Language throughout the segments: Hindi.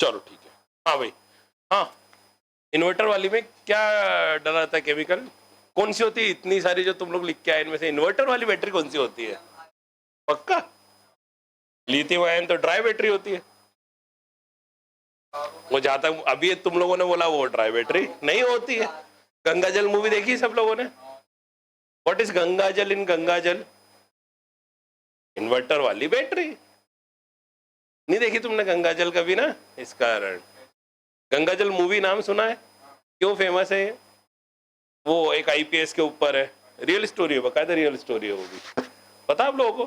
चलो ठीक है। हाँ भाई, हाँ इन्वर्टर वाली में क्या डला रहता है केमिकल? कौन सी होती है इतनी सारी जो तुम लोग लिख के आए, इनमें से इन्वर्टर वाली बैटरी कौन सी होती है? पक्का? लिथियम आयन तो ड्राई बैटरी होती है। वो जहां तक अभी तुम लोगों ने बोला वो ड्राई बैटरी नहीं होती है। गंगा जल मूवी देखी सब लोगों ने? व्हाट इज गंगा जल? इन गंगा जल इन्वर्टर वाली बैटरी नहीं देखी तुमने गंगा जल कभी ना, इस कारण। गंगा जल मूवी नाम सुना है? क्यों फेमस है ये? वो एक आईपीएस के ऊपर है, रियल स्टोरी है, बकायदा रियल स्टोरी है वो भी। पता आप लोगों को?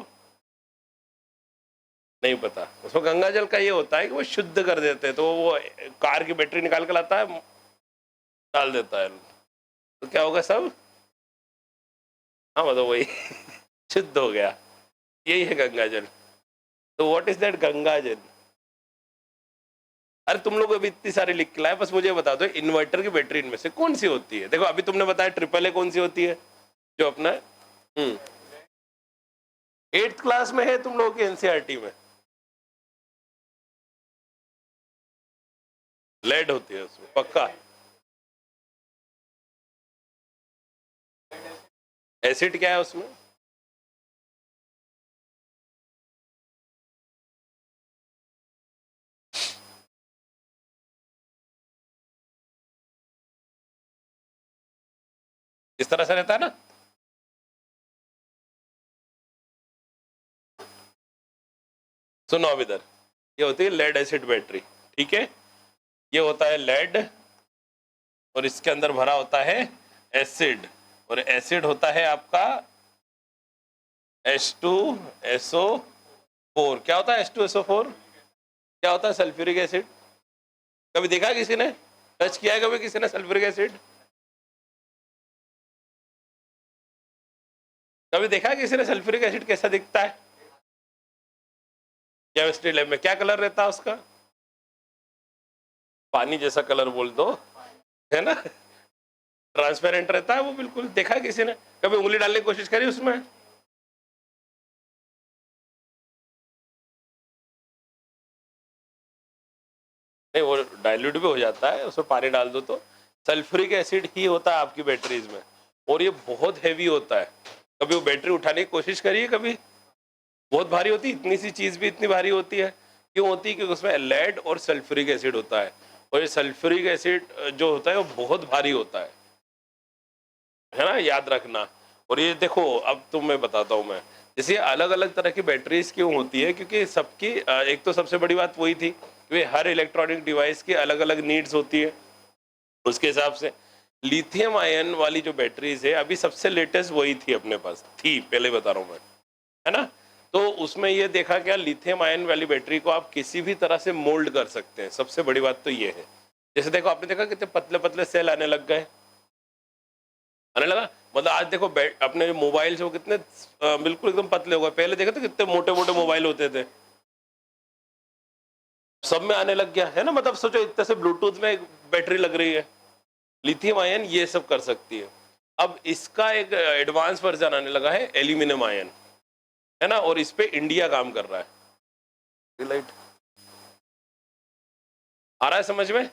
नहीं पता। उसमें गंगा जल का ये होता है कि वो शुद्ध कर देते हैं, तो वो कार की बैटरी निकाल कर लाता है, डाल देता है, तो क्या होगा सब? हाँ मतलब वही शुद्ध हो गया। यही है गंगा जल। तो व्हाट इज दैट गंगा जल? अरे तुम लोग अभी इतनी सारी लिख के लाए, बस मुझे बता दो इन्वर्टर की बैटरी इनमें से कौन सी होती है। देखो अभी तुमने बताया ट्रिपल ए कौन सी होती है, जो अपना 8th क्लास में है तुम लोगों की एनसीईआरटी में। लेड होती है उसमें, पक्का? एसिड क्या है उसमें? इस तरह से रहता है ना। सुनो अब इधर, ये होती है लेड एसिड बैटरी, ठीक है? ये होता है लेड और इसके अंदर भरा होता है एसिड, और एसिड होता है आपका H2SO4। क्या होता है H2SO4? क्या होता है? Sulphuric acid. कभी देखा किसी ने? टच किया है कभी किसी ने सल्फ्यूरिक एसिड? कभी देखा है किसी ने सल्फ्यूरिक एसिड कैसा दिखता है? केमिस्ट्री लैब में क्या कलर रहता है उसका? पानी जैसा कलर बोल दो, है ना? ट्रांसपेरेंट रहता है वो बिल्कुल। देखा है किसी ने? कभी उंगली डालने की कोशिश करी उसमें? नहीं, वो डाइल्यूट भी हो जाता है, उसमें पानी डाल दो तो। सल्फ्यूरिक एसिड ही होता है आपकी बैटरीज में, और ये बहुत हैवी होता है। कभी वो बैटरी उठाने की कोशिश करिए कभी, बहुत भारी होती है। इतनी सी चीज भी इतनी भारी होती है, क्यों होती है? क्योंकि उसमें लेड और सल्फ्यूरिक एसिड होता है, और ये सल्फ्यूरिक एसिड जो होता है वो बहुत भारी होता है ना, याद रखना। और ये देखो अब तुम, मैं बताता हूँ मैं, जैसे अलग अलग तरह की बैटरीज क्यों होती है, क्योंकि सबकी एक तो सबसे बड़ी बात वही थी कि हर इलेक्ट्रॉनिक डिवाइस की अलग अलग नीड्स होती है। उसके हिसाब से लिथियम आयन वाली जो बैटरीज है अभी सबसे लेटेस्ट वही थी अपने पास, थी पहले बता रहा हूँ मैं, है ना? तो उसमें ये देखा क्या, लिथियम आयन वाली बैटरी को आप किसी भी तरह से मोल्ड कर सकते हैं। सबसे बड़ी बात तो ये है। जैसे देखो आपने देखा कितने पतले पतले सेल आने लग गए, आने लगा। मतलब आज देखो अपने मोबाइल से वो कितने बिल्कुल एकदम पतले हो गए। पहले देखा था कितने मोटे मोटे मोबाइल होते थे, सब में आने लग गया है ना। मतलब सोचो इतने से ब्लूटूथ में बैटरी लग रही है, लिथियम आयन ये सब कर सकती है। अब इसका एक एडवांस वर्जन आने लगा है एल्यूमिनियम आयन, है ना, और इस पे इंडिया काम कर रहा है। लाइट आ रहा है समझ में?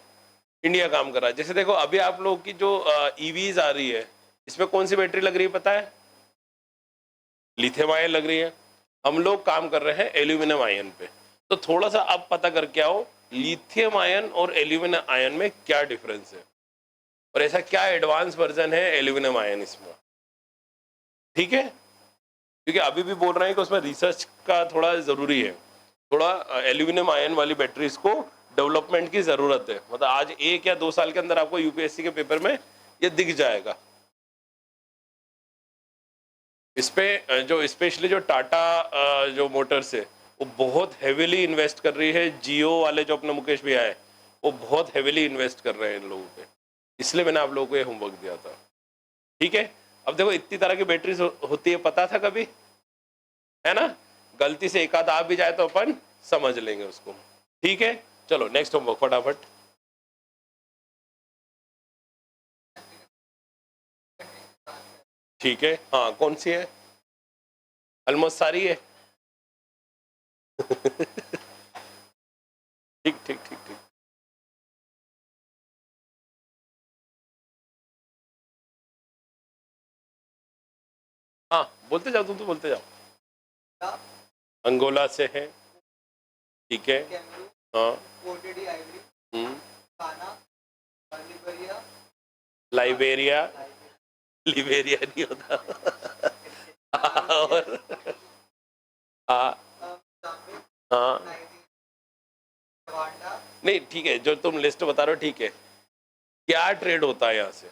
इंडिया काम कर रहा है। जैसे देखो अभी आप लोगों की जो ईवीज आ रही है, इसमें कौन सी बैटरी लग रही है पता है? लिथियम आयन लग रही है। हम लोग काम कर रहे हैं एल्यूमिनियम आयन पे। तो थोड़ा सा अब पता करके आओ लिथियम आयन और एल्यूमिनियम आयन में क्या डिफरेंस है, और ऐसा क्या एडवांस वर्जन है एल्यूमिनियम आयन इसमें, ठीक है? क्योंकि अभी भी बोल रहे हैं कि उसमें रिसर्च का थोड़ा जरूरी है, थोड़ा एल्यूमिनियम आयन वाली बैटरीज को डेवलपमेंट की जरूरत है। मतलब आज 1 या 2 साल के अंदर आपको यूपीएससी के पेपर में ये दिख जाएगा। इस पे जो स्पेशली जो टाटा जो मोटर्स है वो बहुत हेविली इन्वेस्ट कर रही है। जियो वाले जो अपने मुकेश भैया है वो बहुत हेविली इन्वेस्ट कर रहे हैं इन लोगों पे, इसलिए मैंने आप लोगों को ये होमवर्क दिया था, ठीक है? अब देखो इतनी तरह की बैटरीज होती है, पता था कभी? है ना? गलती से एक आध आ भी जाए तो अपन समझ लेंगे उसको, ठीक है? चलो नेक्स्ट होमवर्क फटाफट। ठीक है, हाँ कौन सी है? ऑलमोस्ट सारी है ठीक ठीक ठीक ठीक। बोलते जाओ, तुम तो बोलते जाओ। अंगोला से है, ठीक है। हाँ। लाइबेरिया, लिबेरिया नहीं होता। और हाँ हाँ, नहीं ठीक है, जो तुम लिस्ट बता रहे हो ठीक है। क्या ट्रेड होता है यहाँ से?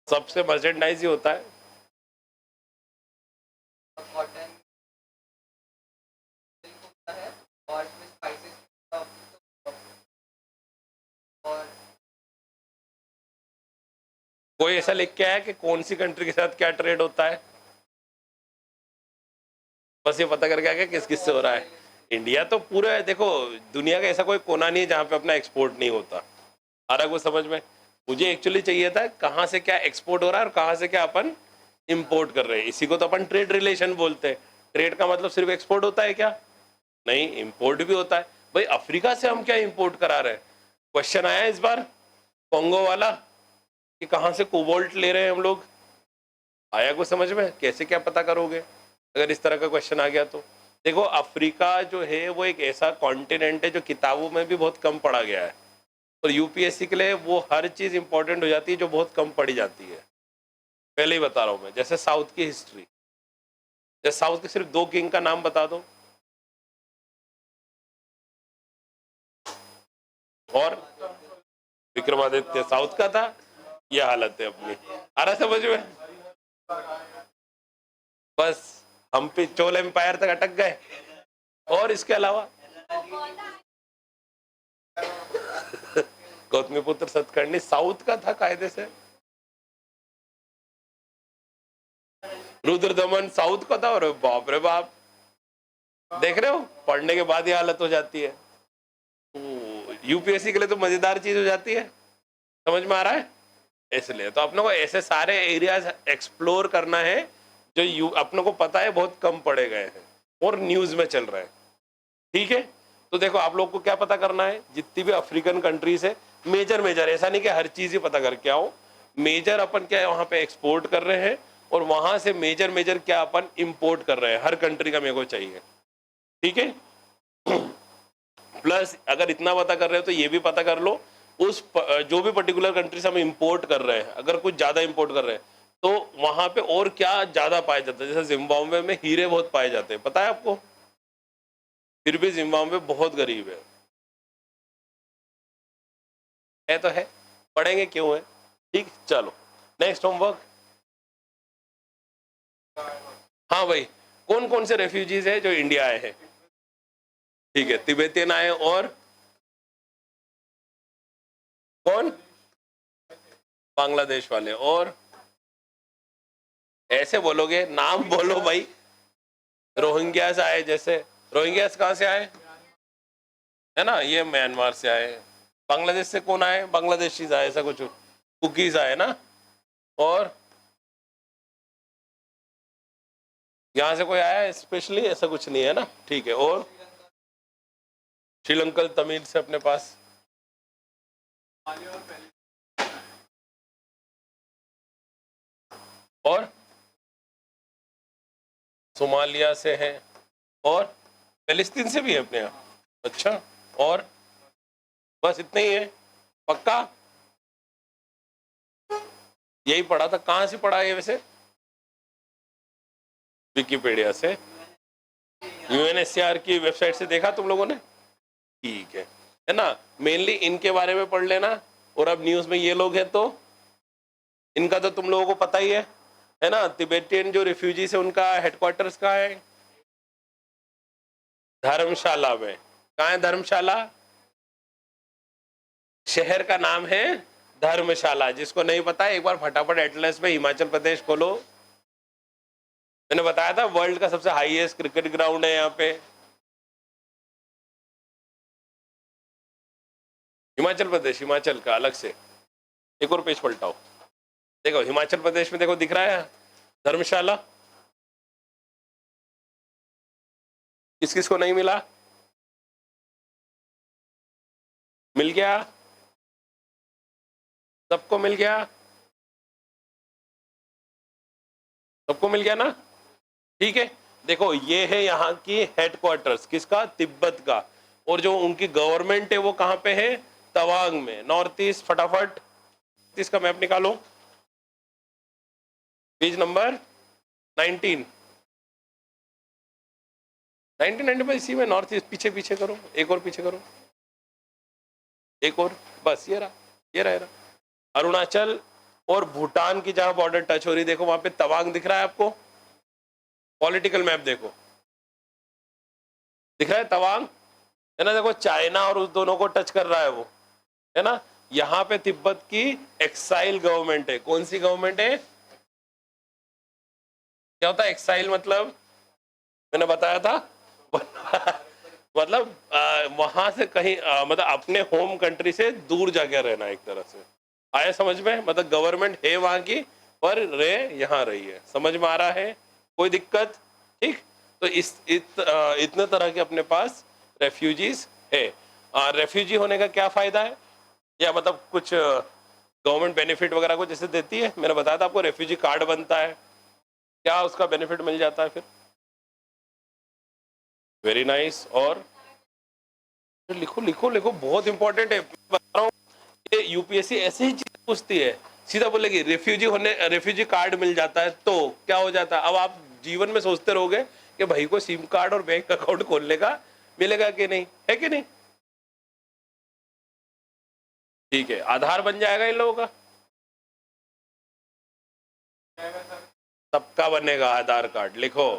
सबसे मर्चेंडाइज ही होता है। कोई ऐसा लिख के आया कि कौन सी कंट्री के साथ क्या ट्रेड होता है? बस ये पता करके आ गया किस किस से हो रहा है। इंडिया तो पूरा है, देखो दुनिया का ऐसा कोई कोना नहीं है जहाँ पे अपना एक्सपोर्ट नहीं होता। आ रहा कुछ समझ में? मुझे एक्चुअली चाहिए था कहाँ से क्या एक्सपोर्ट हो रहा है और कहाँ से क्या अपन इंपोर्ट कर रहे हैं। इसी को तो अपन ट्रेड रिलेशन बोलते हैं। ट्रेड का मतलब सिर्फ एक्सपोर्ट होता है क्या? नहीं, इंपोर्ट भी होता है। भाई अफ्रीका से हम क्या इंपोर्ट करा रहे हैं? क्वेश्चन आया इस बार कोंगो वाला कि कहाँ से कोबाल्ट ले रहे हैं हम लोग। आया कुछ समझ में? कैसे क्या पता करोगे अगर इस तरह का क्वेश्चन आ गया तो? देखो अफ्रीका जो है वो एक ऐसा कॉन्टिनेंट है जो किताबों में भी बहुत कम पढ़ा गया है, और यूपीएससी के लिए वो हर चीज इंपॉर्टेंट हो जाती है जो बहुत कम पढ़ी जाती है। पहले ही बता रहा हूं मैं, जैसे साउथ की हिस्ट्री, जैसे साउथ के सिर्फ 2 किंग का नाम बता दो। और विक्रमादित्य साउथ का था, ये हालत है अपनी। आ रहा समझ में? बस हम पे चोल एम्पायर तक अटक गए। और इसके अलावा गौतमीपुत्र सतकर्णी साउथ का था कायदे से। रुद्र दमन साउथ का था, और बाप रे बाप, देख रहे हो पढ़ने के बाद ही हालत हो जाती है। यूपीएससी के लिए तो मजेदार चीज हो जाती है। समझ में आ रहा है? इसलिए तो अपने को ऐसे सारे एरियाज एक्सप्लोर करना है जो अपने को पता है बहुत कम पढ़े गए हैं और न्यूज में चल रहे हैं। ठीक है, तो देखो आप लोग को क्या पता करना है, जितनी भी अफ्रीकन कंट्रीज है मेजर मेजर, ऐसा नहीं कि हर चीज ही पता करके आओ। मेजर अपन क्या है वहां पे एक्सपोर्ट कर रहे हैं, और वहां से मेजर मेजर क्या अपन इंपोर्ट कर रहे हैं, हर कंट्री का मेरे को चाहिए। ठीक है, प्लस अगर इतना पता कर रहे हो तो ये भी पता कर लो जो भी पर्टिकुलर कंट्री से हम इंपोर्ट कर रहे हैं, अगर कुछ ज्यादा इंपोर्ट कर रहे हैं तो वहां पे और क्या ज्यादा पाया जाता है। जैसे जिम्बाब्वे में हीरे बहुत पाए जाते हैं, पता है आपको? फिर भी जिम्बाब्वे बहुत गरीब है तो है, पढ़ेंगे क्यों है। ठीक, चलो नेक्स्ट होमवर्क। हाँ भाई, कौन कौन से रेफ्यूजीज है जो इंडिया आए हैं? ठीक है, तिब्बतियन आए, और कौन? बांग्लादेश वाले, और ऐसे बोलोगे नाम बोलो भाई। रोहिंग्यास आए, जैसे रोहिंग्यास कहाँ से आए? है ना, ये म्यांमार से आए। बांग्लादेश से कौन आए? बांग्लादेशीज आए, ऐसा कुछ कुकीज आए ना। और यहाँ से कोई आया स्पेशली? ऐसा कुछ नहीं है ना, ठीक है। और श्रीलंकन तमिल से अपने पास, और सोमालिया से है, और फिलिस्तीन से भी है अपने यहाँ। अच्छा, और बस इतना ही है? पक्का? यही पढ़ा था, कहाँ से पढ़ा है वैसे? विकिपीडिया से, यूएनएचसीआर की वेबसाइट से देखा तुम लोगों ने? ठीक है ना। मेनली इनके बारे में पढ़ लेना, और अब न्यूज में ये लोग हैं तो इनका तो तुम लोगों को पता ही है ना। तिब्बतियन जो रिफ्यूजीज है उनका हेडक्वार्टर्स कहाँ है? धर्मशाला में। कहाँ है धर्मशाला? शहर का नाम है धर्मशाला। जिसको नहीं पता एक बार फटाफट एटलस में हिमाचल प्रदेश खोलो। मैंने बताया था वर्ल्ड का सबसे हाईएस्ट क्रिकेट ग्राउंड है यहाँ पे, हिमाचल प्रदेश। हिमाचल का अलग से एक और पेज पलटाओ, देखो हिमाचल प्रदेश में देखो दिख रहा है धर्मशाला। किस किस को नहीं मिला? मिल गया? सबको मिल गया? सबको मिल गया ना? ठीक है, देखो ये है यहाँ की हेडक्वार्टर्स, किसका? तिब्बत का। और जो उनकी गवर्नमेंट है वो कहाँ पे है? तवांग में, नॉर्थ ईस्ट। फटाफट इसका मैप निकालो, पेज नंबर 19। 1995 इसी में नॉर्थ ईस्ट। पीछे पीछे करो, एक और पीछे करो, एक और, बस ये रहा, ये रहा, ये रहा। अरुणाचल और भूटान की जहां बॉर्डर टच हो रही, देखो वहां पे तवांग दिख रहा है आपको। पॉलिटिकल मैप देखो, दिख रहा है तवांग, है ना? देखो चाइना और उस दोनों को टच कर रहा है वो, है ना? यहाँ पे तिब्बत की एक्साइल गवर्नमेंट है। कौन सी गवर्नमेंट है? क्या होता है एक्साइल मतलब? मैंने बताया था मतलब वहां से कहीं मतलब अपने होम कंट्री से दूर जाके रहना, एक तरह से। आया समझ में? मतलब गवर्नमेंट है वहां की, पर रह यहाँ रही है। समझ में आ रहा है? कोई दिक्कत? ठीक। तो इतने तरह के अपने पास रेफ्यूजीज है। रेफ्यूजी होने का क्या फायदा है, या मतलब कुछ गवर्नमेंट बेनिफिट वगैरह को जैसे देती है? मैंने बताया था आपको, रेफ्यूजी कार्ड बनता है, क्या उसका बेनिफिट मिल जाता है फिर? Very nice. और लिखो लिखो लिखो, बहुत इंपॉर्टेंट है, बता रहा हूँ। ये यूपीएससी ऐसे ही चीज पूछती है, सीधा बोलेगी रेफ्यूजी कार्ड मिल जाता है तो क्या हो जाता है। अब आप जीवन में सोचते रहोगे कि भाई को सिम कार्ड और बैंक अकाउंट खोलने का मिलेगा कि नहीं, है कि नहीं? ठीक है, आधार बन जाएगा इन लोगों का, सबका बनेगा आधार कार्ड। लिखो,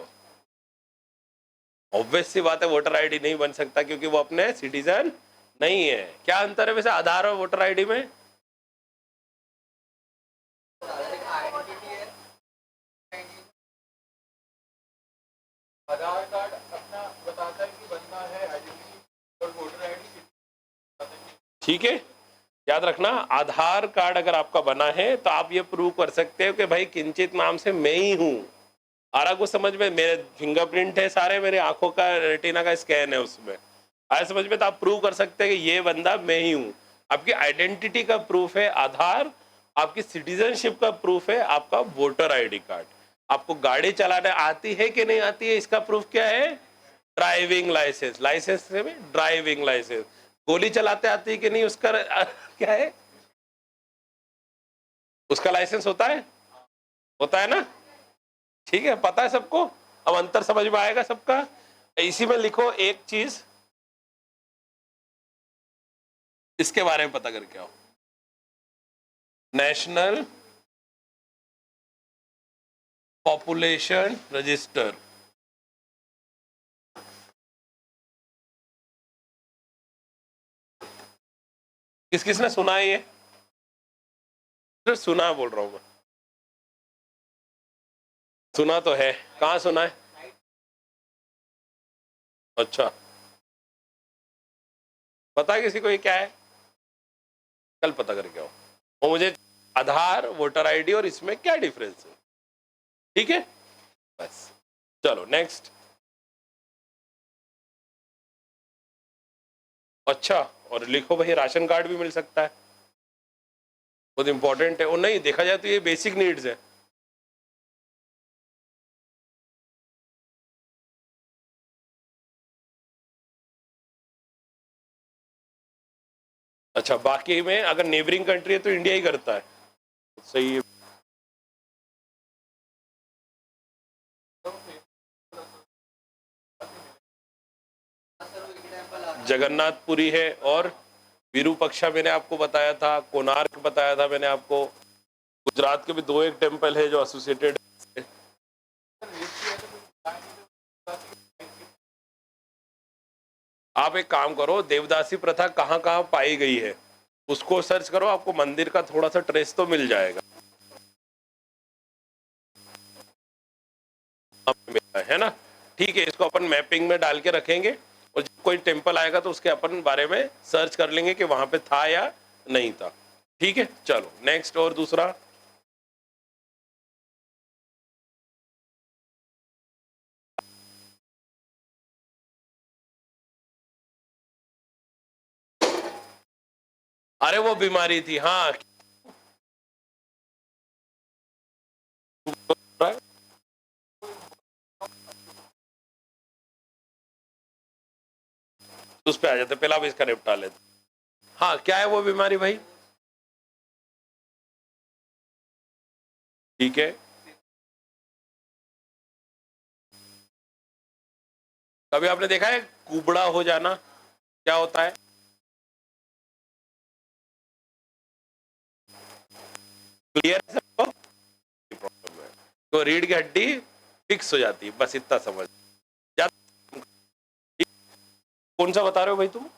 ऑब्वियस सी बात है, वोटर आईडी नहीं बन सकता क्योंकि वो अपने सिटीजन नहीं है। क्या अंतर है वैसे आधार और वोटर आईडी में? आधार कार्ड अपना बताता है कि बनना है आइडेंटिटी, और वोटर आईडी, ठीक है, याद रखना। आधार कार्ड अगर आपका बना है तो आप ये प्रूव कर सकते हो कि भाई किंचित नाम से मैं ही हूँ। आ रहा कुछ समझ में? मेरे फिंगरप्रिंट है सारे, मेरे आंखों का रेटिना का स्कैन है उसमें। आया समझ में? तो आप प्रूव कर सकते हैं कि ये बंदा मैं ही हूँ। आपकी आइडेंटिटी का प्रूफ है आधार, आपकी सिटीजनशिप का प्रूफ है आपका वोटर आईडी कार्ड। आपको गाड़ी चलाने आती है कि नहीं आती है, इसका प्रूफ क्या है? Driving licence. लाइसेंस से भी ड्राइविंग लाइसेंस। गोली चलाते आती है कि नहीं, उसका क्या है? उसका लाइसेंस होता है, होता है ना? ठीक है, पता है सबको? अब अंतर समझ में आएगा सबका। इसी में लिखो एक चीज, इसके बारे में पता करके आओ। National population register. किस किसने सुना है ये? सिर्फ सुना बोल रहा हूं मैं, सुना तो है। कहाँ सुना है? अच्छा, पता है किसी को ये क्या है? कल पता करके आओ। वो मुझे आधार, वोटर आईडी और इसमें क्या डिफरेंस है, ठीक है? बस, चलो नेक्स्ट। अच्छा, और लिखो भाई राशन कार्ड भी मिल सकता है, बहुत इंपॉर्टेंट है। और नहीं देखा जाए तो ये बेसिक नीड्स है। अच्छा, बाकी में अगर नेबरिंग कंट्री है तो इंडिया ही करता है, सही है। जगन्नाथपुरी है, और विरूपक्षा मैंने आपको बताया था, कोणार्क बताया था मैंने आपको। गुजरात के भी दो एक टेम्पल है जो एसोसिएटेड है। आप एक काम करो, देवदासी प्रथा कहाँ कहाँ पाई गई है उसको सर्च करो, आपको मंदिर का थोड़ा सा ट्रेस तो मिल जाएगा, है ना? ठीक है, इसको अपन मैपिंग में डाल के रखेंगे, और जब कोई टेम्पल आएगा तो उसके अपन बारे में सर्च कर लेंगे कि वहां पे था या नहीं था। ठीक है, चलो नेक्स्ट। और दूसरा, अरे वो बीमारी थी, हाँ। उस पे आ जाते, पहले आप इसका निपटा लेते। हाँ, क्या है वो बीमारी भाई? ठीक है, कभी आपने देखा है कुबड़ा हो जाना? क्या होता है? क्लियर है सबको? प्रॉब्लम है तो रीढ़ की हड्डी फिक्स हो जाती है, बस इतना समझ जा। कौन सा बता रहे हो भाई तुम?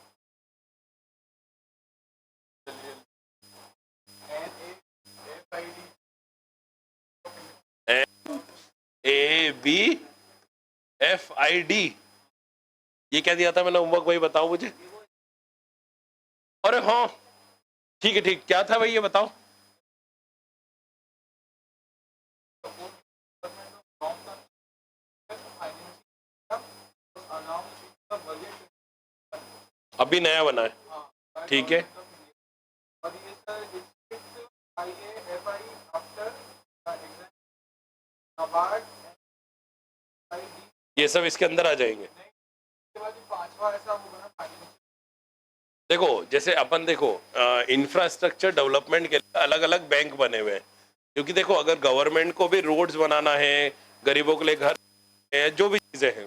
ABFID, ये क्या दिया था मैंने होमवर्क भाई, बताओ मुझे। अरे हाँ, ठीक है, ठीक, क्या था भाई ये बताओ। अभी नया बना है, ठीक है। ये सब इसके अंदर आ जाएंगे। देखो जैसे अपन देखो, इंफ्रास्ट्रक्चर डेवलपमेंट के लिए अलग अलग बैंक बने हुए हैं, क्योंकि देखो अगर गवर्नमेंट को भी रोड्स बनाना है, गरीबों के लिए घर है, जो भी चीजें हैं,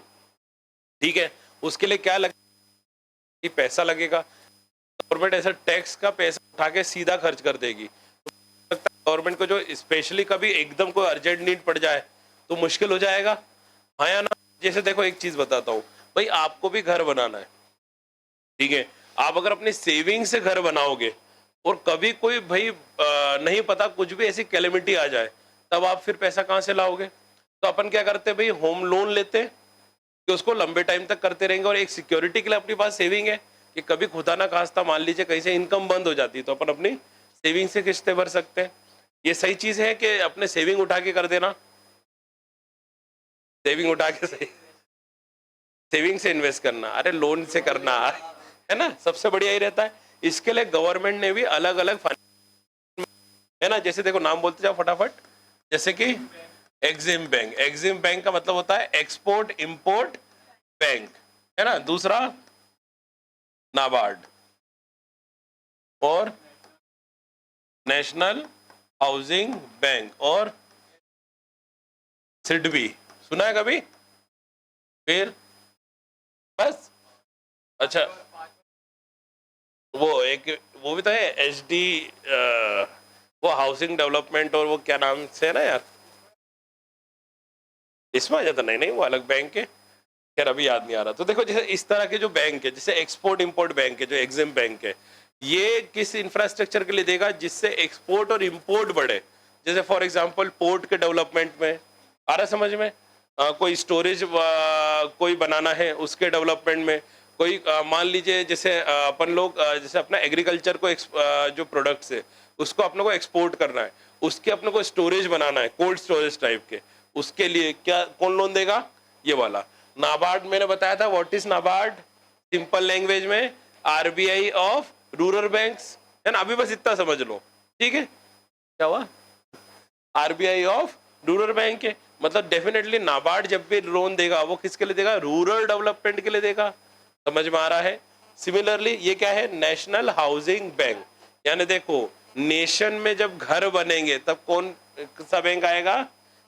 ठीक है, उसके लिए क्या लगेगा? पैसा लगेगा। गवर्नमेंट ऐसा टैक्स का पैसा उठा के सीधा खर्च कर देगी। गवर्नमेंट को जो स्पेशली कभी एकदम कोई अर्जेंट नीड पड़ जाए तो मुश्किल हो जाएगा, हाँ या ना? जैसे देखो एक चीज बताता हूँ भाई, आपको भी घर बनाना है, ठीक है, आप अगर अपनी सेविंग से घर बनाओगे और कभी कोई भाई नहीं पता कुछ भी ऐसी कैलेमिटी आ जाए, तब आप फिर पैसा कहाँ से लाओगे? तो अपन क्या करते हैं भाई, होम लोन लेते हैं कि उसको लंबे टाइम तक करते रहेंगे, और एक सिक्योरिटी के लिए अपने पास सेविंग है कि कभी खुदा ना खास्ता मान लीजिए कहीं से इनकम बंद हो जाती है तो अपन अपनी सेविंग से किस्तें भर सकते हैं। ये सही चीज है कि अपने सेविंग उठा के कर देना, सेविंग उठा के सही, सेविंग से इन्वेस्ट करना, अरे लोन से करना है ना, सबसे बढ़िया ही रहता है। इसके लिए गवर्नमेंट ने भी अलग अलग, है ना, जैसे देखो नाम बोलते जाओ फटाफट, जैसे कि एग्जिम बैंक, एग्जिम बैंक का मतलब होता है एक्सपोर्ट इंपोर्ट बैंक, है ना। दूसरा नाबार्ड, और नेशनल हाउसिंग बैंक, और सिडबी, सुना है कभी? फिर बस, अच्छा, वो एक वो भी तो है एच डी, वो हाउसिंग डेवलपमेंट, और वो क्या नाम से है ना यार, इसमें आ जाता, नहीं नहीं वो अलग बैंक है, खैर अभी याद नहीं आ रहा। तो देखो जैसे इस तरह के जो बैंक है, जैसे एक्सपोर्ट इंपोर्ट बैंक है, जो एग्जिम बैंक है, ये किस इंफ्रास्ट्रक्चर के लिए देगा? जिससे एक्सपोर्ट और इंपोर्ट बढ़े। जैसे फॉर एग्जांपल पोर्ट के डेवलपमेंट में, आ रहा समझ में? कोई स्टोरेज कोई बनाना है उसके डेवलपमेंट में, कोई मान लीजिए जैसे अपन लोग जैसे अपना एग्रीकल्चर को जो प्रोडक्ट्स है उसको अपने को एक्सपोर्ट करना है, उसके अपने को स्टोरेज बनाना है, कोल्ड स्टोरेज टाइप के, उसके लिए क्या कौन लोन देगा? ये वाला नाबार्ड। मैंने बताया था what is NABARD, simple language में आरबीआई ऑफ रूरल बैंक्स, है ना। अभी बस इतना समझ लो, ठीक है। क्या हुआ? आरबीआई ऑफ रूरल बैंक है, मतलब डेफिनेटली नाबार्ड जब भी लोन देगा वो किसके लिए देगा? रूरल डेवलपमेंट के लिए देगा। समझ में आ रहा है? सिमिलरली ये क्या है? नेशनल हाउसिंग बैंक, यानी देखो नेशन में जब घर बनेंगे तब कौन सा बैंक आएगा?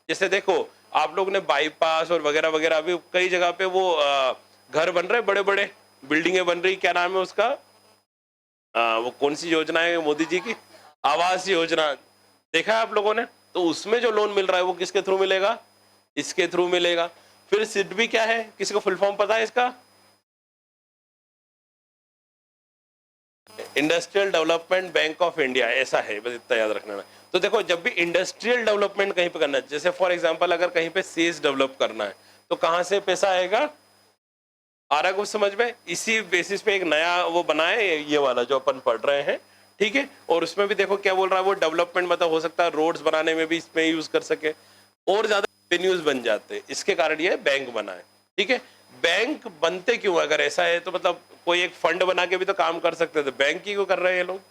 जैसे देखो आप लोग ने बाईपास और वगैरह वगैरह, अभी कई जगह पे वो घर बन रहे, बड़े बड़े बिल्डिंगें बन रही, क्या नाम है उसका, वो कौन सी योजना है मोदी जी की, आवास योजना, देखा है आप लोगों ने? तो उसमें जो लोन मिल रहा है वो किसके थ्रू मिलेगा? इसके थ्रू मिलेगा। फिर सिडबी क्या है? किसी को फुल फॉर्म पता है इसका? Industrial development bank of India, ऐसा है, बस इतना याद रखना है। तो देखो जब भी इंडस्ट्रियल डेवलपमेंट कहीं पे करना है, जैसे फॉर एग्जांपल अगर कहीं पे सीज डेवलप करना है तो कहां से पैसा आएगा? आ रहा है कुछ समझ में? इसी बेसिस पे एक नया वो बना है, ये वाला जो अपन पढ़ रहे हैं, ठीक है। और उसमें भी देखो क्या बोल रहा है वो, डेवलपमेंट मतलब हो सकता है रोड्स बनाने में भी इसमें यूज कर सके, और ज्यादा रेवेन्यूज बन जाते हैं, इसके कारण ये बैंक बना है, ठीक है। बैंक बनते क्यों? अगर ऐसा है तो मतलब कोई एक फंड बना के भी तो काम कर सकते थे, बैंक ही क्यों कर रहे हैं ये लोग?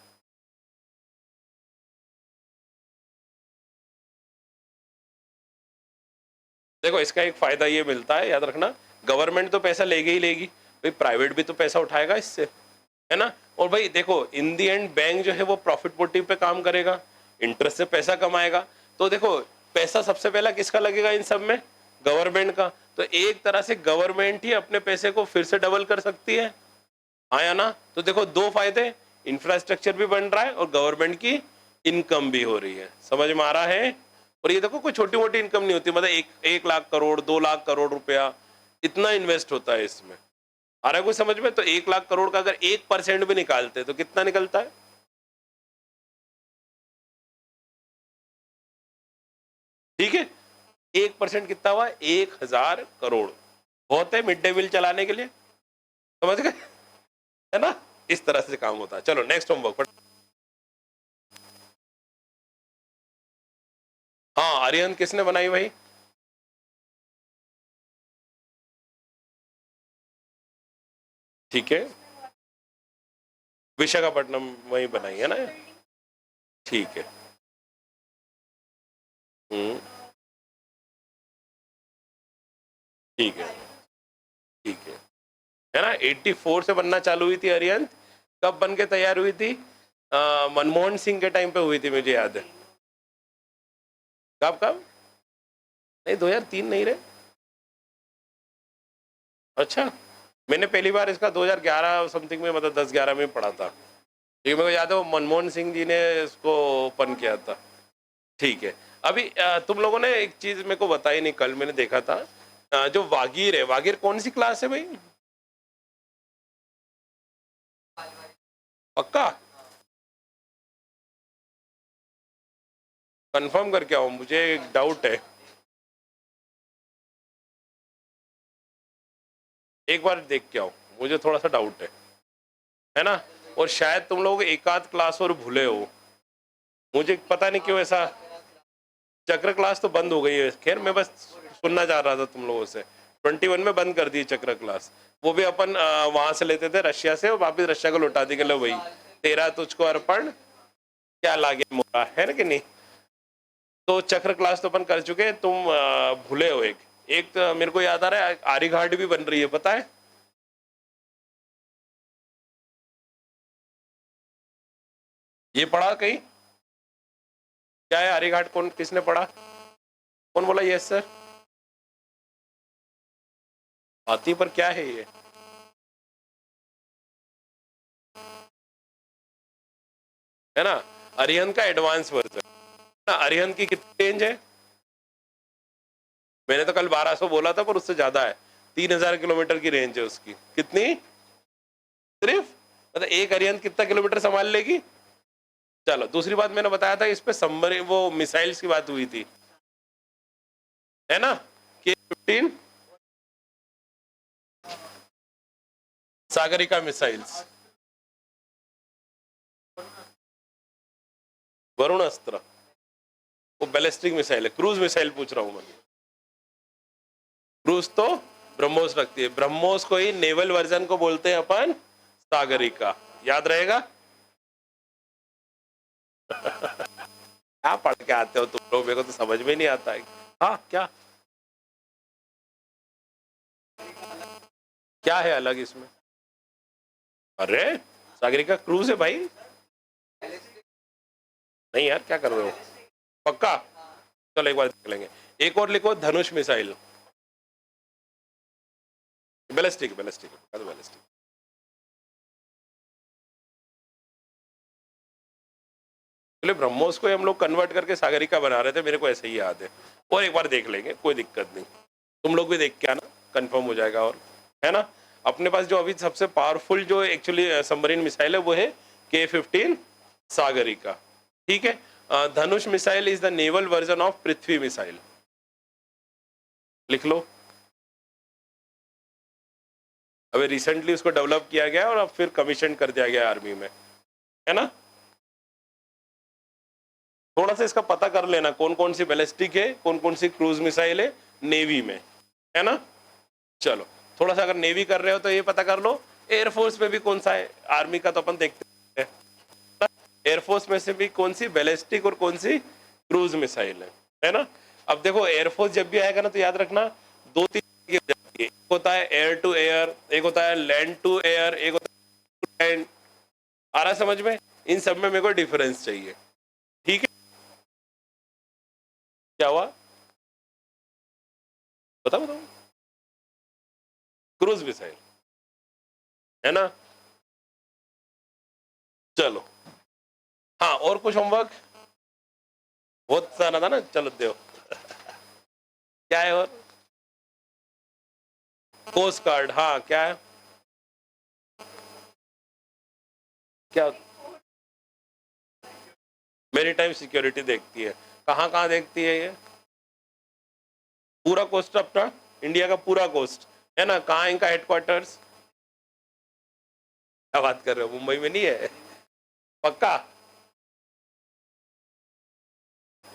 देखो इसका एक फायदा ये मिलता है, याद रखना, गवर्नमेंट तो पैसा लेगी ही लेगी, भाई प्राइवेट भी तो पैसा उठाएगा इससे, है ना। और भाई देखो इन दी एंड बैंक जो है वो प्रॉफिट मोटिव पे काम करेगा, इंटरेस्ट से पैसा कमाएगा। तो देखो पैसा सबसे पहला किसका लगेगा इन सब में, गवर्नमेंट का। तो एक तरह से गवर्नमेंट ही अपने पैसे को फिर से डबल कर सकती है, आया ना। तो देखो दो फायदे, इंफ्रास्ट्रक्चर भी बन रहा है और गवर्नमेंट की इनकम भी हो रही है, समझ में आ रहा है। और ये देखो कोई छोटी मोटी इनकम नहीं होती, मतलब एक लाख करोड़ 2 लाख करोड़ रुपया इतना इन्वेस्ट होता है इसमें, आ रहा है कोई समझ में। तो 1 लाख करोड़ का अगर 1% भी निकालते तो कितना निकलता है, ठीक है। 1% कितना हुआ, 1000 करोड़, बहुत है मिड डे मील चलाने के लिए, समझ गए, है ना। इस तरह से काम होता है। चलो नेक्स्ट होमवर्क। हाँ अरिहंत किसने बनाई भाई, ठीक है, विशाखापट्टनम वही बनाई है ना, ठीक है। हम्म, ठीक है, ठीक है ना। 84 से बनना चालू हुई थी अरिहंत, कब बन के तैयार हुई थी, मनमोहन सिंह के टाइम पे हुई थी, मुझे याद है। कब कब, नहीं 2003 नहीं रहे, अच्छा। मैंने पहली बार इसका 2011 समथिंग में, मतलब 10-11 में पढ़ा था, क्योंकि मेरे को याद है वो मनमोहन सिंह जी ने इसको ओपन किया था, ठीक है। अभी तुम लोगों ने एक चीज मेरे को बताई नहीं, कल मैंने देखा था, जो वागीर है, वागीर कौन सी क्लास है भाई, पक्का कंफर्म करके आओ, मुझे एक डाउट है, एक बार देख के आओ, मुझे थोड़ा सा डाउट है ना। और शायद तुम लोग एक आध क्लास और भूले हो, मुझे पता नहीं क्यों ऐसा। चक्र क्लास तो बंद हो गई है, खैर मैं बस सुनना चाह रहा था तुम लोगों से। 21 में बंद कर दी चक्र क्लास, वो भी अपन वहां से लेते थे रशिया से, और वापिस रशिया को लौटा दी, गए वही तेरा तुझको अर्पण क्या लागे मोरा, है ना कि नहीं। तो चक्र क्लास तो अपन कर चुके हैं, तुम भूले हो एक एक तो मेरे को याद आ रहा है, आर्यघाट भी बन रही है, पता है। ये पढ़ा कहीं, क्या है आर्यघाट, कौन किसने पढ़ा, कौन बोला यस सर। हाथी पर क्या है ये, है ना, अरिहंत का एडवांस वर्जन ना। अरिहंत की कितनी रेंज है, मैंने तो कल 1200 बोला था, पर उससे ज्यादा है, 3000 किलोमीटर की रेंज है उसकी, कितनी, सिर्फ, मतलब एक अरिहंत कितना किलोमीटर संभाल लेगी। चलो दूसरी बात मैंने बताया था, इस पे सबमरीन वो मिसाइल्स की बात हुई थी, है ना, K-15 सागरिका मिसाइल्स, वरुण अस्त्र, वो बैलिस्टिक मिसाइल है, क्रूज मिसाइल पूछ रहा हूं मैं। क्रूज तो ब्रह्मोस रखती है, ब्रह्मोस को ही नेवल वर्जन को बोलते हैं अपन सागरिका, याद रहेगा। क्या पढ़ के आते हो तुम लोग, मेरे को तो समझ में नहीं आता है। हाँ क्या, क्या है अलग इसमें, अरे सागरिका क्रूज है भाई, नहीं यार क्या कर रहे हो, पक्का। चलो एक बार देख लेंगे। एक और लिखो, धनुष मिसाइल, बैलिस्टिक बैलिस्टिक बैलिस्टिक। चलिए ब्रह्मोस को हम लोग कन्वर्ट करके सागरिका बना रहे थे, मेरे को ऐसे ही याद है, और एक बार देख लेंगे, कोई दिक्कत नहीं, तुम लोग भी देख के आना, कंफर्म हो जाएगा। और है ना, अपने पास जो अभी सबसे पावरफुल जो एक्चुअली सबमरीन मिसाइल है वो है K-15 सागरिका, ठीक है। Dhanush missile is the naval version of Prithvi missile, लिख लो। अभी रिसेंटली उसको डेवलप किया गया और अब फिर कमीशन कर दिया गया आर्मी में, है ना। थोड़ा सा इसका पता कर लेना, कौन कौन सी बैलिस्टिक है, कौन कौन सी क्रूज मिसाइल है नेवी में, है ना। चलो थोड़ा सा अगर नेवी कर रहे हो तो ये पता कर लो, एयरफोर्स में भी कौन सा है, आर्मी का तो अपन देखते हैं, एयरफोर्स में से भी कौन सी बैलिस्टिक और कौन सी क्रूज मिसाइल है ना। अब देखो एयरफोर्स जब भी आएगा ना तो याद रखना, 2-3 की हो जाती है, होता है एयर टू एयर, एक होता है लैंड टू एयर, एक होता है लैंड। आ रहा समझ में? इन सब में मेरे को डिफरेंस चाहिए। ठीक है, क्या हुआ? बताओ बताओ। क्रूज मिसाइल है ना? चलो, हाँ और कुछ होमवर्क बहुत सारा था ना, चलो दो। क्या है और? कोस्ट गार्ड, हाँ क्या है? क्या? मेरी टाइम सिक्योरिटी देखती है। कहाँ कहाँ देखती है ये? पूरा कोस्ट अपना, इंडिया का पूरा कोस्ट है ना? कहाँ इनका हेडक्वार्टर्स? क्या बात कर रहे हो, मुंबई में नहीं है? पक्का?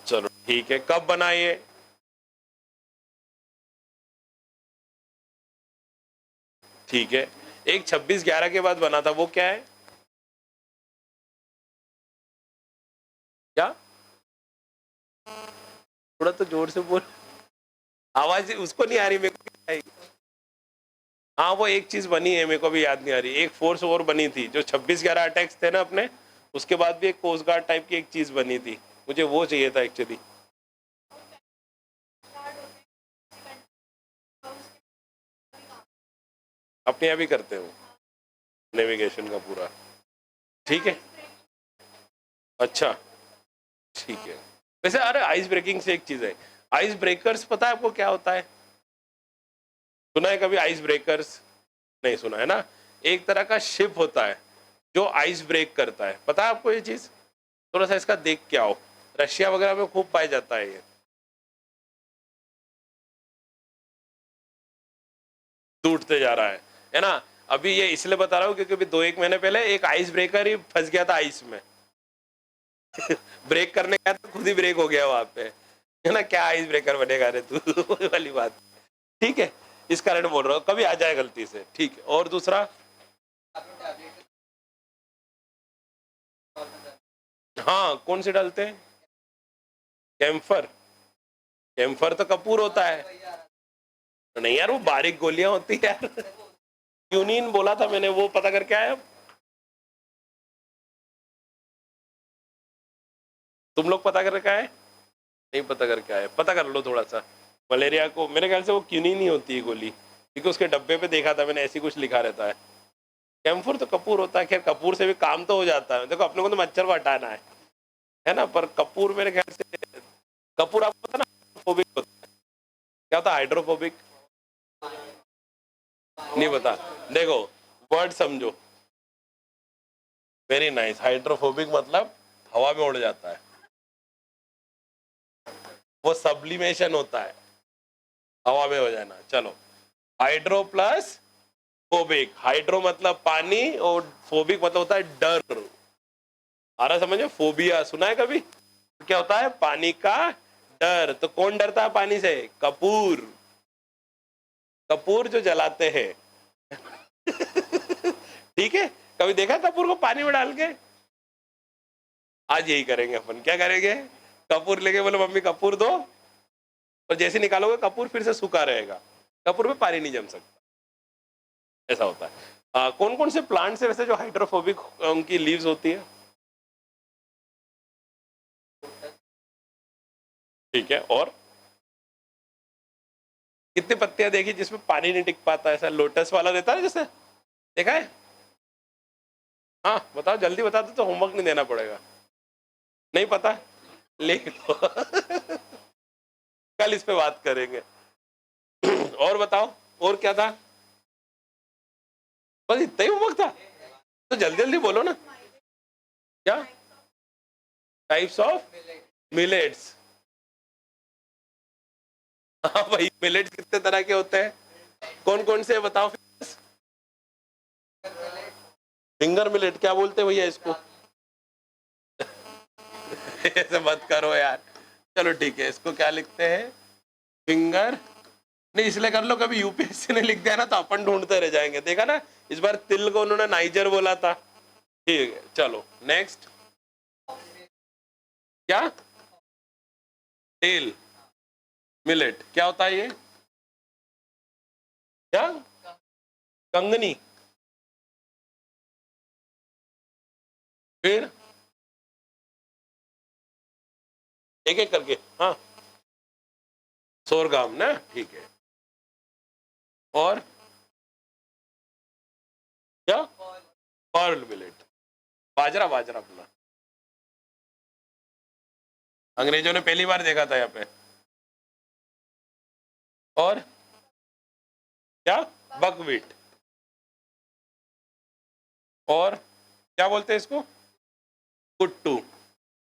चलो ठीक है, कब बना ये? ठीक है, एक 26/11 के बाद बना था, वो क्या है? क्या? थोड़ा तो जोर से बोल, आवाज उसको नहीं आ रही मेरे को, क्या है? हाँ वो एक चीज बनी है, मेरे को भी याद नहीं आ रही। एक फोर्स और बनी थी जो 26/11 अटैक्स थे ना अपने, उसके बाद भी एक कोस्ट गार्ड टाइप की एक चीज बनी थी, मुझे वो चाहिए था एक्चुअली। अपने यहाँ भी करते हो नेविगेशन का पूरा? ठीक है, अच्छा ठीक है। वैसे अरे आइस ब्रेकिंग से एक चीज है, आइस ब्रेकर्स पता है आपको क्या होता है? सुना है कभी आइस ब्रेकर्स? नहीं सुना है ना? एक तरह का शिप होता है जो आइस ब्रेक करता है, पता है आपको ये चीज? थोड़ा सा इसका देख के आओ, रशिया वगैरह में खूब पाया जाता है ये। टूटते जा रहा है ना? अभी ये इसलिए बता रहा हूँ क्योंकि अभी 2-1 महीने पहले एक आइस ब्रेकर ही फंस गया था आइस में। ब्रेक करने गया तो खुद ही ब्रेक हो गया वहां पे, है ना? क्या आइस ब्रेकर बनेगा रे तू? वही वाली बात। ठीक है, इस कारण बोल रहा हूँ, कभी आ जाए गलती से। ठीक है, और दूसरा? हाँ कौन से डालते हैं? कैम्फर? कैम्फर तो कपूर होता है। नहीं यार, वो बारीक गोलियां होती है यार। क्यूनिन बोला था मैंने, वो पता करके आया? तुम लोग पता कर रखा है? नहीं पता करके आए? पता कर लो थोड़ा सा। मलेरिया को मेरे ख्याल से वो क्यूनिन ही होती है गोली, क्योंकि उसके डब्बे पे देखा था मैंने, ऐसी कुछ लिखा रहता है। कैम्फर तो कपूर होता है। खैर कपूर से भी काम तो हो जाता है, देखो अपने को तो मच्छर को हटाना है ना? पर कपूर मेरे ख्याल से, कपूर आपको पता ना हाइड्रोफोबिक होता है? क्या होता है हाइड्रोफोबिक? नहीं पता? देखो, वर्ड समझो। Very nice. हाइड्रोफोबिक मतलब हवा में उड़ जाता है, वो सब्लिमेशन होता है, हवा में हो जाना। चलो, हाइड्रो प्लस फोबिक। हाइड्रो मतलब पानी और फोबिक मतलब होता है डर। आ रहा समझ में? फोबिया सुना है कभी? क्या होता है? पानी का डर। तो कौन डरता है पानी से? कपूर। कपूर जो जलाते हैं। ठीक है, कभी देखा कपूर को पानी में डाल के? आज यही करेंगे अपन। क्या करेंगे? कपूर लेके बोलो मम्मी कपूर दो, और जैसे निकालोगे कपूर फिर से सूखा रहेगा, कपूर में पानी नहीं जम सकता। ऐसा होता है। कौन कौन से प्लांट्स है वैसे जो हाइड्रोफोबिक उनकी लीव्स होती है? ठीक है, और कितनी पत्तियां देखी जिसमें पानी नहीं टिक पाता? ऐसा लोटस वाला रहता है जैसे, देखा है? हाँ बताओ, जल्दी बता दो तो होमवर्क नहीं देना पड़ेगा। नहीं पता? लिख लो। कल इस पे बात करेंगे। और बताओ, और क्या था? बस इतना ही होमवर्क था? तो जल्दी जल्दी बोलो ना। क्या? Types of millets? हाँ भाई, मिलेट्स कितने तरह के होते हैं? कौन कौन से बताओ? फिंगर मिलेट क्या बोलते हैं भैया इसको? ऐसे मत करो यार। चलो ठीक है, इसको क्या लिखते हैं? फिंगर। नहीं इसलिए कर लो, कभी यूपीएससी ने लिख दिया ना तो अपन ढूंढते रह जाएंगे। देखा ना, इस बार तिल को उन्होंने नाइजर बोला था। ठीक है चलो नेक्स्ट। क्या? टेल मिलेट क्या होता है ये? क्या? कंगनी, फिर एक एक करके, हाँ सोरगाम ना, ठीक है। और क्या, पर्ल मिलेट, बाजरा, बाजरा अपना अंग्रेजों ने पहली बार देखा था यहाँ पे। और क्या, बकवीट। और क्या बोलते हैं इसको, कुट्टू।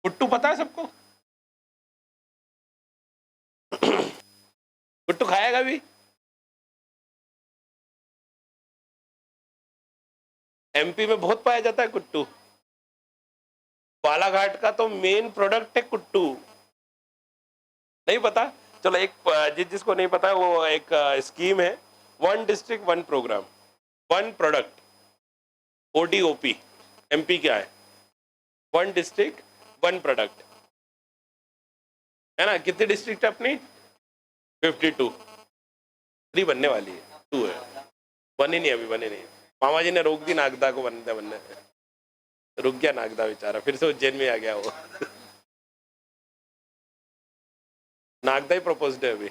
कुट्टू पता है सबको? कुट्टू खाएगा भी? एमपी में बहुत पाया जाता है कुट्टू। बालाघाट का तो मेन प्रोडक्ट है कुट्टू। नहीं पता? चलो एक जिसको नहीं पता है वो एक स्कीम है, one district one programme, one product, ODOP. MP क्या है, वन डिस्ट्रिक्ट वन प्रोडक्ट, है ना? कितनी डिस्ट्रिक्ट है अपनी? 52। 3 बनने वाली है, 2 है, बनी नहीं, अभी बनी नहीं। मामा जी ने रोक दी नागदा को बनने, रुक गया नागदा बेचारा, फिर से उज्जैन में आ गया वो। नागदा ही प्रपोज्ड है अभी।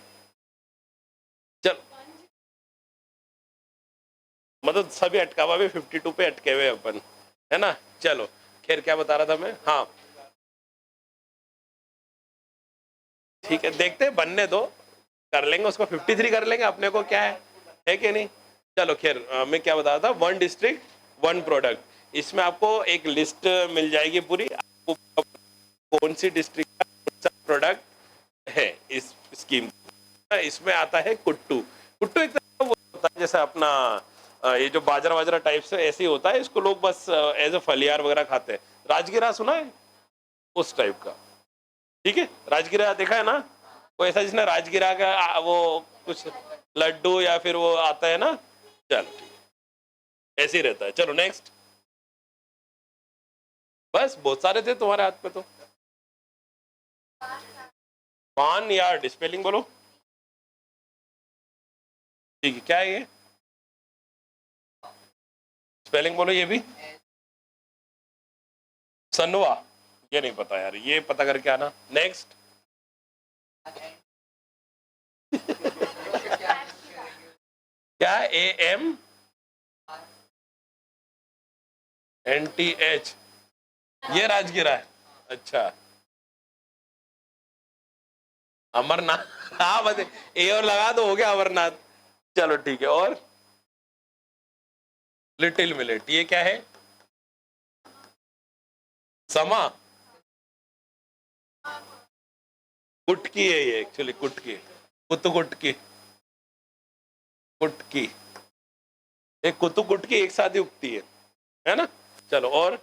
चल, मतलब सभी अटकावा में 52 पे अटके हुए अपन, है ना? चलो खैर, क्या बता रहा था मैं, हाँ ठीक है, देखते हैं, बनने दो, कर लेंगे उसको, 53 कर लेंगे, अपने को क्या है कि नहीं? चलो खैर, मैं क्या बता रहा था, वन डिस्ट्रिक्ट वन प्रोडक्ट, इसमें आपको एक लिस्ट मिल जाएगी पूरी, आपको कौन सी डिस्ट्रिक्ट का कौन सा प्रोडक्ट है इस स्कीम। इसमें आता है कुट्टू। कुट्टू एक तरह का वो होता है जैसे अपना ये जो बाजरा बाजरा टाइप से ऐसे ही होता है, इसको लोग बस एज ए फलियार वगैरह खाते हैं। राजगिरा सुना है? उस टाइप का, ठीक है। राजगिरा देखा है ना, वो ऐसा जिसने राजगिरा का वो कुछ लड्डू या फिर वो आता है ना, चल ऐसे ही रहता है। चलो नेक्स्ट, बस बहुत सारे थे तुम्हारे हाथ पे तो। पान यार्ड, स्पेलिंग बोलो। ठीक है, क्या है ये, स्पेलिंग बोलो ये भी। सनवा, ये नहीं पता यार, ये पता करके आना। नेक्स्ट, क्या, AMNTH, ये राजगिरा है, अच्छा। अमरनाथ, हाँ बस ए और लगा दो, हो गया अमरनाथ। चलो ठीक है, और लिटिल मिलेट, ये क्या है? समा, कुटकी है ये, एक्चुअली कुटकी, कुतु कुटकी, कुटकी, एक कुतु कुटकी एक साथ ही उगती है ना? चलो, और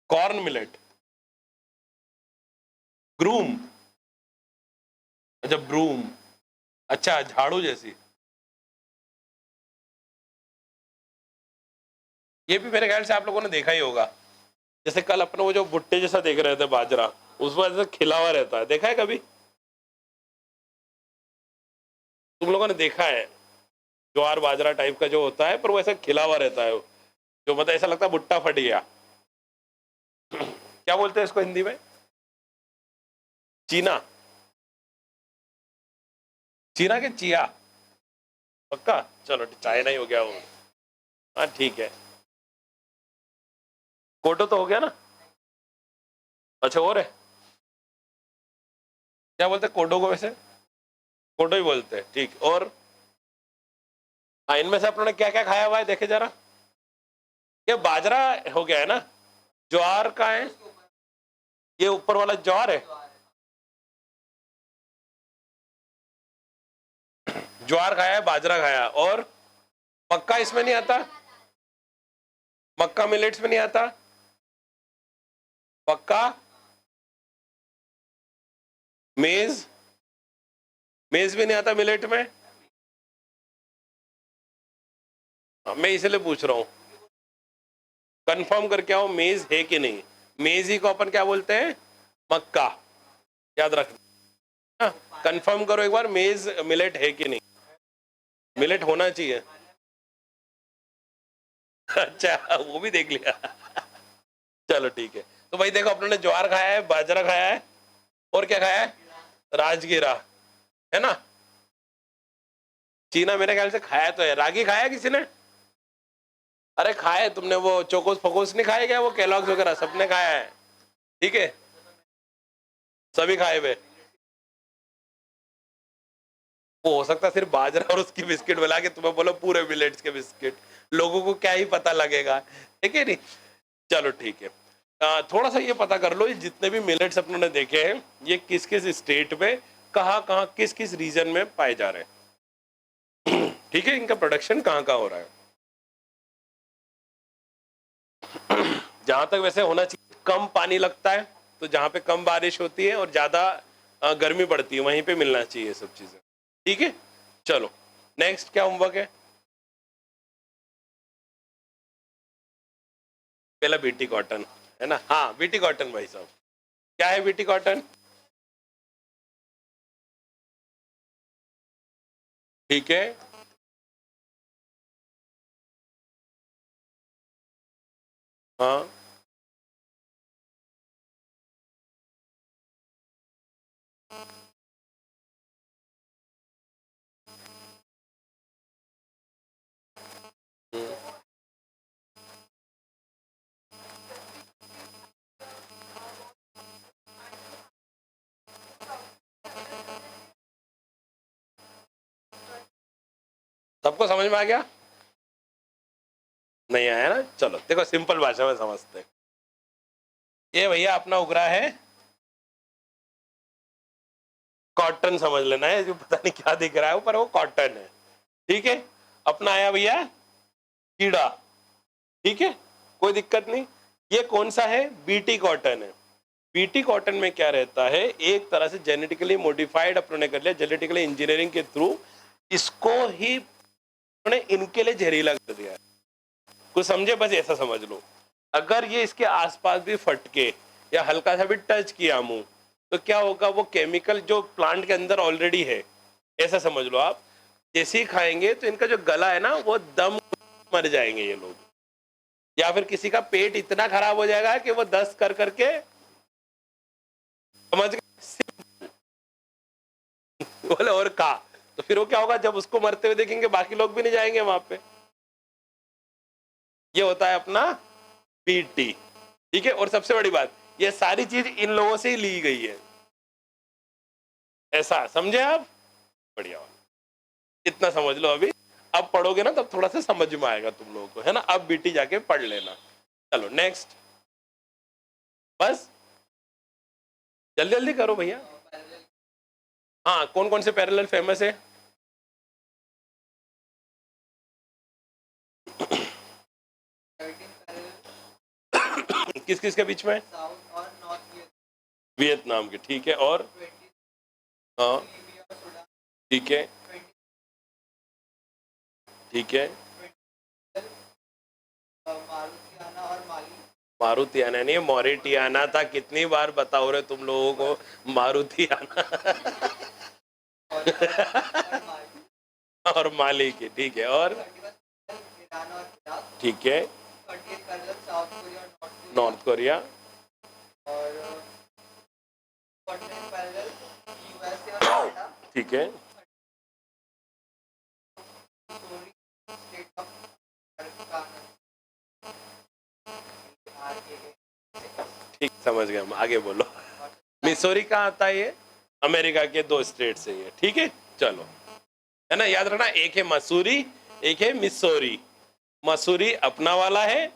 कॉर्न मिलेट, ग्रूम, अच्छा ब्रूम, अच्छा झाड़ू जैसी। ये भी मेरे ख्याल से आप लोगों ने देखा ही होगा, जैसे कल अपने वो जो भुट्टे जैसा देख रहे थे बाजरा, उस वजह से खिला हुआ रहता है, देखा है कभी तुम लोगों ने? देखा है, ज्वार बाजरा टाइप का जो होता है, पर वो ऐसा खिला हुआ रहता है, जो मतलब ऐसा लगता है भुट्टा फट गया। क्या बोलते हैं इसको हिंदी में? चीना, चीना के चिया, पक्का? चलो चाइना ही हो गया वो, हाँ ठीक है। कोटो तो हो गया ना? अच्छा, और है, क्या बोलते हैं कोडो को वैसे? कोडो ही बोलते हैं, ठीक। और हाँ, इनमें से अपने क्या क्या खाया हुआ है देखे जरा। ये बाजरा हो गया है ना, ज्वार का है, ये ऊपर वाला ज्वार है, ज्वार खाया है, बाजरा खाया, और मक्का इसमें नहीं आता? मक्का मिलेट्स में नहीं आता? पक्का? मेज, मेज भी नहीं आता मिलेट में? मैं इसलिए पूछ रहा हूं, कंफर्म करके आओ मेज है कि नहीं। मेज ही को अपन क्या बोलते हैं? मक्का, याद रखना, कंफर्म करो एक बार, मेज मिलेट है कि नहीं। मिलेट होना चाहिए। अच्छा वो भी देख लिया। चलो ठीक है। तो भाई देखो अपने ने ज्वार खाया है, बाजरा खाया है, और क्या खाया है, राजगीरा, है ना। चीना मेरे ख्याल से खाया तो है। रागी खाया किसी ने? अरे खाया तुमने, वो चोकोस फोकोस नहीं खाए क्या, वो केलॉग्स वगैरह सबने खाया है, ठीक है, सभी खाए हुए। वो हो सकता है सिर्फ बाजरा और उसकी बिस्किट बना के तुम्हें बोलो पूरे मिलेट्स के बिस्किट, लोगों को क्या ही पता लगेगा, ठीक है नहीं। चलो ठीक है। थोड़ा सा ये पता कर लो, ये जितने भी मिलेट्स अपनों ने देखे हैं ये किस किस स्टेट में, कहाँ कहाँ, किस किस रीजन में पाए जा रहे हैं, ठीक है, इनका प्रोडक्शन कहाँ कहाँ हो रहा है। जहां तक वैसे होना चाहिए, कम पानी लगता है तो जहां पे कम बारिश होती है और ज्यादा गर्मी पड़ती है वहीं पे मिलना चाहिए ये सब चीजें, ठीक है। चलो नेक्स्ट क्या होमवर्क है? पहला बीटी कॉटन, है ना, हाँ बीटी कॉटन भाई साहब, क्या है बीटी कॉटन? ठीक है। हाँ। हम्म, सबको समझ में आ गया? नहीं आया ना, चलो देखो सिंपल भाषा में समझते हैं। ये भैया अपना उग रहा है कॉटन, समझ लेना है, जो पता नहीं क्या दिख रहा है ऊपर वो कॉटन है, ठीक है। अपना आया भैया कीड़ा, ठीक है, कोई दिक्कत नहीं। ये कौन सा है? बीटी कॉटन है। बीटी कॉटन में क्या रहता है, एक तरह से जेनेटिकली मॉडिफाइड अपनों ने कर लिया, जेनेटिकली इंजीनियरिंग के थ्रू इसको ही उन्होंने इनके लिए जहरीला कर दिया है। कुछ समझे? बस ऐसा समझ लो, अगर ये इसके आसपास भी फटके या हल्का सा भी टच किया मुंह, तो क्या होगा, वो केमिकल जो प्लांट के अंदर ऑलरेडी है, ऐसा समझ लो आप, जैसे ही खाएंगे तो इनका जो गला है ना वो दम, मर जाएंगे ये लोग, या फिर किसी का पेट इतना खराब हो जाएगा कि वो दस्त कर करके, समझ गए, बोले और का, तो फिर वो क्या होगा, जब उसको मरते हुए देखेंगे बाकी लोग भी नहीं जाएंगे वहां पे। ये होता है अपना पीटी, ठीक है। और सबसे बड़ी बात, ये सारी चीज इन लोगों से ही ली गई है, ऐसा समझे आप? बढ़िया, इतना समझ लो अभी, अब पढ़ोगे ना तब थोड़ा सा समझ में आएगा तुम लोगों को, है ना। अब बीटी जाके पढ़ लेना। चलो नेक्स्ट, बस जल्दी जल्दी करो भैया। हाँ कौन कौन से पैरेलल फेमस है? किस किस के बीच में? वियतनाम के, ठीक है, और हाँ ठीक है, ठीक है, मारुतियाना नहीं, मॉरिटियाना था, कितनी बार बताओ रहे तुम लोगों को मारुतियाना। और माली की, ठीक है, और ठीक है, नॉर्थ कोरिया, ठीक है, ठीक, समझ गए हम, आगे बोलो। मिसोरी कहाँ आता है ये? अमेरिका के दो स्टेट से ये, ठीक है। चलो, है ना, याद रखना, एक है मसूरी, एक है मिसोरी। मसूरी अपना वाला है,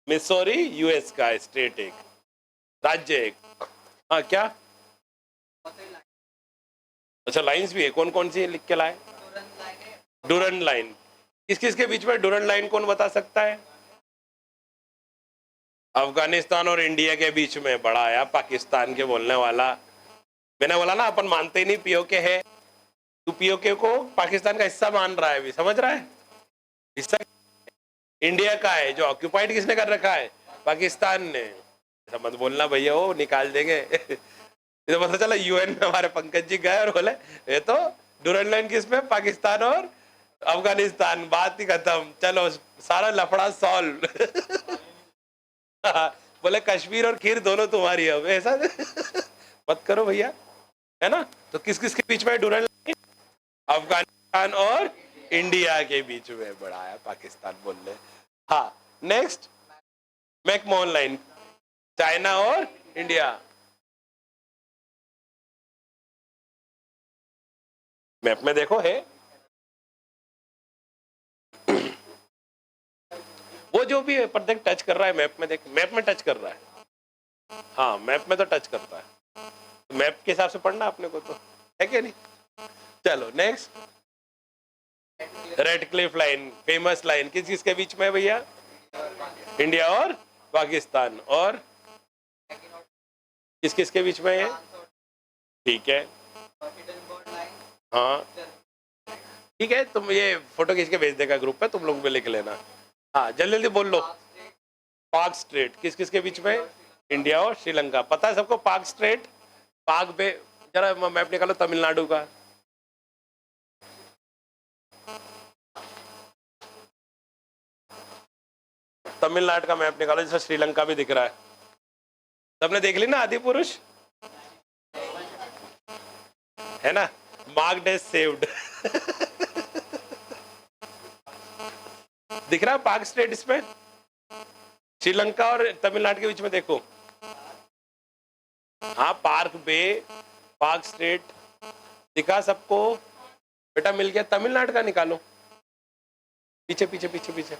मिसोरी यूएस का स्टेट, एक राज्य, एक। हाँ क्या? अच्छा लाइंस भी है, कौन कौन सी लिख के लाए? डूरन लाइन, किस किस के बीच में डूरन लाइन, कौन बता सकता है? अफगानिस्तान और इंडिया के बीच में, बड़ा आया पाकिस्तान के बोलने वाला। मैंने बोला ना अपन मानते ही नहीं पीओके है, तू पीओके को पाकिस्तान का हिस्सा मान रहा है, भी समझ रहा है, हिस्सा इंडिया का है, जो ऑक्यूपाइड किसने कर रखा है? पाकिस्तान ने। ऐसा मत बोलना भैया, वो निकाल देंगे। तो पता चला यूएन में हमारे पंकज जी गए और बोले ये तो डूरन लाइन किस में, पाकिस्तान और अफगानिस्तान, बात ही खत्म, चलो सारा लफड़ा सॉल्व। बोले कश्मीर और खीर दोनों तुम्हारी, अब ऐसा मत करो भैया, है ना। तो किस किस के बीच में डूरन लाइन? अफगानिस्तान और इंडिया के बीच में, बढ़ाया पाकिस्तान बोल रहे। हाँ, नेक्स्ट मैकमोहन लाइन, चाइना और इंडिया। मैप में देखो है, वो जो भी है पर देख टच कर रहा है मैप में, देख मैप में टच कर रहा है। हाँ मैप में तो टच करता है, तो मैप के हिसाब से पढ़ना अपने को, तो है क्या नहीं। चलो next, red Cliff line, famous line, किस किस के बीच में है भैया? इंडिया और पाकिस्तान। और किस किस के बीच में है? ठीक है, हाँ ठीक है, तुम ये फोटो खींच के भेज देगा ग्रुप पे, तुम लोग भी लिख लेना। हाँ जल्दी जल्दी बोल लो। पाक स्ट्रेट किस किस के बीच में? इंडिया और श्रीलंका, पता है सबको पाक स्ट्रेट, पाक बे। जरा मैप निकालो तमिलनाडु का, तमिलनाडु का मैप निकालो जिसमें श्रीलंका भी दिख रहा है। सबने देख ली ना आदि पुरुष, है ना, मार्क्ड एज सेव्ड। दिख रहा है पाक स्ट्रेट इसमें, श्रीलंका और तमिलनाडु के बीच में देखो। हाँ पार्क बे, पाक स्ट्रेट दिखा सबको, बेटा मिल गया। तमिलनाडु का निकालो, पीछे पीछे पीछे पीछे।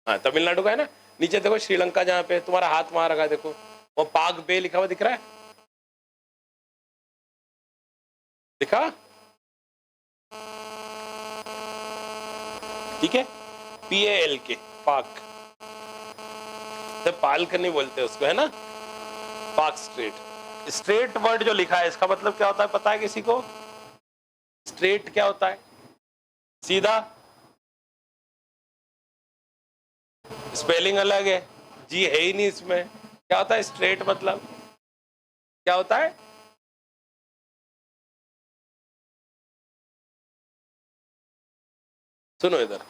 हाँ तमिलनाडु का है ना, नीचे देखो श्रीलंका, जहाँ पे तुम्हारा हाथ वहां रखा है देखो, वो पाक बे लिखा हुआ दिख रहा है, दिखा? ठीक है, PALK, पाक, तो पाल्क नहीं बोलते उसको, है ना, पाक स्ट्रेट। स्ट्रेट वर्ड जो लिखा है इसका मतलब क्या होता है पता है किसी को? स्ट्रेट क्या होता है? सीधा, स्पेलिंग अलग है, जी है ही नहीं इसमें। क्या होता है स्ट्रेट मतलब, क्या होता है? सुनो इधर,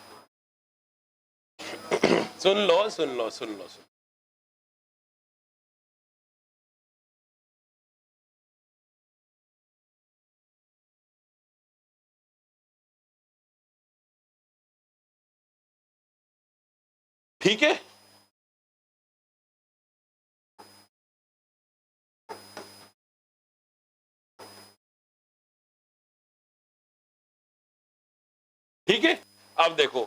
सुन लो सुन लो सुन लो सुन। ठीक है, ठीक है। अब देखो,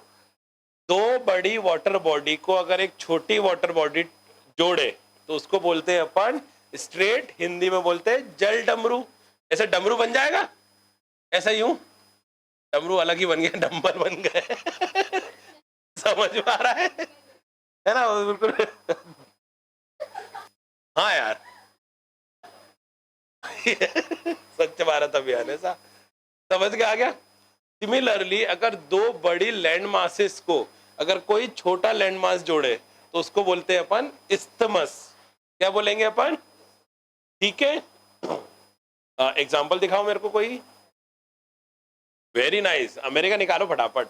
दो बड़ी वाटर बॉडी को अगर एक छोटी वाटर बॉडी जोड़े तो उसको बोलते हैं अपन स्ट्रेट, हिंदी में बोलते हैं जल डमरू। ऐसे डमरू बन जाएगा, ऐसा यूं डमरू अलग ही बन गया, डंबर बन गए। समझ में आ रहा है ना, बिल्कुल। हाँ यार। स्वच्छ भारत अभियान ऐसा, समझ के आ गया। सिमिलरली अगर दो बड़ी लैंड मासेस को अगर कोई छोटा लैंड मास जोड़े तो उसको बोलते हैं अपन इस्थमस। क्या बोलेंगे अपन? ठीक है, एग्जाम्पल दिखाओ मेरे को कोई। वेरी नाइस, अमेरिका निकालो फटाफट।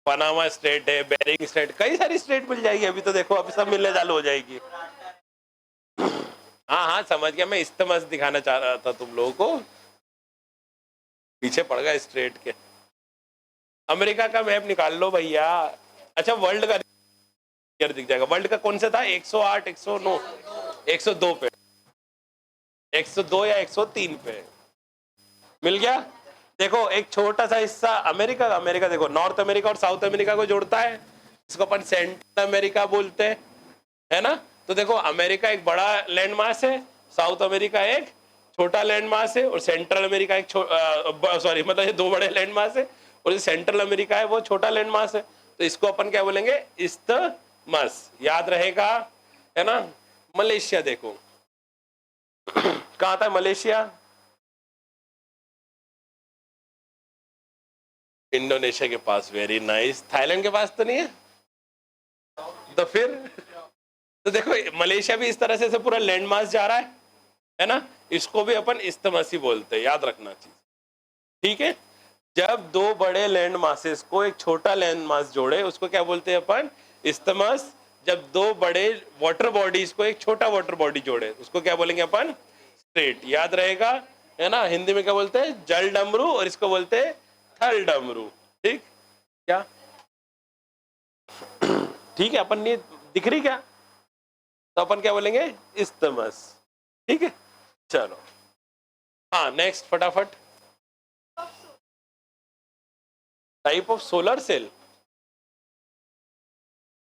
पनामा स्टेट है, बेरिंग स्टेट, कई सारी स्टेट मिल जाएगी अभी तो, देखो अभी सब मिलने चालू हो जाएगी। हाँ हाँ समझ गया, मैं इस्तमस दिखाना चाह रहा था तुम लोगों को, पीछे पड़ गया स्ट्रेट के। अमेरिका का मैप निकाल लो भैया। अच्छा वर्ल्ड का दिख जाएगा, वर्ल्ड का कौन सा था? 108, 109, 102 पे, 102 या 103 पे मिल गया। देखो एक छोटा सा हिस्सा अमेरिका का, अमेरिका देखो नॉर्थ अमेरिका और साउथ अमेरिका को जोड़ता है, इसको अपन सेंट्रल अमेरिका बोलते हैं, है ना। तो देखो अमेरिका एक बड़ा लैंड मास है, साउथ अमेरिका एक छोटा लैंड मास है, और सेंट्रल अमेरिका एक सॉरी मतलब ये दो बड़े लैंड मास है, और सेंट्रल अमेरिका है वो छोटा लैंड मास है। तो इसको अपन क्या बोलेंगे? इस्थमस, याद रहेगा, है ना। मलेशिया देखो कहाँ था मलेशिया? इंडोनेशिया के पास, वेरी नाइस। थाईलैंड के पास तो नहीं है? तो फिर तो देखो मलेशिया भी इस तरह से पूरा लैंड मास जा रहा है ना, इसको भी अपन इस्तमसी बोलते हैं, याद रखना चीज, ठीक है। जब दो बड़े लैंड मासेस को एक छोटा लैंड मास जोड़े उसको क्या बोलते हैं अपन, इस्तमस। जब दो बड़े वाटर बॉडीज को एक छोटा वाटर बॉडी जोड़े उसको क्या बोलेंगे अपन, स्ट्रेट, याद रहेगा, है ना। हिंदी में क्या बोलते हैं, जल डमरू, और इसको बोलते हैं थल डमरू, ठीक क्या, ठीक है। अपन ये दिख रही क्या, तो अपन क्या बोलेंगे, इस्तमस, ठीक है। चलो हाँ नेक्स्ट फटाफट, टाइप ऑफ सोलर सेल,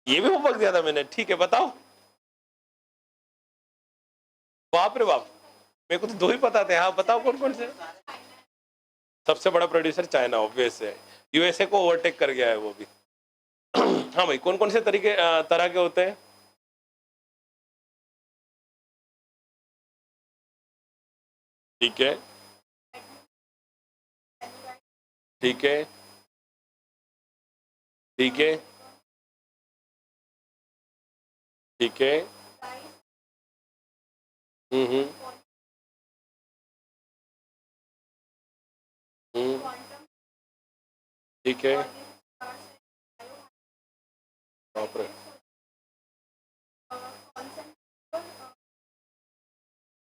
ये भी होमवर्क दिया था मैंने, ठीक है बताओ। बाप रे बाप, मेरे को तो दो ही पता थे, हाँ बताओ कौन कौन से। सबसे बड़ा प्रोड्यूसर चाइना ऑब्वियस है, यूएसए को ओवरटेक कर गया है वो भी। हाँ भाई, कौन कौन से तरीके तरह के होते हैं, ठीक है, ठीक है, ठीक है, ठीक है, हम्म, हम्म, ठीक है, बाप रे,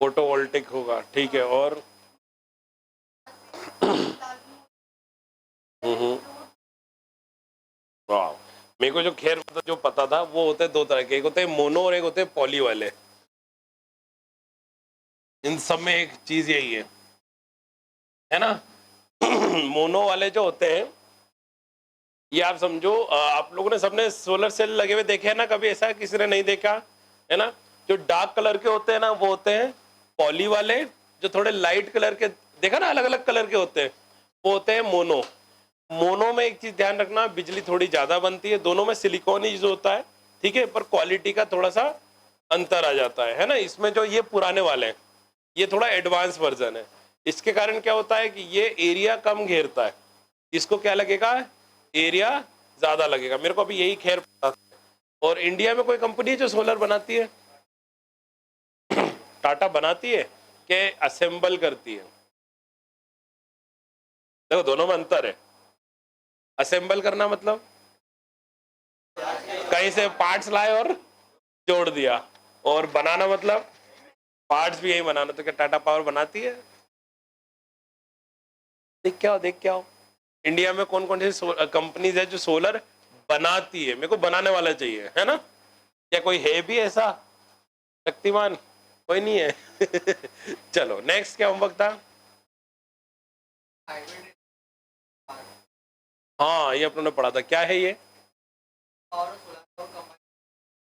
फोटोवोल्टिक होगा, ठीक है, और हम्म, वाह। मेरे को जो खैर मतलब जो पता था वो होते हैं दो तरह के, एक होते हैं मोनो और एक होते हैं पॉली वाले। इन सब में एक चीज यही है ना। मोनो वाले जो होते हैं, ये आप समझो, आप लोगों ने सबने सोलर सेल लगे हुए देखे हैं ना, कभी ऐसा किसी ने नहीं देखा है ना। जो डार्क कलर के होते हैं ना वो होते हैं पॉली वाले, जो थोड़े लाइट कलर के, देखा ना अलग अलग कलर के होते हैं, वो होते हैं मोनो। मोनो में एक चीज ध्यान रखना, बिजली थोड़ी ज्यादा बनती है, दोनों में सिलिकॉन यूज होता है, ठीक है, पर क्वालिटी का थोड़ा सा अंतर आ जाता है ना। इसमें जो ये पुराने वाले हैं ये थोड़ा एडवांस वर्जन है, इसके कारण क्या होता है कि ये एरिया कम घेरता है, इसको क्या लगेगा, एरिया ज्यादा लगेगा। मेरे को अभी यही खैर पता था। और इंडिया में कोई कंपनी है जो सोलर बनाती है, टाटा बनाती है कि असेंबल करती है, देखो दोनों में अंतर है। असेंबल करना मतलब कहीं से पार्ट्स लाए और जोड़ दिया, और बनाना मतलब पार्ट्स भी यही बनाना। तो क्या टाटा पावर बनाती है, देख क्या हो, देख क्या हो, इंडिया में कौन कौन सी कंपनीज है जो सोलर बनाती है। मेरे को बनाने वाला चाहिए, है ना। क्या कोई है भी ऐसा शक्तिमान, कोई नहीं है। चलो नेक्स्ट क्या होमवर्क था, हाँ ये अपनों ने पढ़ा था, क्या है ये,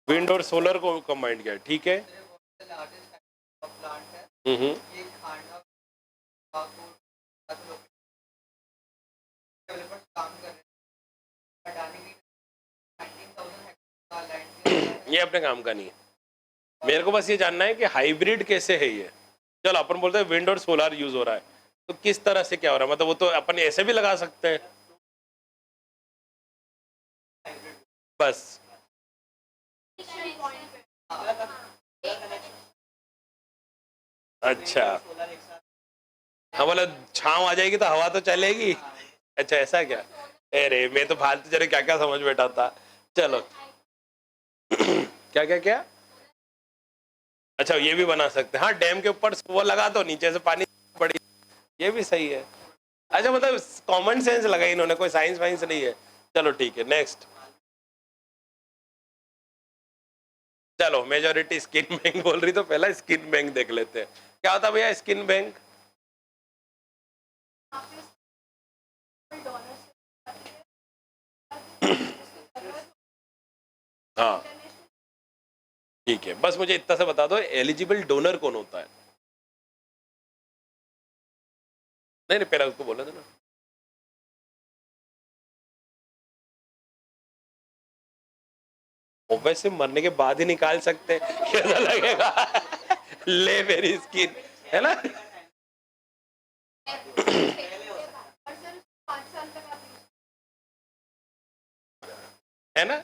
विंड और सोलर को कंबाइंड किया, ठीक है, हम्म, ये अपने काम का नहीं है। मेरे को बस ये जानना है कि हाइब्रिड कैसे है ये। चलो अपन बोलते हैं विंड और सोलर यूज हो रहा है, तो किस तरह से क्या हो रहा है, मतलब वो तो अपन ऐसे भी लगा सकते हैं बस। अच्छा, हाँ बोला छांव आ जाएगी तो हवा तो चलेगी, अच्छा ऐसा क्या, अरे मैं तो फालतू जरा क्या क्या समझ बैठा था। चलो क्या क्या क्या, अच्छा ये भी बना सकते हैं, हाँ डैम के ऊपर वो लगा दो, नीचे से पानी पड़ी, ये भी सही है। अच्छा मतलब कॉमन सेंस लगा इन्होंने, कोई साइंस वाइंस नहीं है। चलो ठीक है नेक्स्ट, चलो मेजोरिटी स्किन बैंक बोल रही, तो पहला स्किन बैंक देख लेते हैं, क्या होता है भैया स्किन बैंक। हाँ ठीक है, बस मुझे इतना सा बता दो, एलिजिबल डोनर कौन होता है। नहीं नहीं पहला उसको बोला था ना। वैसे मरने के बाद ही निकाल सकते हैं, कैसा लगेगा। ले मेरी स्किन, है ना। है ना,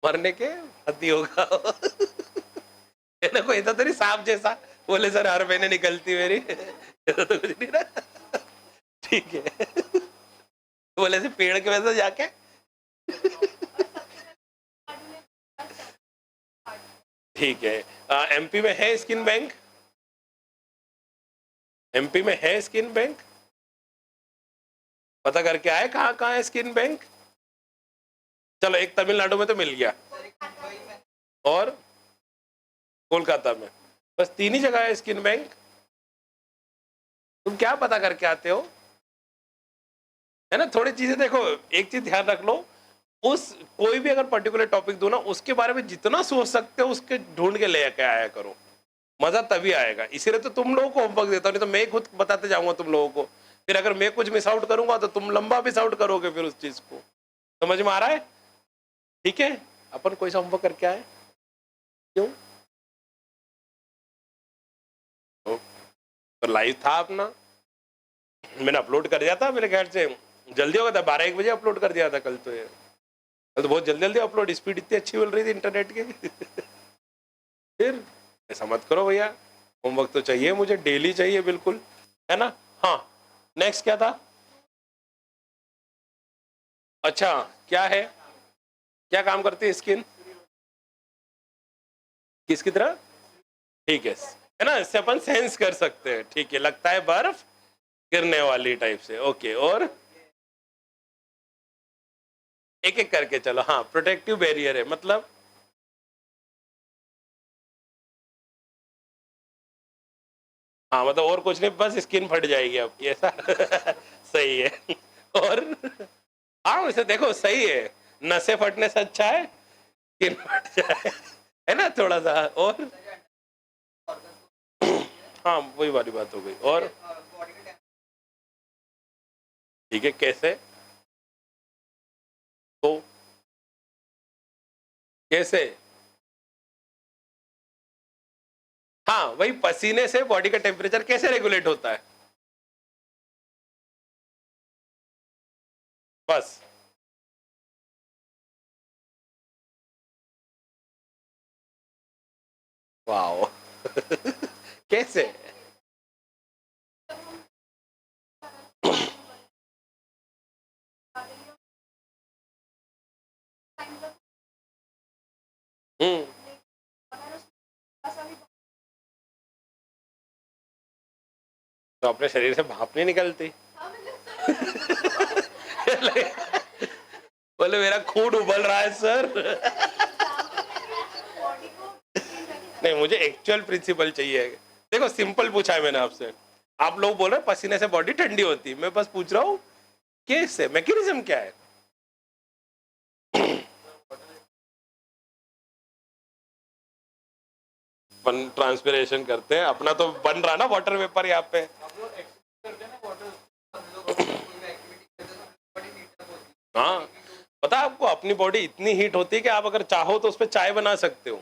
मरने के हती होगा। है ना, कोई था तो नहीं सांप जैसा, बोले सर हर महीने निकलती मेरी। ऐसा तो कुछ नहीं ना। ठीक है। बोले से पेड़ के वजह से जाके। ठीक है। एमपी में है स्किन बैंक? एमपी में है स्किन बैंक? पता करके आए कहाँ कहाँ है स्किन बैंक? चलो एक तमिलनाडु में तो मिल गया, और कोलकाता में, बस 3 ही जगह है स्किन बैंक। तुम क्या पता करके आते हो? है ना, थोड़ी चीजें देखो। एक चीज ध्यान रख लो, उस कोई भी अगर पर्टिकुलर टॉपिक दो ना, उसके बारे में जितना सोच सकते हो उसके ढूंढ के लेके आया करो, मजा तभी आएगा। इसीलिए तो तुम लोगों को होमवर्क देता हूँ, नहीं तो मैं खुद बताते जाऊंगा तुम लोगों को। फिर अगर मैं कुछ मिस आउट करूंगा तो तुम लंबा मिस आउट करोगे फिर उस चीज को। समझ में आ रहा है? ठीक है, अपन कोई सा होमवर्क करके आए? क्यों? तो लाइव था अपना, मैंने अपलोड कर दिया था मेरे ख्याल से, जल्दी हो गया था, 12-1 बजे अपलोड कर दिया था कल तो। ये कल तो बहुत जल्दी जल्दी अपलोड, स्पीड इतनी अच्छी मिल रही थी इंटरनेट की। फिर ऐसा मत करो भैया, होमवर्क तो चाहिए मुझे, डेली चाहिए बिल्कुल, है ना। हाँ, नेक्स्ट क्या था? अच्छा, क्या है, क्या काम करती है स्किन? किसकी तरह? ठीक है ना, इससे अपन सेंस कर सकते हैं। ठीक है, लगता है बर्फ गिरने वाली टाइप से। ओके, और एक एक करके चलो। हाँ, प्रोटेक्टिव बैरियर है मतलब? हाँ मतलब और कुछ नहीं, बस स्किन फट जाएगी आपकी, ऐसा? सही है। और हाँ वैसे देखो सही है, नसें फटने से अच्छा है स्किन फट जाए, है ना थोड़ा सा। और हाँ वही वाली बात हो गई। और ठीक है, कैसे? तो कैसे? हाँ वही, पसीने से बॉडी का टेम्परेचर कैसे रेगुलेट होता है? बस। वाओ। कैसे? हम्म। तो अपने शरीर से भाप नहीं निकलती? बोले मेरा खून उबल रहा है सर। नहीं, मुझे एक्चुअल प्रिंसिपल चाहिए। देखो सिंपल पूछा है मैंने आपसे, आप लोग बोल रहे हैं पसीने से बॉडी ठंडी होती है, मैं बस पूछ रहा हूँ कैसे, मैकेनिज्म क्या है? अपन ट्रांसपिरेशन करते हैं, अपना तो बन रहा ना वाटर वेपर यहाँ पे। हाँ, पता है आपको, अपनी बॉडी इतनी हीट होती है कि आप अगर चाहो तो उस पर चाय बना सकते हो,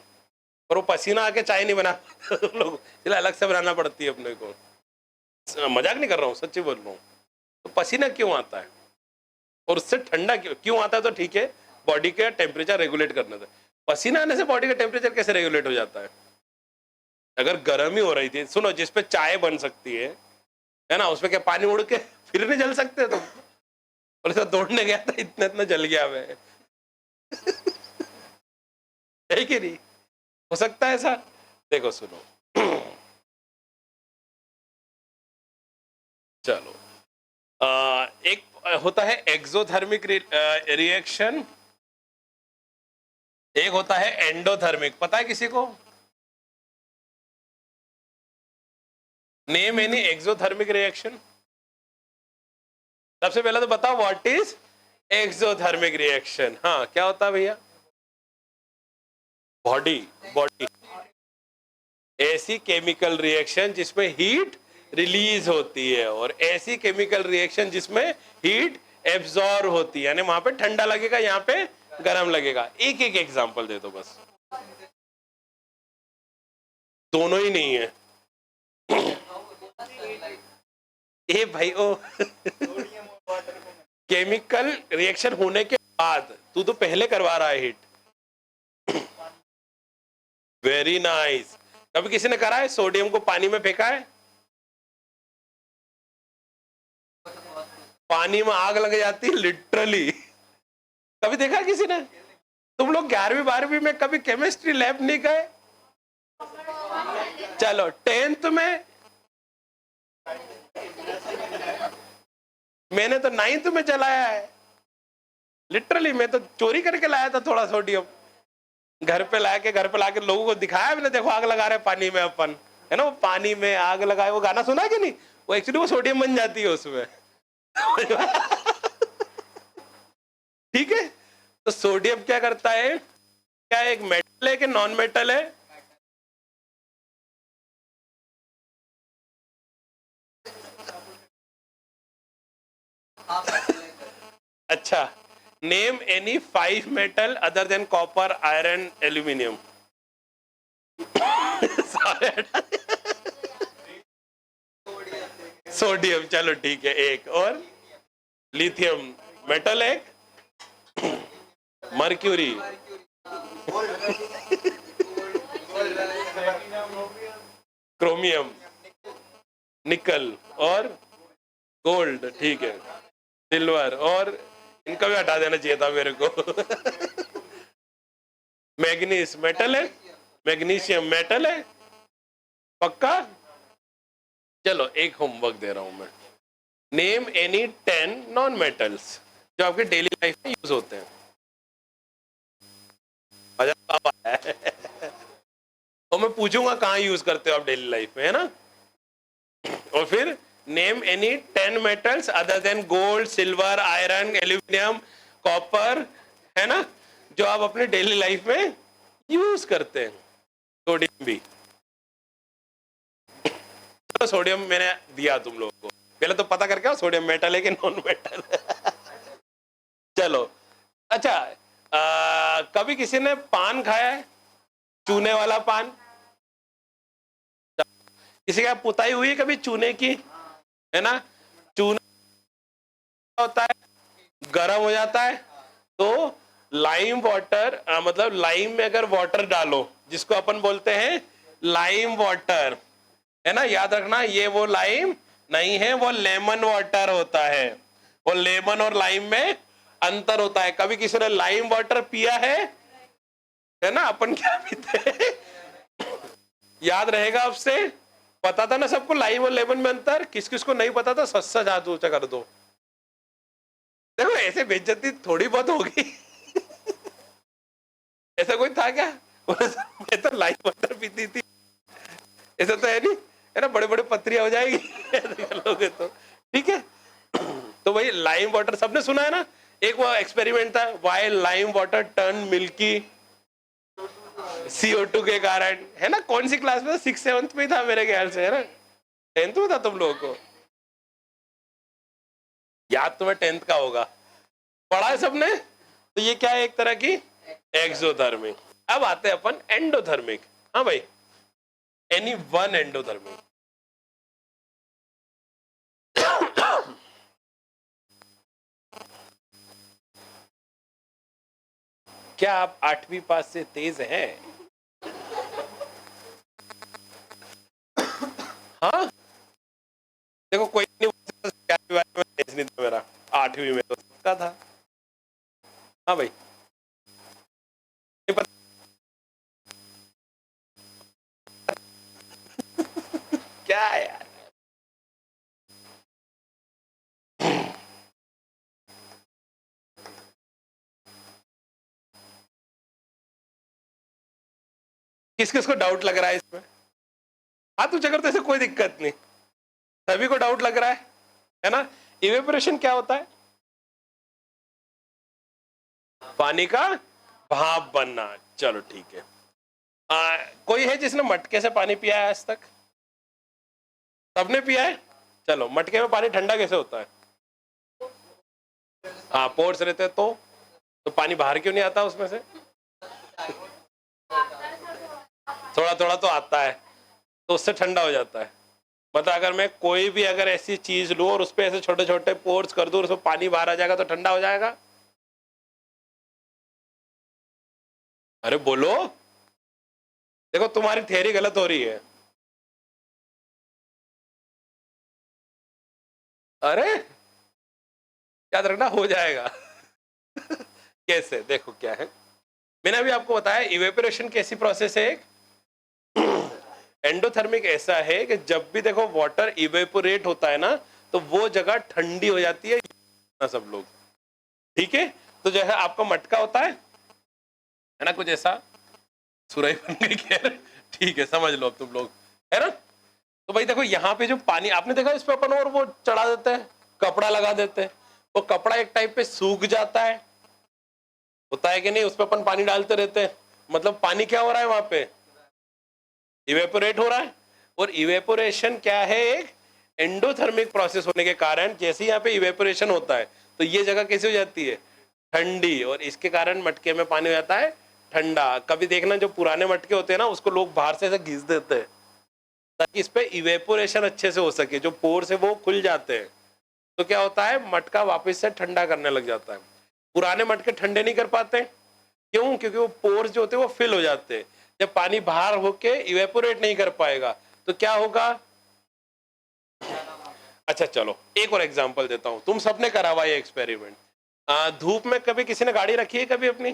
पर वो पसीना आके चाय नहीं बना। लोग इसलिए अलग से बनाना पड़ती है अपने को। मजाक नहीं कर रहा हूँ, सच्ची बोल रहा हूँ। तो पसीना क्यों आता है और उससे ठंडा क्यों क्यों आता है? तो ठीक है, बॉडी का टेम्परेचर रेगुलेट करने से। पसीना आने से बॉडी का टेम्परेचर कैसे रेगुलेट हो जाता है? अगर गर्म ही हो रही थी, सुनो, जिसपे चाय बन सकती है ना, उसमें क्या पानी उड़ के फिर नहीं जल सकते तुम? और ऐसा दौड़ने गया था, इतना इतना जल गया मैं। है कि नहीं? हो सकता है ऐसा? देखो सुनो। चलो, एक होता है एक्सोथर्मिक रिएक्शन, एक होता है एंडोथर्मिक। पता है किसी को? Name any exothermic reaction. सबसे पहले तो बताओ व्हाट इज एक्सोथर्मिक रिएक्शन। हाँ क्या होता है भैया? बॉडी बॉडी ऐसी केमिकल रिएक्शन जिसमें हीट रिलीज होती है, और ऐसी केमिकल रिएक्शन जिसमें हीट एब्जॉर्ब होती है, यानी वहां पे ठंडा लगेगा, यहाँ पे गर्म लगेगा। एक एक एग्जांपल दे दो बस। दोनों ही नहीं है। ए भाई ओ। केमिकल रिएक्शन होने के बाद, तू तो पहले करवा रहा है हीट। Very nice. कभी किसी ने करा है सोडियम को पानी में फेंका है? पानी में आग लग जाती है लिटरली। कभी देखा किसी ने? तुम लोग 11वीं 12वीं में कभी केमिस्ट्री लैब नहीं गए? चलो 10th में, मैंने तो 9th में चलाया है लिटरली। मैं तो चोरी करके लाया था थोड़ा सोडियम, घर पे लाके लोगों को दिखाया मैंने, देखो आग लगा रहे पानी में अपन, है ना? वो पानी में आग लगाए, वो गाना सुना कि नहीं? वो एक्चुअली वो सोडियम बन जाती है उसमें। ठीक है, तो सोडियम क्या करता है? क्या एक मेटल है कि नॉन मेटल है? अच्छा, name any 5 metal other than copper, iron, aluminium. Sodium, चलो ठीक है, एक और। लिथियम मेटल, एक। मर्क्यूरी, क्रोमियम, निकल और गोल्ड, ठीक है। सिल्वर, और इनका भी हटा देना चाहिए था मेरे को। मैग्नीस मेटल है? मैग्नीशियम मेटल है? पक्का? चलो एक होमवर्क दे रहा हूं मैं। नेम एनी 10 नॉन मेटल्स जो आपके डेली लाइफ में यूज होते हैं। और मैं पूछूंगा कहाँ यूज करते हो आप डेली लाइफ में, है ना? और फिर name any 10 metals other than gold, silver, iron, aluminium, copper, है ना, जो आप अपने डेली लाइफ में यूज करते हैं। सोडियम भी, तो सोडियम मैंने दिया तुम लोगों को, पहले तो पता करके आओ सोडियम मेटल है कि नॉन मेटल है। चलो अच्छा, कभी किसी ने पान खाया है? चूने वाला पान? किसी का पुताई हुई है कभी चूने की? है ना? चूना होता है, गर्म हो जाता है, तो लाइम वाटर, मतलब लाइम में अगर वाटर डालो, जिसको अपन बोलते हैं लाइम वाटर, है ना, याद रखना, ये वो लाइम नहीं है, वो लेमन वाटर होता है। वो लेमन और लाइम में अंतर होता है। कभी किसी ने लाइम वाटर पिया है ना? अपन क्या पीते हैं? याद रहेगा आपसे? पता था ना सबको लाइम और लेमन में अंतर? किस किस को नहीं पता था सच सच हाथ ऊंचा कर दो। देखो ऐसे बेइज्जती थोड़ी बहुत होगी। ऐसा कोई था क्या? मैं तो लाइम वाटर पीती थी, ऐसा तो है नहीं, है ना? बड़े बड़े पत्रियां हो जाएगी ऐसे कर लोगे तो। ठीक है, तो भाई लाइम वाटर सबने सुना है ना? एक वो एक्सपेरिमेंट था, why lime water turn milky, CO2 के कारण, है ना? कौन सी क्लास में? 6th 7th में था मेरे ख्याल से, है ना? 10th में था तुम लोगों को? याद तुम्हें 10th का होगा, पढ़ा है सबने? तो ये क्या है? एक तरह की एक्सोथर्मिक। अब आते हैं अपन एंडोथर्मिक। हाँ भाई, एनी वन एंडोथर्मिक। क्या आप 8वीं पास से तेज हैं? हाँ, देखो कोई नहीं, 11वीं में तेज नहीं था मेरा, 8वीं में तो सबका था। हाँ भाई, नहीं पता क्या है यार। किस किस को डाउट लग रहा है इसमें? हाथ ऊंचा करते, ऐसे कोई दिक्कत नहीं, सभी को डाउट लग रहा है ना? इवेपोरेशन क्या होता है? पानी का भाप बनना। चलो ठीक है। कोई है जिसने मटके से पानी पिया है आज तक? सबने पिया है? चलो, मटके में पानी ठंडा कैसे होता है? हाँ, पोर्स रहते हैं, तो पानी बाहर क्यों नहीं आता उसमें से? थोड़ा थोड़ा तो आता है, तो उससे ठंडा हो जाता है। मतलब अगर मैं कोई भी अगर ऐसी चीज लूं और उस पर ऐसे छोटे छोटे पोर्स कर दूं और उसमें पानी बाहर आ जाएगा तो ठंडा हो जाएगा? अरे बोलो, देखो तुम्हारी थियरी गलत हो रही है। अरे याद रखना हो जाएगा। कैसे, देखो क्या है, मैंने अभी आपको बताया इवेपोरेशन कैसी प्रोसेस है। एंडोथर्मिक ऐसा है कि जब भी देखो वाटर इवेपोरेट होता है ना, तो वो जगह ठंडी हो जाती है ना सब लोग। ठीक है, तो जो है आपका मटका होता है ना, कुछ ऐसा सुराई बन गई खैर, ठीक है समझ लो अब तुम लोग, है ना। तो भाई देखो यहाँ पे जो पानी आपने देखा, इस पे अपन और वो चढ़ा देते हैं, कपड़ा लगा देते हैं, वो कपड़ा एक टाइप पे सूख जाता है, होता है कि नहीं, उस पर अपन पानी डालते रहते हैं, मतलब पानी क्या हो रहा है वहां पे, इवेपोरेट हो रहा है। और इवेपोरेशन क्या है, एक एंडोथर्मिक प्रोसेस होने के कारण जैसे यहाँ पे इवेपोरेशन होता है तो ये जगह कैसी हो जाती है, ठंडी, और इसके कारण मटके में पानी हो जाता है ठंडा। कभी देखना जो पुराने मटके होते हैं ना, उसको लोग बाहर से ऐसे घिस देते हैं ताकि इस पे इवेपोरेशन अच्छे से हो सके, जो पोर से वो खुल जाते हैं, तो क्या होता है मटका वापस से ठंडा करने लग जाता है। पुराने मटके ठंडे नहीं कर पाते, क्यों, क्योंकि वो पोर्स जो होते हैं वो फिल हो जाते हैं, जब पानी बाहर होके इवेपोरेट नहीं कर पाएगा तो क्या होगा। अच्छा चलो एक और एग्जांपल देता हूं, तुम सबने करा हुआ ये एक्सपेरिमेंट, धूप में कभी किसी ने गाड़ी रखी है कभी अपनी,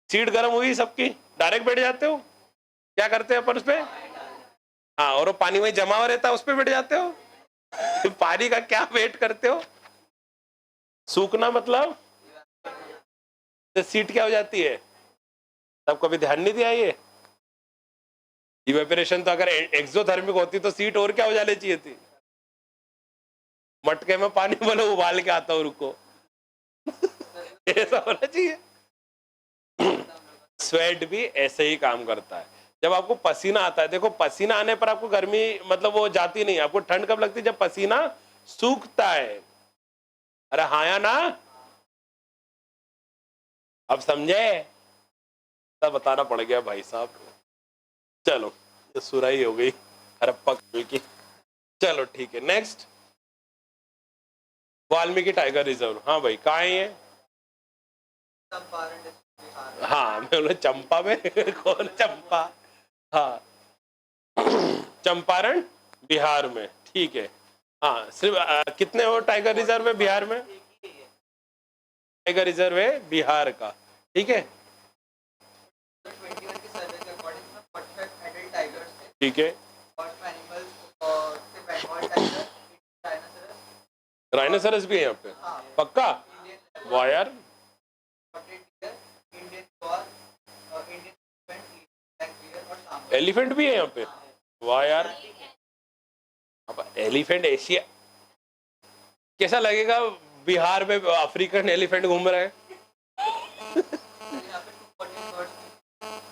सीट गर्म हुई सबकी, डायरेक्ट बैठ जाते हो, क्या करते हैं अपन उस पे, हाँ, और वो पानी वहीं जमा हुआ रहता है उस पे बैठ जाते हो। पानी का क्या वेट करते हो, सूखना मतलब तो सीट क्या हो जाती है, तब कभी ध्यान नहीं दिया ये, इवेपोरेशन तो अगर एक्सोथर्मिक होती तो सीट और क्या हो जानी चाहिए थी, मटके में पानी बोलो उबाल के आता हूं रुको। ऐसा होना चाहिए। स्वेट भी ऐसे ही काम करता है, जब आपको पसीना आता है, देखो पसीना आने पर आपको गर्मी मतलब वो जाती नहीं, आपको ठंड कब लगती है, जब पसीना सूखता है। अरे हाँ या ना, अब समझे, सब बताना पड़ गया भाई साहब। चलो ये सुराई हो गई हड़प्पा की। चलो ठीक है, नेक्स्ट वाल्मीकि टाइगर रिजर्व, हाँ भाई कहाँ है ये, हाँ मैं बोला चंपा में, कौन चंपा, हाँ चंपारण बिहार में, ठीक है। हाँ सिर्फ कितने हो टाइगर रिजर्व है बिहार में, टाइगर रिजर्व है बिहार का, ठीक है, ठीक है। राइनोसरस भी है यहाँ पे, पक्का, वाह यार, एलिफेंट भी है यहाँ पे, वाह यार। अब एलिफेंट एशिया, कैसा लगेगा बिहार में अफ्रीकन एलिफेंट घूम रहे हैं।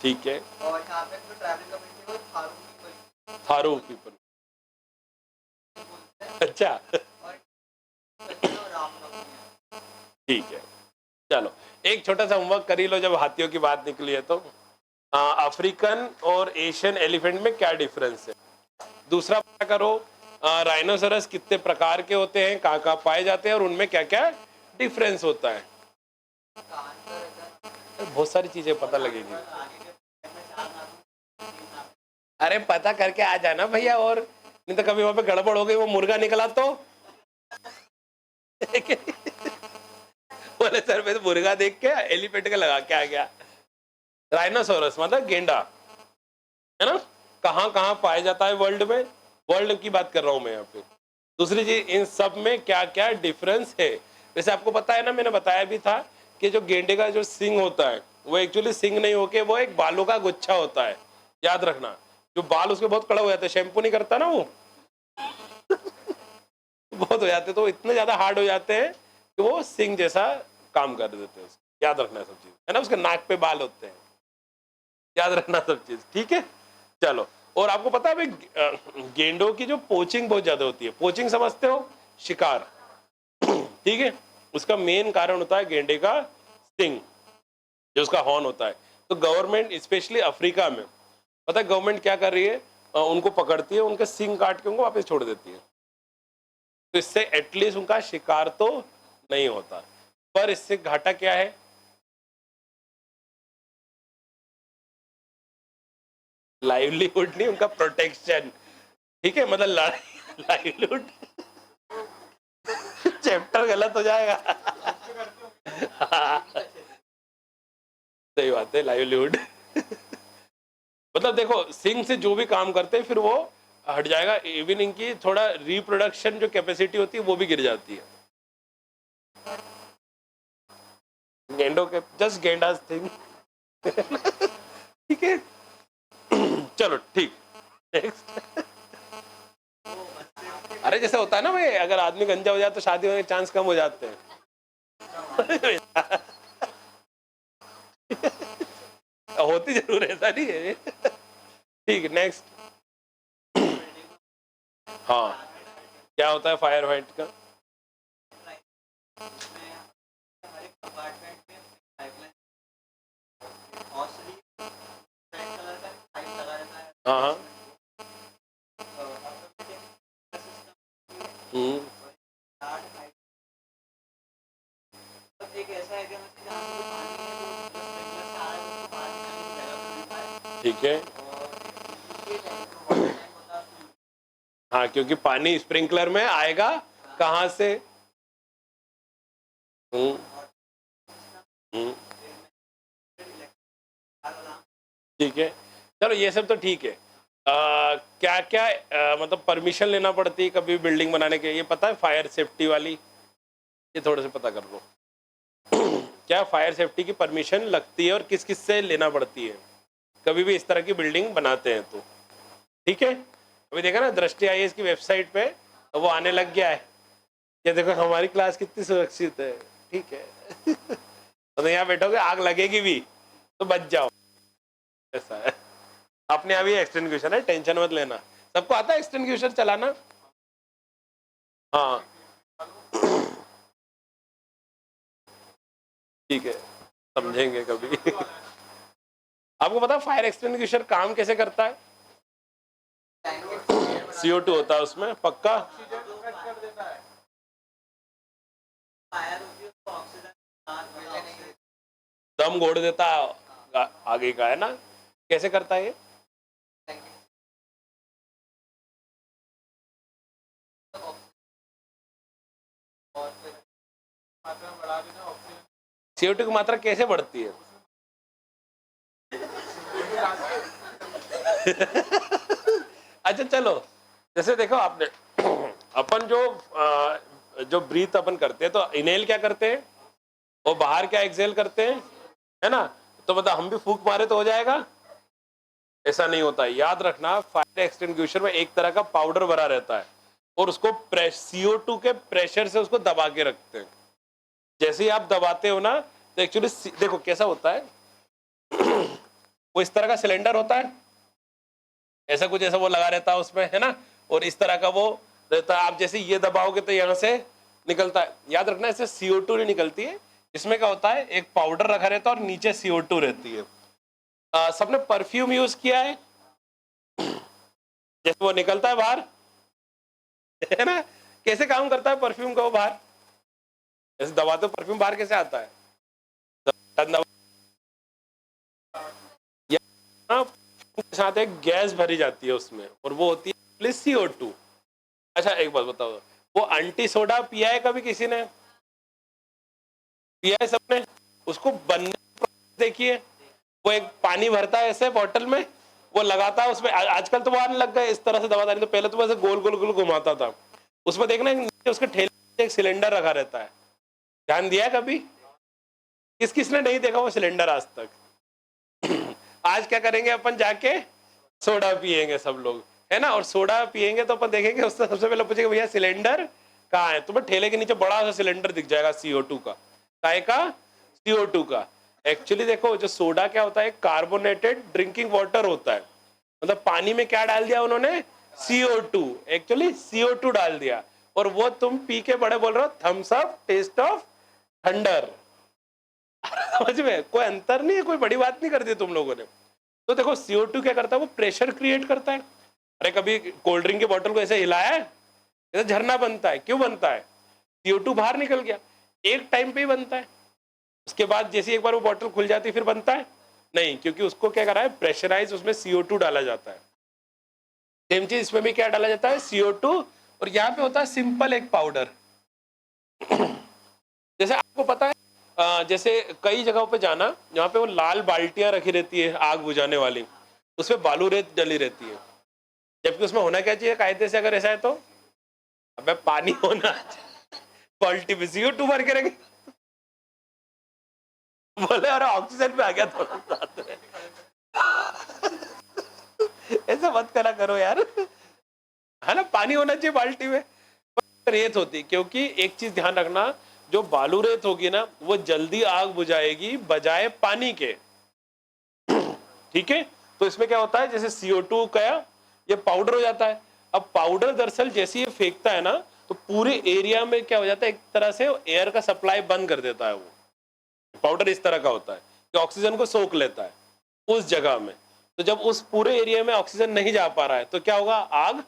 ठीक है, और यहाँ पे जो ट्रैवल कम्युनिटी है वो थारू पीपल, अच्छा ठीक है। चलो एक छोटा सा होमवर्क कर ही लो, जब हाथियों की बात निकली है तो, अफ्रीकन और एशियन एलिफेंट में क्या डिफरेंस है। दूसरा पता करो, राइनोसरस कितने प्रकार के होते हैं, कहाँ कहाँ पाए जाते हैं, और उनमें क्या क्या डिफरेंस होता है। बहुत सारी चीजें पता लगेगी, अरे पता करके आ जाना भैया, और नहीं तो कभी वहां पे गड़बड़ हो गई, वो मुर्गा निकला तो बोले सर मैं तो मुर्गा देख के एलिफेंट का लगा के आ गया। राइनोसोरस मतलब गेंडा, है ना, कहाँ कहाँ पाया जाता है वर्ल्ड में, वर्ल्ड की बात कर रहा हूं मैं यहाँ पे। दूसरी चीज, इन सब में क्या क्या डिफरेंस है। वैसे आपको पता है ना, मैंने बताया भी था कि जो गेंडे का जो सिंग होता है वो एक्चुअली सिंग नहीं होके वो एक बालों का गुच्छा होता है, याद रखना, जो बाल उसके बहुत कड़क हो जाते हैं, शैम्पू नहीं करता ना वो, बहुत हो जाते, तो इतने ज्यादा हार्ड हो जाते हैं कि वो सिंग जैसा काम कर देते हैं, याद रखना सब चीज, है ना, उसके नाक पे बाल होते हैं, याद रखना सब चीज, ठीक है। चलो, और आपको पता है गेंडों की जो पोचिंग बहुत ज्यादा होती है, पोचिंग समझते हो, शिकार, ठीक है, उसका मेन कारण होता है गेंडे का सिंग, जो उसका हॉर्न होता है। तो गवर्नमेंट स्पेशली अफ्रीका में, पता है गवर्नमेंट क्या कर रही है, उनको पकड़ती है, उनके सिंग काट के उनको वापस छोड़ देती है, तो इससे एटलीस्ट उनका शिकार तो नहीं होता, पर इससे घाटा क्या है, लाइवलीहुड नहीं, उनका प्रोटेक्शन। ठीक है, मतलब लाइवलीहुड चैप्टर गलत हो जाएगा। सही बात है, लाइवलीहुड। मतलब देखो, सिंक से जो भी काम करते हैं फिर वो हट जाएगा, इवन इनकी थोड़ा रिप्रोडक्शन जो कैपेसिटी होती है वो भी गिर जाती है। गेंडों के जस्ट गेंडास थिंग। ठीक है। चलो ठीक, नेक्स्ट। अरे जैसे होता है ना भाई, अगर आदमी गंजा हो जाए तो शादी होने के चांस कम हो जाते हैं। होती जरूर ऐसा नहीं है। ठीक है, नेक्स्ट। हाँ, क्या होता है फायर फाइट का? हाँ हाँ। हम्म। ठीक है। हाँ, क्योंकि पानी स्प्रिंकलर में आएगा कहाँ से? हम्म हम्म। ठीक है, चलो ये सब तो ठीक है। क्या क्या मतलब परमिशन लेना पड़ती है कभी बिल्डिंग बनाने के, ये पता है फायर सेफ्टी वाली? ये थोड़े से पता कर लो। क्या फायर सेफ्टी की परमिशन लगती है और किस किस से लेना पड़ती है कभी भी इस तरह की बिल्डिंग बनाते हैं तो? ठीक है, अभी देखा ना दृष्टि आईएएस की वेबसाइट पे वो आने लग गया है। ये देखो हमारी क्लास कितनी सुरक्षित है। ठीक है। तो यहाँ बैठोगे आग लगेगी भी तो बच जाओ, ऐसा है। अपने आप ही एक्सटिंग्विशर है, टेंशन मत लेना। सबको आता है एक्सटिंग्विशर चलाना? हाँ। ठीक है, समझेंगे कभी। आपको पता है फायर एक्सटिंग्विशर काम कैसे करता है? CO2 होता है उसमें, पक्का? दम घोड़ देता है आगे का, है ना? कैसे करता है ये? CO2 की मात्रा कैसे बढ़ती है? अच्छा चलो, जैसे देखो आपने, अपन जो ब्रीथ अपन करते हैं तो इनहेल क्या करते हैं, और बाहर क्या एक्सहेल करते हैं, है ना? तो मतलब हम भी फूंक मारे तो हो जाएगा? ऐसा नहीं होता है, याद रखना। फायर एक्सटिंग्विशर में एक तरह का पाउडर भरा रहता है और उसको CO2 के प्रेशर से उसको दबा के रखते हैं। जैसे ही आप दबाते हो ना तो एक्चुअली देखो कैसा होता है। वो इस तरह का सिलेंडर होता है, ऐसा कुछ ऐसा वो लगा रहता है उसमें, है ना? और इस तरह का वो रहता है, आप जैसे ये दबाओगे तो यहाँ से निकलता है। याद रखना, इससे CO2 नहीं निकलती है। इसमें क्या होता है, एक पाउडर रखा रहता है और नीचे CO2 रहती है। सबने परफ्यूम यूज किया है? जैसे वो निकलता है बाहर, है ना? कैसे काम करता है परफ्यूम का वो बाहर? जैसे दबाते हो परफ्यूम बाहर कैसे आता है? या के साथ एक गैस भरी जाती है उसमें और वो होती है CO2। अच्छा एक बात बताओ, वो आंटी सोडा पिया है कभी किसी ने? पिया है सबने? उसको बनने देखिए, वो एक पानी भरता है ऐसे बॉटल में, वो लगाता है उसमें। आजकल तो वो आने लग गए इस तरह से दबाता, नहीं तो पहले तो वैसे गोल गोल गोल घुमाता था। उसमें देखना नीचे उसके ठेले में एक सिलेंडर रखा रहता है, ध्यान दिया है कभी? किस किसने नहीं देखा वो सिलेंडर आज तक? आज क्या करेंगे अपन, जाके सोडा पियेंगे सब लोग, है ना? और सोडा पियेंगे तो अपन देखेंगे, उससे सबसे पहले पूछेंगे भैया सिलेंडर कहाँ है? तुम्हें ठेले के नीचे बड़ा सा सिलेंडर दिख जाएगा CO2 का। काय का? CO2 का। एक्चुअली देखो, जो सोडा क्या होता है, कार्बोनेटेड ड्रिंकिंग वाटर होता है। मतलब पानी में क्या डाल दिया उन्होंने? CO2। एक्चुअली CO2 डाल दिया, और वो तुम पी के बड़े बोल रहे हो Thums up taste of thunder. समझ में कोई अंतर नहीं है, कोई बड़ी बात नहीं कर दी तुम लोगों ने। तो देखो CO2 क्या करता है, वो प्रेशर क्रिएट करता है। अरे कभी कोल्ड ड्रिंक की बोतल को ऐसे हिलाया है? ऐसे झरना बनता है, क्यों बनता है? CO2 बाहर निकल गया, एक टाइम पे ही बनता है। उसके बाद जैसे एक बार वो बोतल खुल जाती है फिर बनता है? नहीं, क्योंकि उसको क्या करा है, प्रेशराइज, उसमें CO2 डाला जाता है। सेम चीज इसमें भी क्या डाला जाता है, CO2, और यहाँ पे होता है सिंपल एक पाउडर। जैसे आपको पता है, जैसे कई जगहों पे जाना जहाँ पे वो लाल बाल्टियां रखी रहती है आग बुझाने वाली, उसमें बालू रेत डली रहती है, जबकि उसमें होना क्या चाहिए कायदे से, अगर ऐसा है तो अबे पानी होना क्वालिटी में CO2 भर के रखे, बोले अरे ऑक्सीजन पे आ गया थोड़ा साथ में। ऐसा मत करा करो यार, है ना, पानी होना चाहिए बाल्टी में, रेत होती, क्योंकि एक चीज ध्यान रखना, जो बालू रेत होगी ना वो जल्दी आग बुझाएगी बजाय पानी के, ठीक है। तो इसमें क्या होता है, जैसे CO2 का ये पाउडर हो जाता है। अब पाउडर दरअसल जैसे ये फेंकता है ना, तो पूरे एरिया में क्या हो जाता है, एक तरह से एयर का सप्लाई बंद कर देता है। वो पाउडर इस तरह का होता है कि ऑक्सीजन को सोख लेता है उस जगह में। तो जब उस पूरे एरिया में ऑक्सीजन नहीं जा पा रहा है तो क्या होगा, आग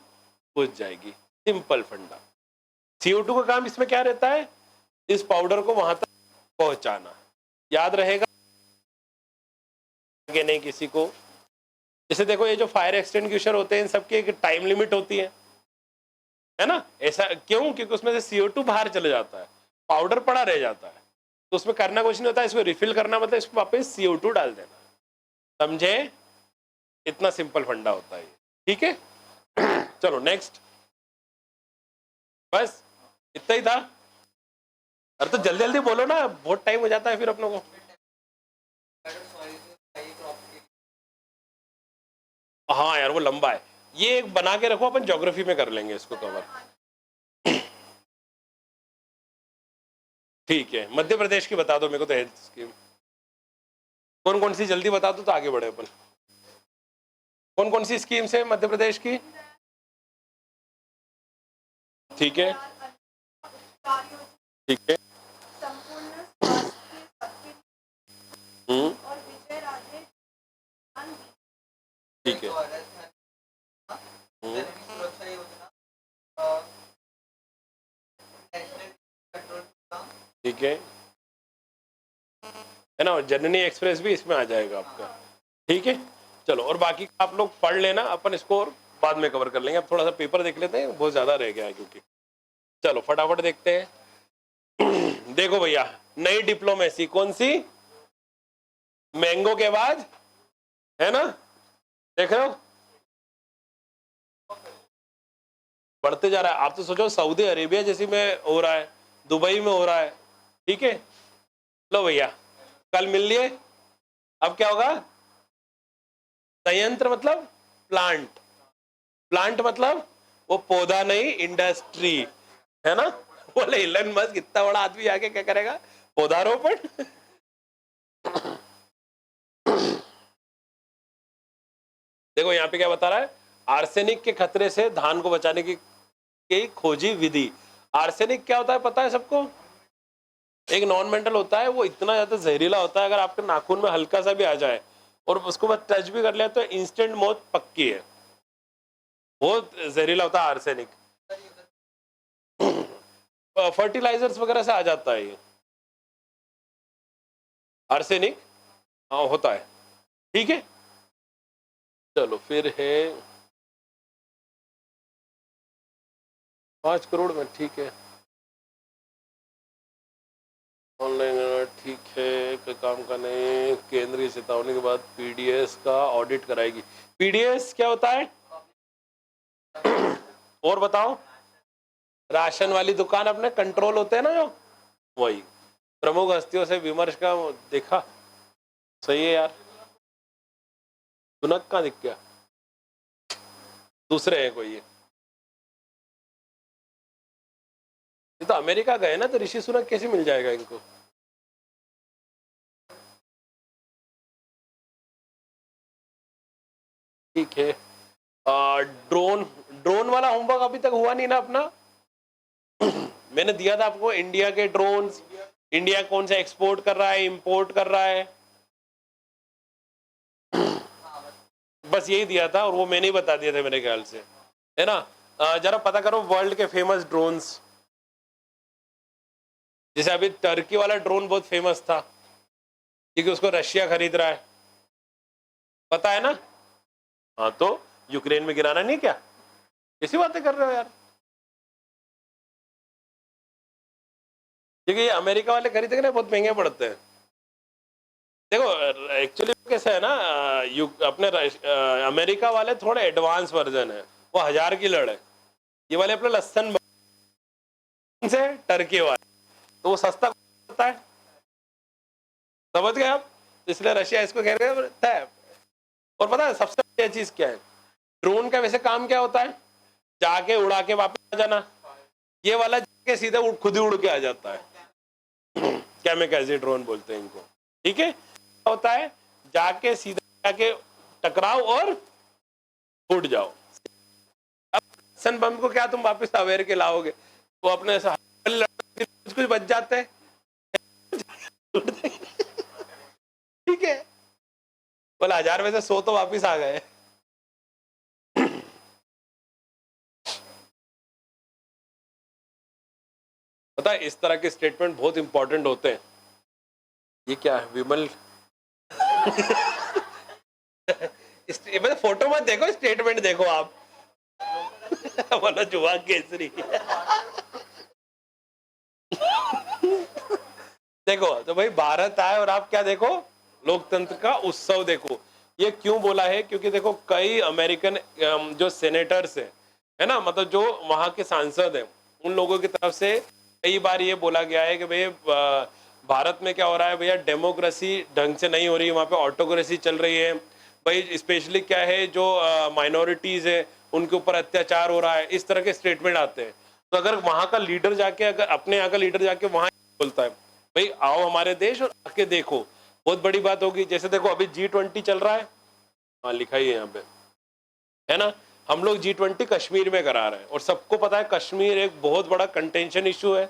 बुझ जाएगी। सिंपल फंडा। CO2 का काम इसमें क्या रहता है, इस पाउडर को वहां तक पहुंचाना। याद रहेगा कि नहीं किसी को? जैसे देखो, ये जो फायर एक्सटिंग्विशर होते हैं इन सबकी एक टाइम लिमिट होती है ना। ऐसा क्यों? क्योंकि उसमें से CO2 बाहर चले जाता है, पाउडर पड़ा रह जाता है, तो उसमें करना कुछ नहीं होता, इसमें रिफिल करना मतलब इसको वापस CO2 डाल देना। समझे? इतना सिंपल फंडा होता है, ठीक है। चलो नेक्स्ट, बस इतना ही था। अरे तो जल्दी जल्दी बोलो ना, बहुत टाइम हो जाता है फिर अपनों को। हाँ यार वो लंबा है, ये एक बना के रखो, अपन ज्योग्राफी में कर लेंगे इसको कवर। ठीक है, मध्य प्रदेश की बता दो मेरे को, तो हेल्थ स्कीम कौन कौन सी, जल्दी बता दो तो आगे बढ़े अपन। कौन कौन सी स्कीम्स है मध्य प्रदेश की? ठीक है, ठीक है। ठीक है। ठीक है ना, और जननी एक्सप्रेस भी इसमें आ जाएगा आपका, ठीक है। चलो, और बाकी आप लोग पढ़ लेना, अपन इसको और बाद में कवर कर लेंगे। अब थोड़ा सा पेपर देख लेते हैं, बहुत ज्यादा रह गया है क्योंकि। चलो फटाफट देखते हैं। देखो भैया, नई डिप्लोमेसी कौन सी, मैंगो के बाद, है ना, देख रहे हो बढ़ते जा रहा है। आप तो सोचो सऊदी अरेबिया जैसी में हो रहा है, दुबई में हो रहा है, ठीक है। लो भैया, कल मिल लिए। अब क्या होगा, संयंत्र मतलब प्लांट, प्लांट मतलब वो पौधा नहीं, इंडस्ट्री, है ना। बोले इलन मस्क इतना बड़ा आदमी आके क्या करेगा, पौधारोपण। देखो यहाँ पे क्या बता रहा है, आर्सेनिक के खतरे से धान को बचाने की खोजी विधि। आर्सेनिक क्या होता है पता है सबको? एक नॉन मेटल होता है, वो इतना ज्यादा जहरीला होता है, अगर आपके नाखून में हल्का सा भी आ जाए और उसको बस टच भी कर लिया तो इंस्टेंट मौत पक्की है। बहुत जहरीला होता है आर्सेनिक। फर्टिलाइजर्स वगैरह से आ जाता है ये आर्सेनिक, हाँ होता है, ठीक है। चलो फिर है 5 करोड़ में, ठीक है। ऑनलाइन, ठीक है, कोई काम का नहीं। केंद्रीय चेतावनी के बाद PDS का ऑडिट कराएगी। PDS क्या होता है और बताओ? राशन वाली दुकान अपने कंट्रोल होते हैं ना जो, वही। प्रमुख हस्तियों से विमर्श का देखा, सही है यार। सुनक कहाँ दिख गया, दूसरे हैं कोई ये तो अमेरिका गए ना, तो ऋषि सुनक कैसे मिल जाएगा इनको? ठीक है। ड्रोन, ड्रोन वाला होमवर्क अभी तक हुआ नहीं ना अपना? मैंने दिया था आपको, इंडिया के ड्रोन्स, इंडिया कौन सा एक्सपोर्ट कर रहा है, इंपोर्ट कर रहा है, बस यही दिया था, और वो मैंने ही बता दिया था मेरे ख्याल से, है ना। जरा पता करो वर्ल्ड के फेमस ड्रोन्स। जैसे अभी टर्की वाला ड्रोन बहुत फेमस था, क्योंकि उसको रशिया खरीद रहा है, पता है ना? हाँ, तो यूक्रेन में गिराना नहीं क्या? कैसी बातें कर रहे हो यार? क्योंकि ये अमेरिका वाले खरीदेंगे ना, बहुत महंगे पड़ते हैं। देखो एक्चुअली कैसा है ना, अपने अमेरिका वाले थोड़े एडवांस वर्जन है, वो 1000 की लड़ है। ये वाले अपने लसन से टर्की वाले, तो वो सस्ता पड़ता है, समझ गए आप? इसलिए रशिया इसको कह रहे हैं। और पता है सबसे बढ़िया चीज क्या है? ड्रोन का वैसे काम क्या होता है? जाके उड़ा के वापस आ जाना। ये वाला जाके सीधे खुद ही उड़ के आ जाता है। कैमिकाज़े ड्रोन बोलते हैं इनको, ठीक है? होता है जाके सीधा जाके टकराओ और उड़ जाओ। अब सन बम को क्या तुम वापस अवेयर के लाओगे? वो अपने कुछ बच जाते हैं, ठीक है? बोला 1000 में से 100 तो वापस आ गए। पता है इस तरह के स्टेटमेंट बहुत इंपॉर्टेंट होते हैं। ये क्या है विमल? मतलब फोटो मत देखो, स्टेटमेंट देखो आप। बोला जुआ केसरी। देखो तो भाई भारत आए और आप क्या देखो? लोकतंत्र का उत्सव देखो। ये क्यों बोला है? क्योंकि देखो कई अमेरिकन जो सेनेटर्स है ना, मतलब जो वहां के सांसद हैं, उन लोगों की तरफ से कई बार ये बोला गया है कि भाई भारत में क्या हो रहा है भैया, डेमोक्रेसी ढंग से नहीं हो रही, वहां पे ऑटोक्रेसी चल रही है भाई। स्पेशली क्या है जो माइनॉरिटीज है उनके ऊपर अत्याचार हो रहा है, इस तरह के स्टेटमेंट आते हैं। तो अगर वहां का लीडर जाके, अगर अपने यहाँ का लीडर जाके वहां बोलता है भाई आओ हमारे देश और आके देखो, बहुत बड़ी बात होगी। जैसे देखो अभी G20 चल रहा है, हाँ लिखा ही है यहाँ पे, है ना? हम लोग G20 कश्मीर में करा रहे हैं और सबको पता है कश्मीर एक बहुत बड़ा कंटेंशन इशू है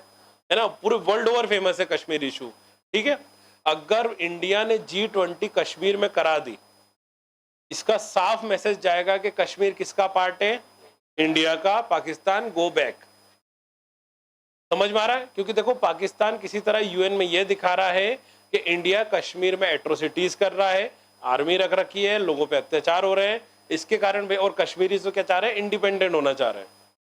ना? पूरे वर्ल्ड ओवर फेमस है कश्मीर इशू, ठीक है? अगर इंडिया ने G20 कश्मीर में करा दी, इसका साफ मैसेज जाएगा कि कश्मीर किसका पार्ट है? इंडिया का। Pakistan go back. समझ में आ रहा है? क्योंकि देखो पाकिस्तान किसी तरह यूएन में यह दिखा रहा है कि इंडिया कश्मीर में एट्रोसिटीज कर रहा है, आर्मी रख रखी है, लोगों पे अत्याचार हो रहे हैं, इसके कारण। और कश्मीरी तो क्या चाह रहे हैं? इंडिपेंडेंट होना चाह रहे हैं।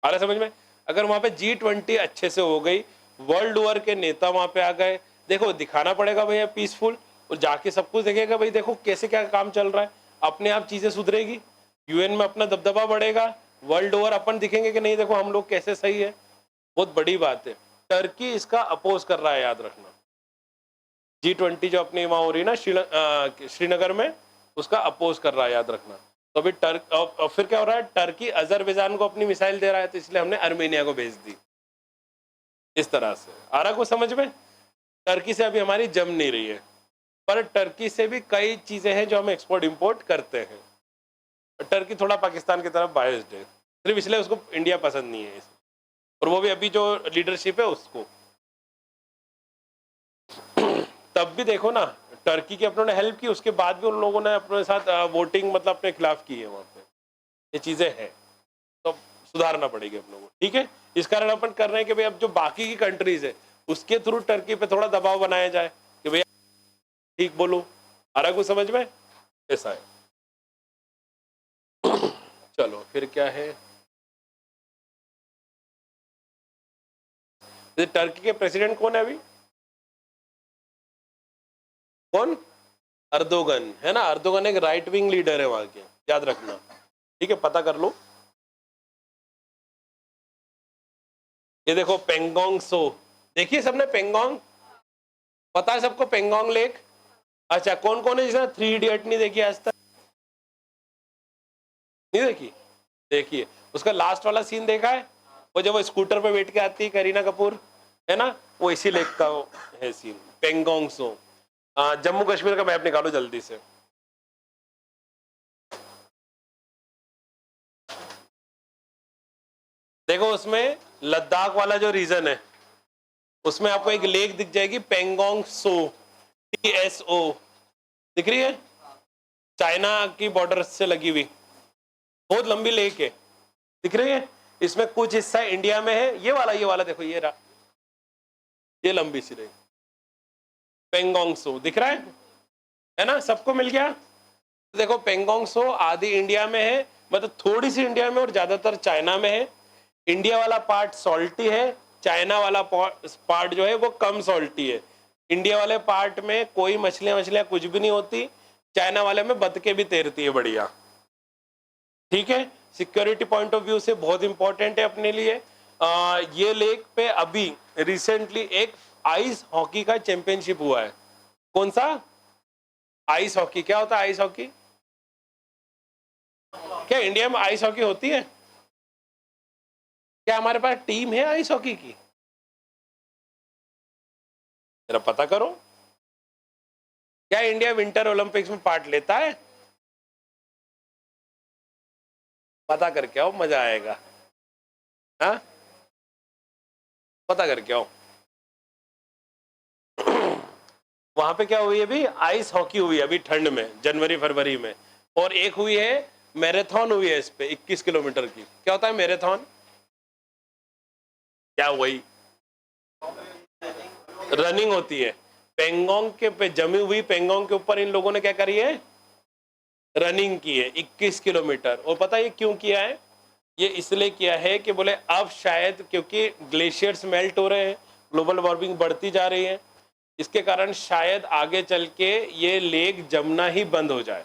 आ रहा है समझ में? अगर वहां पे G20 अच्छे से हो गई, वर्ल्ड ओवर के नेता वहां पे आ गए, देखो दिखाना पड़ेगा भैया पीसफुल, और जाके सब कुछ देखेगा भाई देखो कैसे क्या काम चल रहा है, अपने आप चीजें सुधरेगी, यूएन में अपना दबदबा बढ़ेगा, वर्ल्ड ओवर अपन दिखेंगे कि नहीं देखो हम लोग कैसे सही है। बहुत बड़ी बात है। टर्की इसका अपोज कर रहा है, याद रखना। G20 जो अपनी वहां हो रही है ना श्रीनगर में, उसका अपोज कर रहा है, याद रखना। तो अभी फिर क्या हो रहा है? टर्की अजरबैजान को अपनी मिसाइल दे रहा है, तो इसलिए हमने अर्मेनिया को भेज दी। इस तरह से आ रहा कुछ समझ में? टर्की से अभी हमारी जम नहीं रही है, पर टर्की से भी कई चीजें हैं जो हम एक्सपोर्ट इंपोर्ट करते हैं। टर्की थोड़ा पाकिस्तान की तरफ बायस्ड है, सिर्फ इसलिए उसको इंडिया पसंद नहीं है, और वो भी अभी जो लीडरशिप है उसको। तब भी देखो ना, टर्की की अपनों ने हेल्प की, उसके बाद भी उन लोगों ने अपने साथ वोटिंग मतलब अपने खिलाफ की है वहां पे। ये चीजें हैं, तो सुधारना पड़ेगी अपनों को, ठीक है? इस कारण अपन कर रहे हैं कि भाई अब जो बाकी की कंट्रीज है उसके थ्रू टर्की पे थोड़ा दबाव बनाया जाए कि भैया ठीक बोलो। आ रहा कुछ समझ में? ऐसा है। चलो फिर क्या है, टर्की के प्रेसिडेंट कौन है अभी? कौन? अर्दोगन, है ना? अर्दोगन एक राइट विंग लीडर है वहां के, याद रखना, ठीक है? पता कर लो। ये देखो पेंगोंग सो, देखिए सबने पेंगोंग, पता है सबको पेंगोंग लेक? अच्छा कौन कौन है जिसने 3 इडियट नहीं देखी आज तक? नहीं देखी? देखिए उसका लास्ट वाला सीन देखा है, वो जब वो स्कूटर पे बैठ के आती है करीना कपूर, है ना? वो इसी लेक का है सीन, पेंगोंग सो। जम्मू कश्मीर का मैप निकालो जल्दी से। देखो उसमें लद्दाख वाला जो रीजन है उसमें आपको एक लेक दिख जाएगी, पेंगोंग सो, TSO, दिख रही है? चाइना की बॉर्डर से लगी हुई बहुत लंबी लेक है, दिख रही है? इसमें कुछ हिस्सा इंडिया में है, ये वाला देखो, ये रहा, ये लंबी सी लेक, पेंगोंग सो, दिख रहा है ना? सबको मिल गया? देखो पेंगोंग सो आधी इंडिया में है, मतलब थोड़ी सी इंडिया में और ज्यादातर चाइना में है। इंडिया वाला पार्ट सॉल्टी है, चाइना वाला पार्ट जो है वो कम सॉल्टी है। इंडिया वाले पार्ट में कोई मछलियां मछलियां कुछ भी नहीं होती, चाइना वाले में बतके भी तैरती है बढ़िया। ठीक है, सिक्योरिटी पॉइंट ऑफ व्यू से बहुत इंपॉर्टेंट है अपने लिए। ये लेक पे अभी रिसेंटली एक आइस हॉकी का चैंपियनशिप हुआ है। कौन सा? Ice hockey. क्या होता है आइस हॉकी? क्या इंडिया में आइस हॉकी होती है? क्या हमारे पास टीम है आइस हॉकी की? जरा पता करो। क्या इंडिया विंटर ओलंपिक्स में पार्ट लेता है? पता करके आओ, मजा आएगा। हाँ, पता करके आओ। वहां पे क्या हुई है अभी? आइस हॉकी हुई है अभी ठंड में, जनवरी फरवरी में। और एक हुई है मैराथन हुई है इस पे 21 किलोमीटर की। क्या होता है मैराथन? क्या? वही रनिंग होती है। पेंगोंग के पे जमी हुई पेंगोंग के ऊपर इन लोगों ने क्या करी है? रनिंग की है 21 किलोमीटर। और पता है ये क्यों किया है? ये इसलिए किया है कि बोले अब शायद क्योंकि ग्लेशियर्स मेल्ट हो रहे हैं, ग्लोबल वार्मिंग बढ़ती जा रही है, इसके कारण शायद आगे चल के ये लेक जमना ही बंद हो जाए,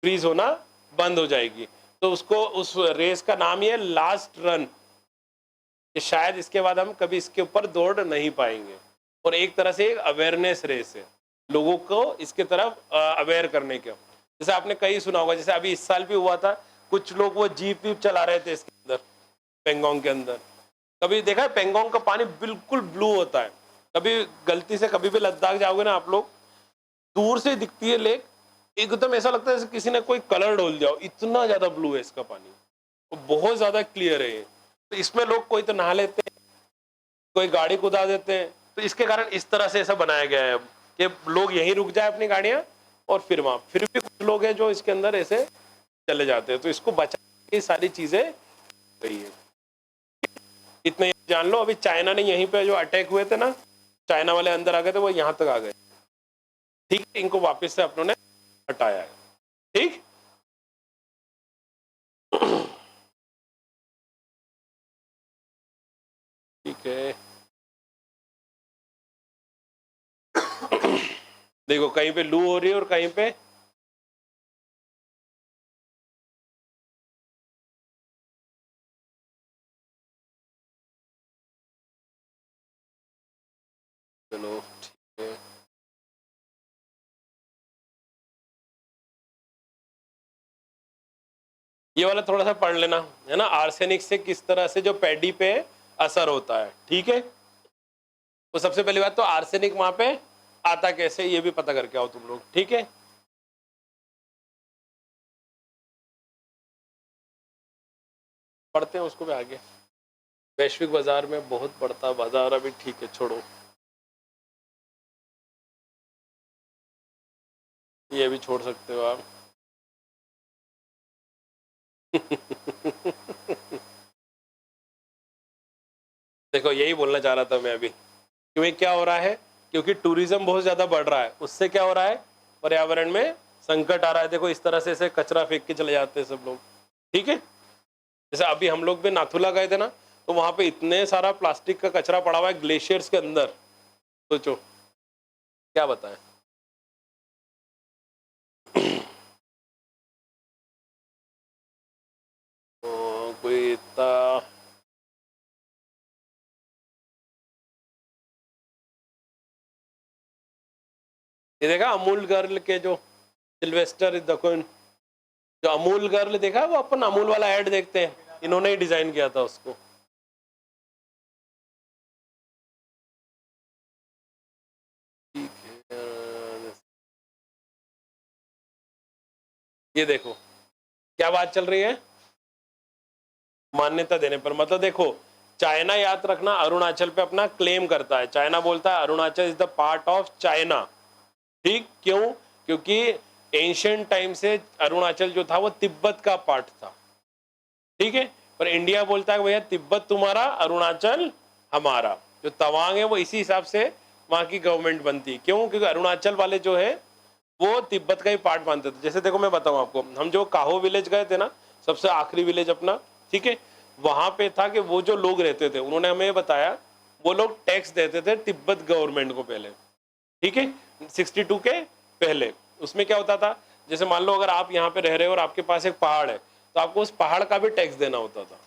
फ्रीज होना बंद हो जाएगी। तो उसको उस रेस का नाम ही है लास्ट रन, कि शायद इसके बाद हम कभी इसके ऊपर दौड़ नहीं पाएंगे। और एक तरह से एक अवेयरनेस रेस है, लोगों को इसके तरफ अवेयर करने के। जैसे आपने कई सुना होगा, जैसे अभी इस साल भी हुआ था, कुछ लोग वो जीप वीप चला रहे थे इसके अंदर, पेंगोंग के अंदर। कभी देखा है पेंगोंग का पानी बिल्कुल ब्लू होता है। कभी गलती से कभी भी लद्दाख जाओगे ना आप लोग, दूर से दिखती है लेक, एकदम ऐसा लगता है जैसे किसी ने कोई कलर डोल दिया हो, इतना ज्यादा ब्लू है इसका पानी, तो बहुत ज्यादा क्लियर है ये। तो इसमें लोग कोई तो नहा लेते हैं, कोई गाड़ी कुदा देते हैं। तो इसके कारण इस तरह से ऐसा बनाया गया है कि लोग यहीं रुक जाए अपनी गाड़ियां, और फिर वहां फिर भी कुछ लोग हैं जो इसके अंदर ऐसे चले जाते हैं। तो इसको बचाने की सारी चीजें गई है। इतना जान लो, अभी चाइना ने यहीं पे जो अटैक हुए थे ना, चाइना वाले अंदर आ गए थे, वो यहां तक आ गए। ठीक है, इनको वापस से अपनों ने हटाया है। ठीक ठीक है। देखो कहीं पे लू हो रही है और कहीं पे चलो ठीक है। ये वाला थोड़ा सा पढ़ लेना है ना, आर्सेनिक से किस तरह से जो पैडी पे असर होता है। ठीक है, तो सबसे पहली बात तो आर्सेनिक वहां पे आता कैसे, ये भी पता करके आओ तुम लोग। ठीक है, पढ़ते हैं उसको भी आगे। वैश्विक बाजार में बहुत बढ़ता बाजार अभी। ठीक है, छोड़ो, ये भी छोड़ सकते हो आप। देखो यही बोलना चाह रहा था मैं अभी, क्योंकि क्या हो रहा है, क्योंकि टूरिज्म बहुत ज्यादा बढ़ रहा है, उससे क्या हो रहा है, पर्यावरण में संकट आ रहा है। देखो इस तरह से ऐसे कचरा फेंक के चले जाते हैं सब लोग। ठीक है, जैसे अभी हम लोग भी नाथुला गए थे ना, तो वहां पे इतने सारा प्लास्टिक का कचरा पड़ा हुआ है ग्लेशियर्स के अंदर। सोचो क्या बताएं। तो कोई इतना ये देखा अमूल गर्ल के जो सिल्वेस्टर दकोन, जो अमूल गर्ल देखा, वो अपन अमूल वाला ऐड देखते हैं, इन्होंने ही डिजाइन किया था उसको। ठीक है, ये देखो क्या बात चल रही है, मान्यता देने पर। मतलब देखो, चाइना याद रखना अरुणाचल पे अपना क्लेम करता है, चाइना बोलता है Arunachal is the part of China. ठीक, क्यों? क्योंकि एंशियंट टाइम से अरुणाचल जो था वो तिब्बत का पार्ट था। ठीक है, पर इंडिया बोलता है भैया तिब्बत तुम्हारा, अरुणाचल हमारा। जो तवांग है वो इसी हिसाब से वहां की गवर्नमेंट बनती है। क्यों? क्योंकि अरुणाचल वाले जो है वो तिब्बत का ही पार्ट मानते थे। जैसे देखो मैं बताऊं आपको, हम जो काहो विलेज गए थे ना, सबसे आखिरी विलेज अपना, ठीक है, वहां पे था कि वो जो लोग रहते थे उन्होंने हमें बताया, वो लोग टैक्स देते थे तिब्बत गवर्नमेंट को पहले, ठीक है, 62 के पहले। उसमें क्या होता था, जैसे मान लो अगर आप यहाँ पे रह रहे हो और आपके पास एक पहाड़ है, तो आपको उस पहाड़ का भी टैक्स देना होता था,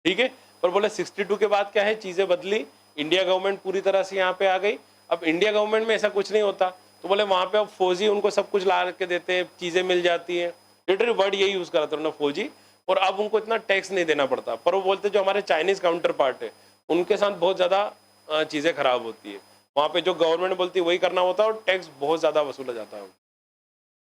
ठीक है। पर बोले 62 के बाद क्या है, चीजें बदली, इंडिया गवर्नमेंट पूरी तरह से यहाँ पे आ गई। अब इंडिया गवर्नमेंट में ऐसा कुछ नहीं होता, तो बोले वहां पे अब फौजी उनको सब कुछ ला के देते हैं, चीजें मिल जाती हैं, लिटरली वर्ड यही यूज करा था उन्होंने, फौजी। और अब उनको इतना टैक्स नहीं देना पड़ता। पर वो बोलते जो हमारे चाइनीज काउंटर पार्ट है, उनके साथ बहुत ज्यादा चीजें खराब होती है। वहां पे जो गवर्नमेंट बोलती है वही करना होता है, और टैक्स बहुत ज्यादा वसूला जाता है।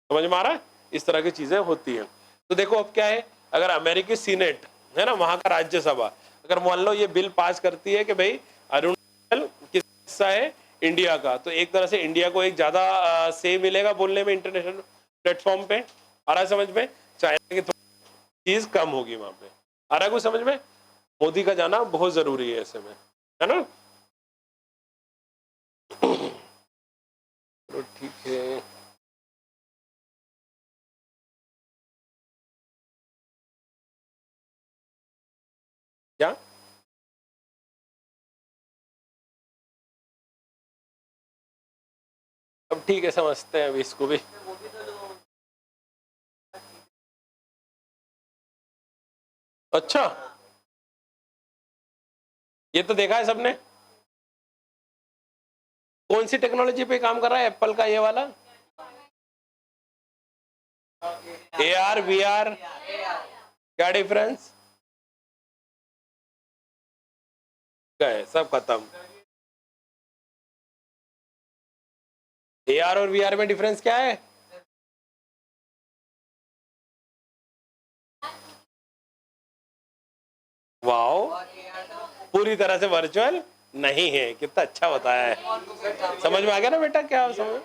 समझ में आ रहा है? इस तरह की चीजें होती हैं। तो देखो अब क्या है, अगर अमेरिकी सीनेट है ना, वहां का राज्यसभा, अगर मान लो ये बिल पास करती है कि भाई अरुणाचल किस हिस्सा है इंडिया का, तो एक तरह से इंडिया को एक ज्यादा से मिलेगा बोलने में इंटरनेशनल प्लेटफॉर्म पे। आ रहा है समझ में? चाइना की चीज कम होगी वहां पे। आ रहा है कुछ समझ में? मोदी का जाना बहुत जरूरी है ऐसे में, है ना? तो ठीक है, क्या अब ठीक है, समझते हैं अभी इसको भी। अच्छा, ये तो देखा है सबने। कौन सी टेक्नोलॉजी पे काम कर रहा है एप्पल का ये वाला? AR VR, क्या डिफरेंस? गए सब खत्म। AR और VR में डिफरेंस क्या है? वाओ, पूरी तरह से वर्चुअल नहीं है। कितना अच्छा बताया है, समझ में आ गया ना बेटा? क्या समझ?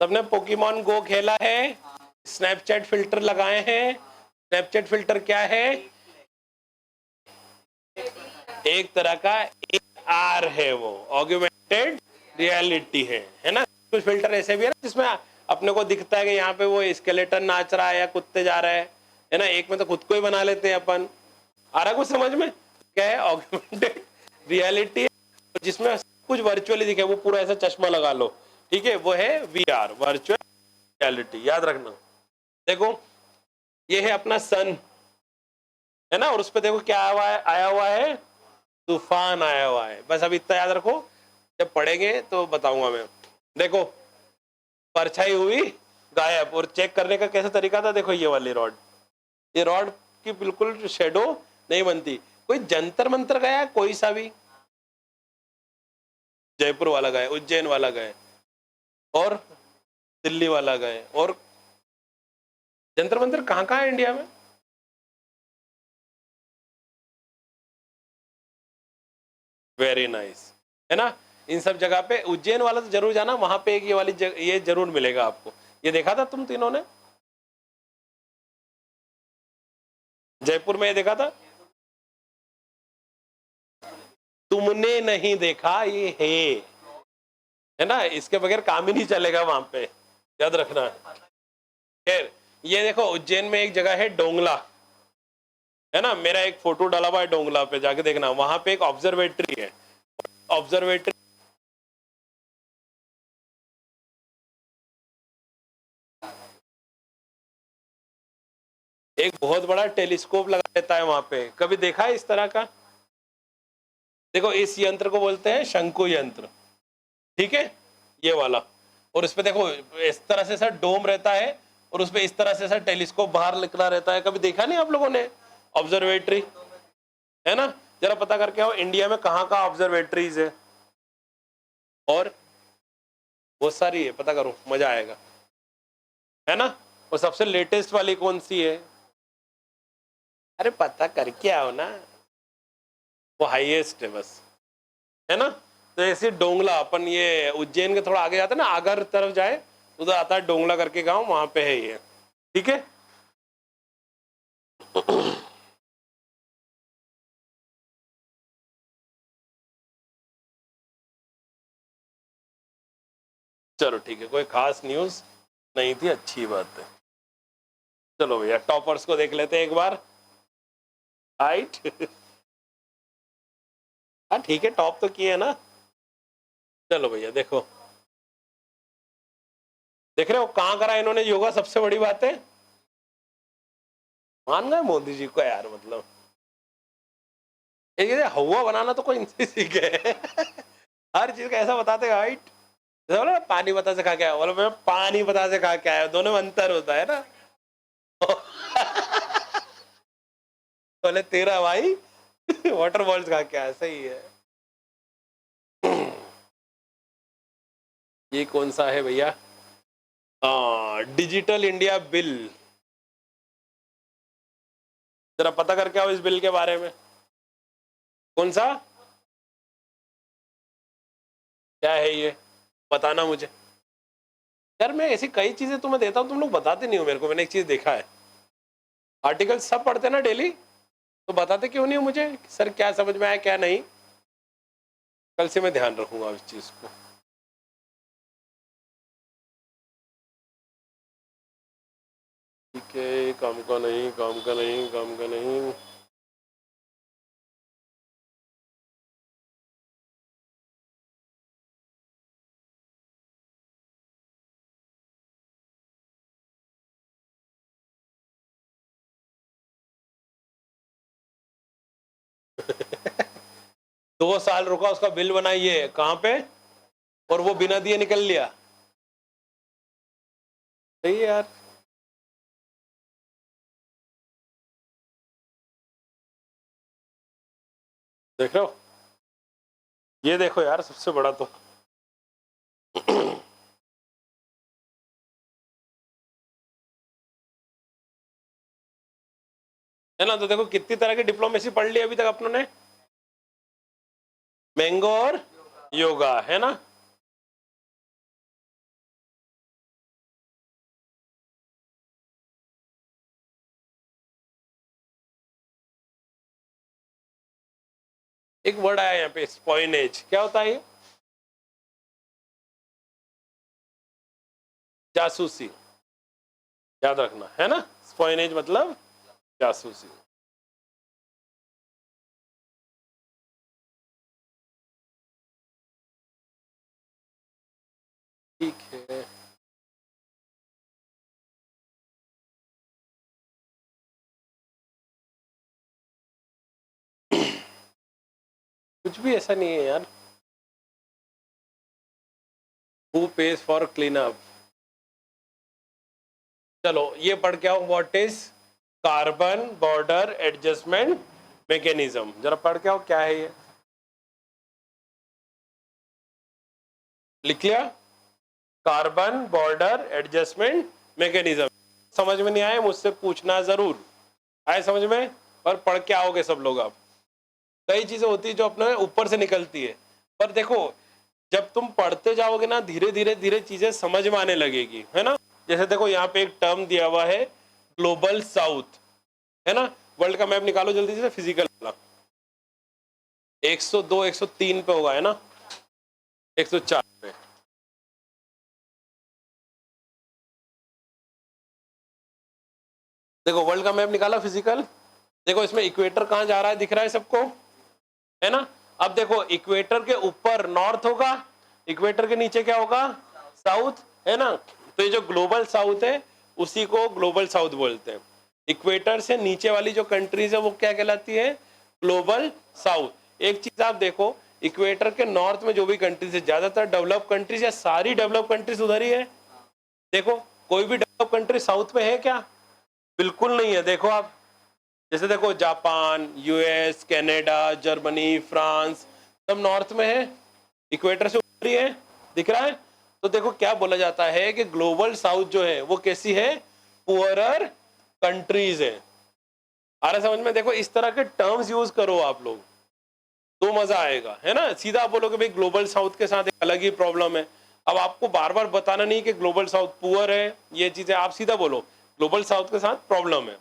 सबने पोकेमॉन गो खेला है, स्नैपचैट फिल्टर लगाए हैं। स्नैपचैट फिल्टर क्या है? एक तरह का AR है, वो ऑग्मेंटेड रियलिटी है ना? कुछ फिल्टर ऐसे भी है ना जिसमें अपने को दिखता है कि यहाँ पे वो स्केलेटन नाच रहा है या कुत्ते जा रहे हैं, है ना? एक में तो खुद को ही बना लेते हैं अपन। आ रहा कुछ समझ में? क्या है? ऑग्मेंटेड रियलिटी है, जिसमें कुछ वर्चुअली दिखे, वो पूरा ऐसा चश्मा लगा लो, ठीक है, वो है VR, वर्चुअल रियलिटी। याद रखना। देखो ये है अपना सन, है ना? और उस पर देखो क्या आया हुआ है, तूफान आया हुआ है। बस अब इतना याद रखो, जब पढ़ेंगे तो बताऊंगा मैं। देखो परछाई हुई गायब, और चेक करने का कैसा तरीका था, देखो ये वाली रॉड, ये रॉड की बिल्कुल शेडो नहीं बनती। कोई जंतर मंतर गया, कोई सा भी, जयपुर वाला गए, उज्जैन वाला गए, और दिल्ली वाला गए, और जंतर मंतर कहाँ कहाँ है इंडिया में? वेरी नाइस, है ना? इन सब जगह पे उज्जैन वाला तो जरूर जाना, वहां पे एक ये वाली ये जरूर मिलेगा आपको। ये देखा था तुम तीनों ने? जयपुर में ये देखा था? तुमने नहीं देखा, ये है ना? इसके बगैर काम ही नहीं चलेगा वहां पे, याद रखना। खैर, ये देखो उज्जैन में एक जगह है डोंगला, है ना? मेरा एक फोटो डाला हुआ है डोंगला पे, जाके देखना, वहां पे एक ऑब्जर्वेटरी है। ऑब्जर्वेटरी एक बहुत बड़ा टेलीस्कोप लगा रहता है वहां पे, कभी देखा है इस तरह का? देखो इस यंत्र को बोलते हैं शंकु यंत्र, ठीक है, ये वाला। और इस पे देखो इस तरह से सर डोम रहता है, और उस पे इस तरह से सर टेलीस्कोप बाहर निकला रहता है। कभी देखा नहीं आप लोगों ने ऑब्जर्वेटरी? है ना? जरा पता करके आओ इंडिया में कहाँ कहाँ ऑब्जर्वेटरीज है, और बहुत सारी है, पता करो, मजा आएगा, है ना? और सबसे लेटेस्ट वाली कौन सी है? अरे पता करके आओ ना, वो हाईएस्ट है बस, है ना? तो ऐसे डोंगला, अपन ये उज्जैन के थोड़ा आगे जाते हैं ना, आगर तरफ जाए, उधर आता है डोंगला करके गांव, वहां पे है ये, ठीक है। चलो ठीक है, कोई खास न्यूज नहीं थी, अच्छी बात है। चलो भैया टॉपर्स को देख लेते हैं एक बार। राइट हाँ ठीक है, टॉप तो किए है ना। चलो भैया देखो, देख रहे हो कहाँ करा इन्होंने योगा, सबसे बड़ी बात है। मान गए मोदी जी को यार, मतलब ये हवा बनाना तो कोई इनसे सीखे हर चीज का ऐसा बताते हाइट। जैसे बोला ना पानी पता से खा के आया, बोला मैं पानी पता से खा के आया, दोनों में अंतर होता है ना बोले तेरा भाई वाटर बॉल्स खा के आया, सही है। ये कौन सा है भैया? डिजिटल इंडिया बिल, जरा पता करके आओ इस बिल के बारे में। कौन सा, क्या है ये, बताना मुझे यार। मैं ऐसी कई चीजें तुम्हें देता हूँ, तुम लोग बताते नहीं हो मेरे को। मैंने एक चीज देखा है, आर्टिकल सब पढ़ते ना डेली, तो बताते क्यों नहीं हो मुझे सर क्या समझ में आया क्या नहीं। कल से मैं ध्यान रखूंगा इस चीज को। ठीक है, काम का नहीं, काम का नहीं, काम का नहीं। दो साल रुका, उसका बिल बनाइए कहाँ पे, और वो बिना दिए निकल लिया। सही है यार। देख रहे हो, ये देखो यार सबसे बड़ा तो है ना। तो देखो कितनी तरह की डिप्लोमेसी पढ़ ली अभी तक अपनों ने, मैंगो और योगा, है ना। एक वर्ड आया यहाँ पे, स्पॉइनेज, क्या होता है ये? जासूसी, याद रखना है ना, स्पॉइनेज मतलब जासूसी। ठीक है, कुछ भी ऐसा नहीं है यार। Who page for clean up, चलो ये पढ़ के आओ, what is carbon border adjustment mechanism, जरा पढ़ के आओ क्या है ये। लिख लिया, कार्बन बॉर्डर एडजस्टमेंट मैकेनिज्म। समझ में नहीं आए मुझसे पूछना जरूर, आए समझ में, और पढ़ के आओगे सब लोग। आप कई चीजें होती है जो अपने ऊपर से निकलती है, पर देखो जब तुम पढ़ते जाओगे ना, धीरे धीरे धीरे चीजें समझ में आने लगेगी, है ना। जैसे देखो यहाँ पे एक टर्म दिया हुआ है ग्लोबल साउथ, है ना। वर्ल्ड का मैप निकालो जल्दी से, फिजिकल वाला। 102 103 पे होगा, है ना, 104 पे। देखो वर्ल्ड का मैप निकाला फिजिकल, देखो इसमें इक्वेटर कहाँ जा रहा है, दिख रहा है सबको, है ना। अब देखो इक्वेटर के ऊपर नॉर्थ होगा, इक्वेटर के नीचे क्या होगा, साउथ, है ना। तो ये जो ग्लोबल साउथ है उसी को ग्लोबल साउथ बोलते हैं। इक्वेटर से नीचे वाली जो कंट्रीज है वो क्या कहलाती है, ग्लोबल साउथ। एक चीज आप देखो, इक्वेटर के नॉर्थ में जो भी कंट्रीज है, ज्यादातर डेवलप कंट्रीज या सारी डेवलप कंट्रीज उधर ही है। देखो कोई भी डेवलप कंट्री साउथ में है क्या, बिल्कुल नहीं है। देखो आप, जैसे देखो Japan, US, Canada, Germany, France, सब नॉर्थ में है, इक्वेटर से ऊपर ही है, दिख रहा है। तो देखो क्या बोला जाता है कि ग्लोबल साउथ जो है वो कैसी है, पुअरर कंट्रीज है। आ रहा समझ में, देखो इस तरह के टर्म्स यूज करो आप लोग तो मजा आएगा, है ना। सीधा आप बोलोगे भाई ग्लोबल साउथ के साथ एक अलग ही प्रॉब्लम है, अब आपको बार बार बताना नहीं कि ग्लोबल साउथ पुअर है, ये चीजें आप सीधा बोलो ग्लोबल साउथ के साथ प्रॉब्लम है,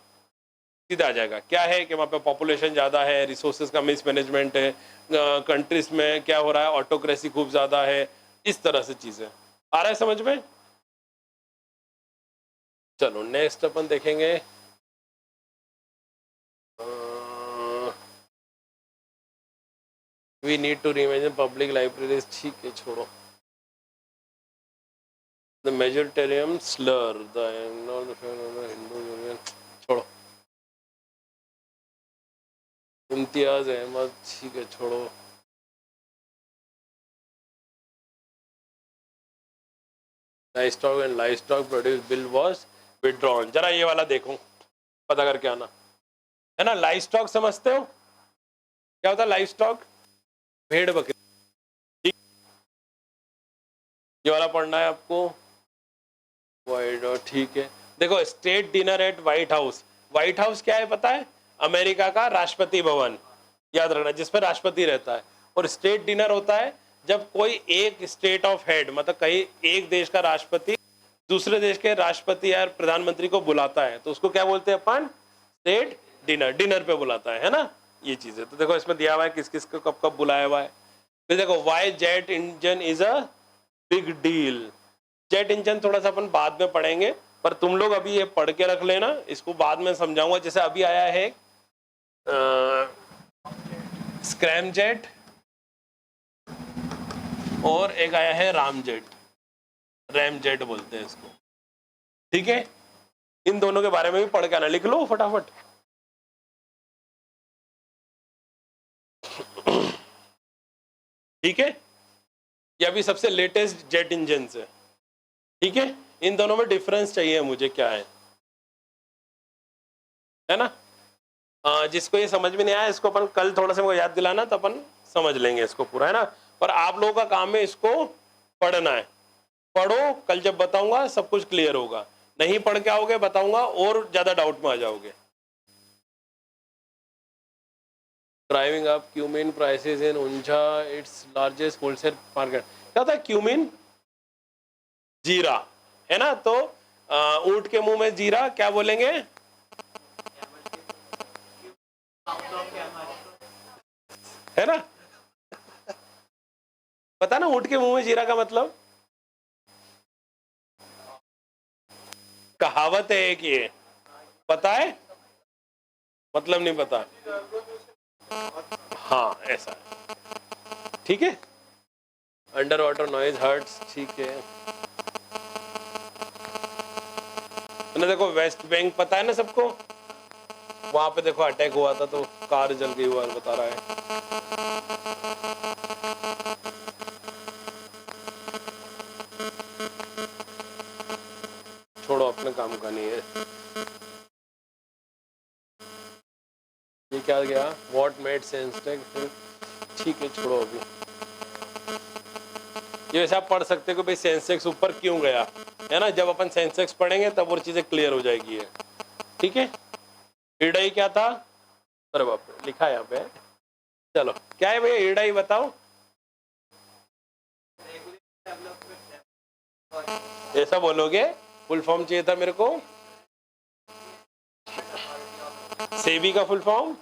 सीधा आ जाएगा। क्या है कि वहाँ पे पॉपुलेशन ज़्यादा है, रिसोर्सेज का मिसमैनेजमेंट है, कंट्रीज में क्या हो रहा है, ऑटोक्रेसी खूब ज़्यादा है, इस तरह से चीज़ें। आ रहा है समझ में? चलो नेक्स्ट अपन देखेंगे we need to reimagine public libraries. ठीक है छोड़ो। The majoritarian slur the Hindu union, छोड़ो। इम्तियाज अहमद, ठीक है छोड़ो। Livestock and livestock produce bill was withdrawn. जरा ये वाला देखो, पता करके आना, है ना। लाइवस्टॉक समझते हो क्या होता है? लाइवस्टॉक भेड़ बकरी। ये वाला पढ़ना है आपको। वाइट, ठीक है। देखो state dinner eight white house. White house क्या है पता है? अमेरिका का राष्ट्रपति भवन, याद रखना, जिसपे राष्ट्रपति रहता है। और स्टेट डिनर होता है जब कोई एक स्टेट ऑफ हेड, मतलब कहीं एक देश का राष्ट्रपति दूसरे देश के राष्ट्रपति या प्रधानमंत्री को बुलाता है, तो उसको क्या बोलते हैं अपन? State dinner. डिनर पे बुलाता है ना, ये चीजें। तो देखो इसमें दिया हुआ है किस किस को कब कब बुलाया हुआ है। फिर देखो why jet engine is a big deal. Jet engine थोड़ा सा अपन बाद में पढ़ेंगे, पर तुम लोग अभी ये पढ़ के रख लेना, इसको बाद में समझाऊंगा। जैसे अभी आया है स्क्रैम जेट और एक आया है राम जेट, रैम जेट बोलते हैं इसको, ठीक है। इन दोनों के बारे में भी पढ़ के आना, लिख लो फटाफट। ठीक है, ये अभी सबसे लेटेस्ट जेट इंजन है, ठीक है। इन दोनों में डिफरेंस चाहिए मुझे, क्या है ना। जिसको ये समझ में नहीं आया, इसको अपन कल थोड़ा सा मुझे याद दिलाना, तो अपन समझ लेंगे इसको पूरा, है ना। पर आप लोगों का काम है इसको पढ़ना है। पढ़ो, कल जब बताऊंगा सब कुछ क्लियर होगा। नहीं पढ़ के आओगे बताऊंगा और ज्यादा डाउट में आ जाओगे। Driving up cumin prices in Unjha, its largest wholesale market. क्या होता है क्यूमिन? जीरा, है ना। तो ऊंट के मुंह में जीरा, क्या बोलेंगे? है ना, पता ना ऊंट के मुंह में जीरा का मतलब? कहावत है एक, ये पता है, मतलब नहीं पता। हाँ ऐसा है, ठीक है। अंडर वाटर नॉइज हर्ट्स, ठीक है ना। देखो वेस्ट बैंक पता है ना सबको, वहां पे देखो अटैक हुआ था तो कार जल गई हुआ बता रहा है। छोड़ो, अपने काम का नहीं है। ये क्या गया? व्हाट मेड सेंसेक्स, ठीक है छोड़ो अभी। ये वैसे आप पढ़ सकते हो कि भाई सेंसेक्स ऊपर क्यों गया, है ना। जब अपन सेंसेक्स पढ़ेंगे तब वो चीजें क्लियर हो जाएगी है, ठीक है। ईडाई क्या था? अरे बाप रे, लिखा है यहाँ पे। चलो क्या है भैया ईडाई बताओ। ऐसा बोलोगे, फुल फॉर्म चाहिए था मेरे को। सेबी का फुल फॉर्म?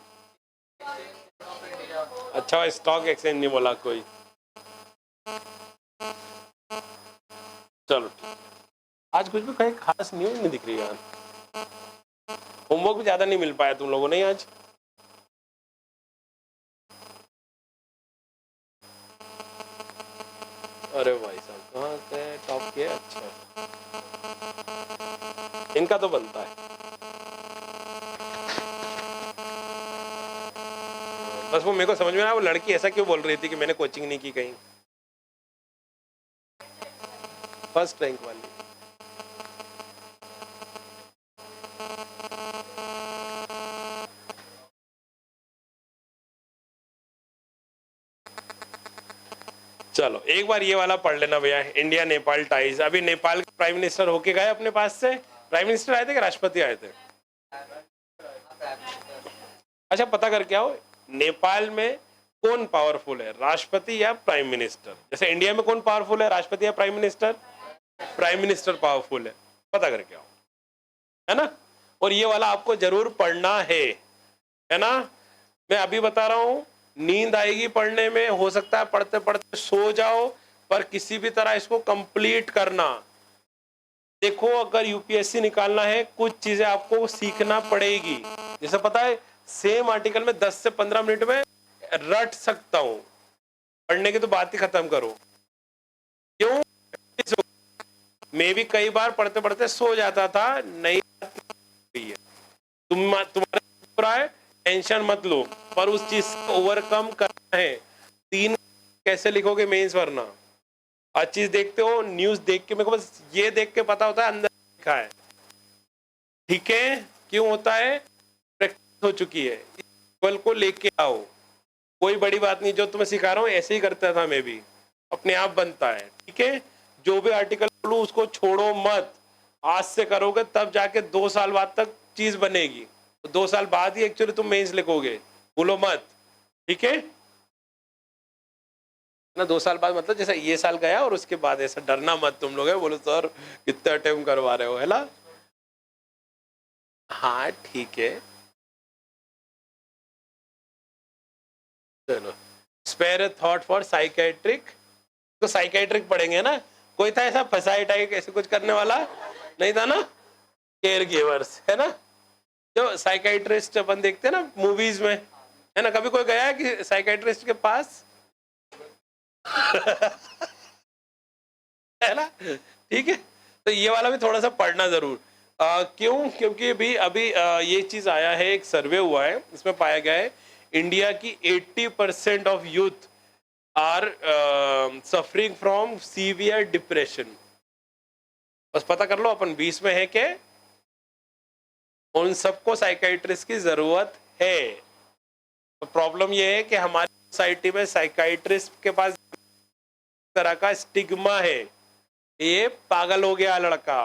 अच्छा, स्टॉक एक्सचेंज नहीं बोला कोई। चलो आज कुछ भी कहीं खास न्यूज नहीं दिख रही यार। होमवर्क भी ज्यादा नहीं मिल पाया तुम लोगों ने आज। अरे भाई साहब कहाँ से टॉप किया? अच्छा इनका तो बनता है। बस वो मेरे को समझ में आया, वो लड़की ऐसा क्यों बोल रही थी कि मैंने कोचिंग नहीं की कहीं, फर्स्ट रैंक वाली। चलो एक बार ये वाला पढ़ लेना भैया, इंडिया नेपाल टाइज। अभी नेपाल के प्राइम मिनिस्टर होके गए अपने पास से। प्राइम मिनिस्टर आए थे कि राष्ट्रपति आए थे? अच्छा पता करके आओ, नेपाल में कौन पावरफुल है, राष्ट्रपति या प्राइम मिनिस्टर? जैसे इंडिया में कौन पावरफुल है, राष्ट्रपति या prime minister? Prime minister powerful है, पता करके आओ, है ना। और ये वाला आपको जरूर पढ़ना है ना। मैं अभी बता रहा हूं, नींद आएगी पढ़ने में, हो सकता है पढ़ते पढ़ते सो जाओ, पर किसी भी तरह इसको कंप्लीट करना। देखो अगर यूपीएससी निकालना है कुछ चीजें आपको सीखना पड़ेगी। जैसे पता है सेम आर्टिकल में 10 से 15 मिनट में रट सकता हूं, पढ़ने की तो बात ही खत्म करो। क्यों? मैं भी कई बार पढ़ते पढ़ते सो जाता था। नहीं है तुम्हारा टेंशन मत लो, पर उस चीज को ओवरकम करना है। 3 कैसे लिखोगे मेंस वरना? आज चीज देखते हो न्यूज देख के, मेरे को बस ये देख के पता होता है अंदर लिखा है। ठीक है, क्यों होता है? प्रैक्टिस हो चुकी है। लेवल को लेके आओ, कोई बड़ी बात नहीं। जो तुम्हें सिखा रहा हूँ ऐसे ही करता था मैं भी, अपने आप बनता है। ठीक है, जो भी आर्टिकल बोलूं उसको छोड़ो मत। आज से करोगे तब जाके 2 साल बाद तक चीज बनेगी। तो 2 साल बाद ही एक्चुअली तुम मेंस लिखोगे, बोलो मत। ठीक है ना? 2 साल बाद मतलब जैसे ये साल गया और उसके बाद ऐसा डरना मत तुम लोग है, बोलो सर कितने अटेम्प्ट करवा रहे हो, है ना? हाँ ठीक है, चलो। स्पेयर थॉट फॉर साइकेट्रिक, तो साइकेट्रिक पढ़ेंगे ना। कोई था ऐसा फसाई टाइप ऐसे कुछ करने वाला? नहीं था ना? केयर गिवर्स, है ना? जो साइकेट्रिस्ट अपन देखते हैं ना मूवीज में, है ना? कभी कोई गया है कि साइकेट्रिस्ट के पास? है ना? ठीक है, तो ये वाला भी थोड़ा सा पढ़ना जरूर। क्यों? क्योंकि भी अभी ये चीज आया है, एक सर्वे हुआ है, इसमें पाया गया है इंडिया की 80% of youth are suffering from severe depression. बस पता कर लो अपन 20 में है के उन सबको साइकाइट्रिस्ट की जरूरत है। तो प्रॉब्लम ये है कि हमारी सोसाइटी में साइकाइट्रिस्ट के पास तरह का स्टिग्मा है, ये पागल हो गया लड़का।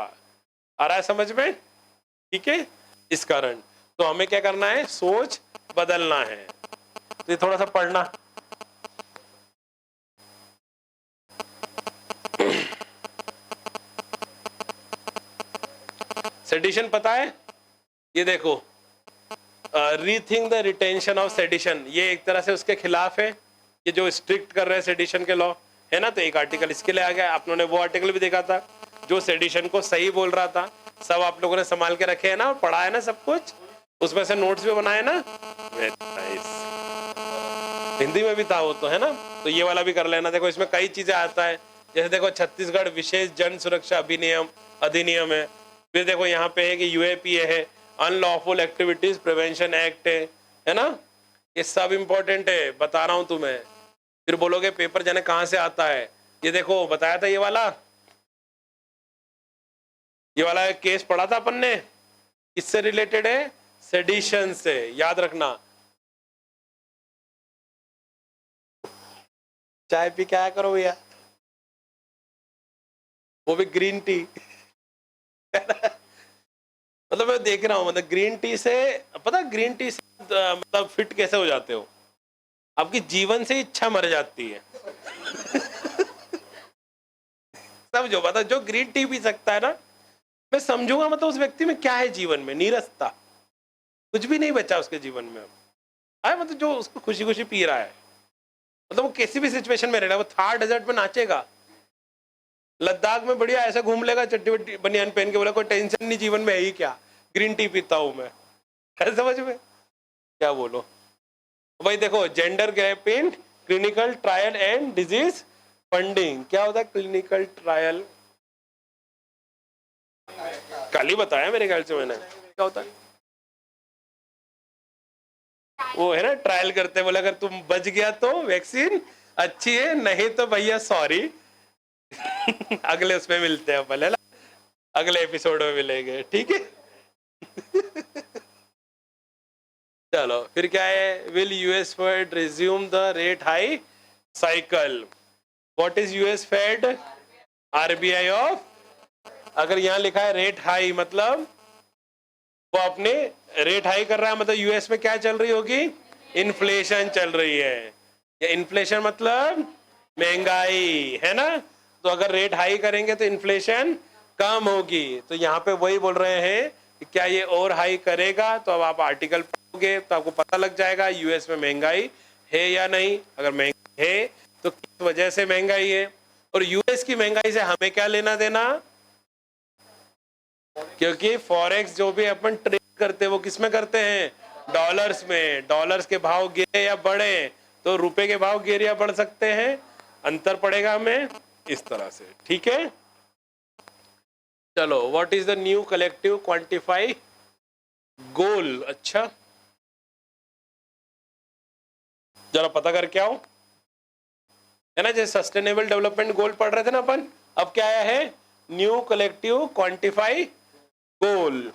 आ रहा है समझ में? ठीक है, इस कारण तो हमें क्या करना है, सोच बदलना है। तो ये थोड़ा सा पढ़ना। सेडिशन पता है? ये देखो, rethink the retention of sedition, ये एक तरह से उसके खिलाफ है। ये जो स्ट्रिक्ट कर रहे हैं सेडिशन के लॉ, है ना? तो एक आर्टिकल इसके लिए आ गया। आप लोगों ने वो आर्टिकल भी देखा था जो सेडिशन को सही बोल रहा था। सब आप लोगों ने संभाल के रखे है ना, पढ़ा है ना सब कुछ, उसमें से नोट्स भी बनाए ना। हिंदी में भी था वो तो, है ना? तो ये वाला भी कर लेना। देखो इसमें कई चीजें आता है, जैसे देखो छत्तीसगढ़ विशेष जन सुरक्षा अधिनियम है। फिर देखो यहाँ पे है कि यूएपीए है, अनलॉफुल एक्टिविटीज प्रिवेंशन एक्ट है ना? ये सब इंपॉर्टेंट है, बता रहा हूं तुम्हें। फिर बोलोगे पेपर जाने कहां से आता है? ये देखो बताया था, ये वाला केस पढ़ा था अपन ने, किससे रिलेटेड है? सेडिशन से, याद रखना। चाय पी के आया करो भैया, वो भी ग्रीन टी। मतलब मैं देख रहा हूँ, मतलब ग्रीन टी से, पता ग्रीन टी से मतलब फिट कैसे हो जाते हो? आपकी जीवन से इच्छा मर जाती है। समझो, मतलब जो ग्रीन टी पी सकता है ना, मैं समझूंगा मतलब उस व्यक्ति में क्या है जीवन में, नीरसता, कुछ भी नहीं बचा उसके जीवन में अब। आए मतलब जो उसको खुशी खुशी पी रहा है, मतलब वो किसी भी सिचुएशन में रह रहा है, वो थार डेजर्ट में नाचेगा, लद्दाख में बढ़िया ऐसे घूम लेगा चट्टी वट्टी बनियान पहन के, बोला कोई टेंशन नहीं जीवन में है ही क्या, ग्रीन टी पीता हूं मैं। है समझ में? क्या बोलो भाई? देखो gender gap in clinical trial and disease funding, क्या होता है क्लिनिकल ट्रायल? कल ही बताया मेरे ख्याल से मैंने, क्या होता है वो, है ना? ट्रायल करते, बोले अगर तुम बच गया तो वैक्सीन अच्छी है, नहीं तो भैया सॉरी। अगले उसमें मिलते हैं अपन, है ना? अगले एपिसोड में मिलेंगे, ठीक है? चलो फिर क्या है, will US Fed resume the rate high cycle? What is US Fed? RBI of, अगर यहां लिखा है रेट हाई मतलब वो अपने रेट हाई कर रहा है, मतलब यूएस में क्या चल रही होगी? इन्फ्लेशन चल रही है। या इन्फ्लेशन मतलब महंगाई, है ना? तो अगर रेट हाई करेंगे तो इन्फ्लेशन कम होगी। तो यहाँ पे वही बोल रहे हैं कि क्या ये और हाई करेगा? तो अब आप आर्टिकल पढ़ोगे तो आपको पता लग जाएगा यूएस में महंगाई है या नहीं। अगर महंगाई है तो किस वजह से महंगाई है, और यूएस की महंगाई से हमें क्या लेना देना, क्योंकि फॉरेक्स जो भी अपन ट्रेड करते हैं वो किस में करते हैं, डॉलर्स में। डॉलर्स के भाव गिरे या बढ़े तो रुपए के भाव गिरे या बढ़ सकते हैं, अंतर पड़ेगा हमें इस तरह से, ठीक है। चलो, what is the new collective quantify goal. अच्छा, जरा पता करके आओ, है ना, जैसे सस्टेनेबल डेवलपमेंट गोल पढ़ रहे थे ना अपन, अब क्या आया है, न्यू कलेक्टिव क्वांटिफाई गोल।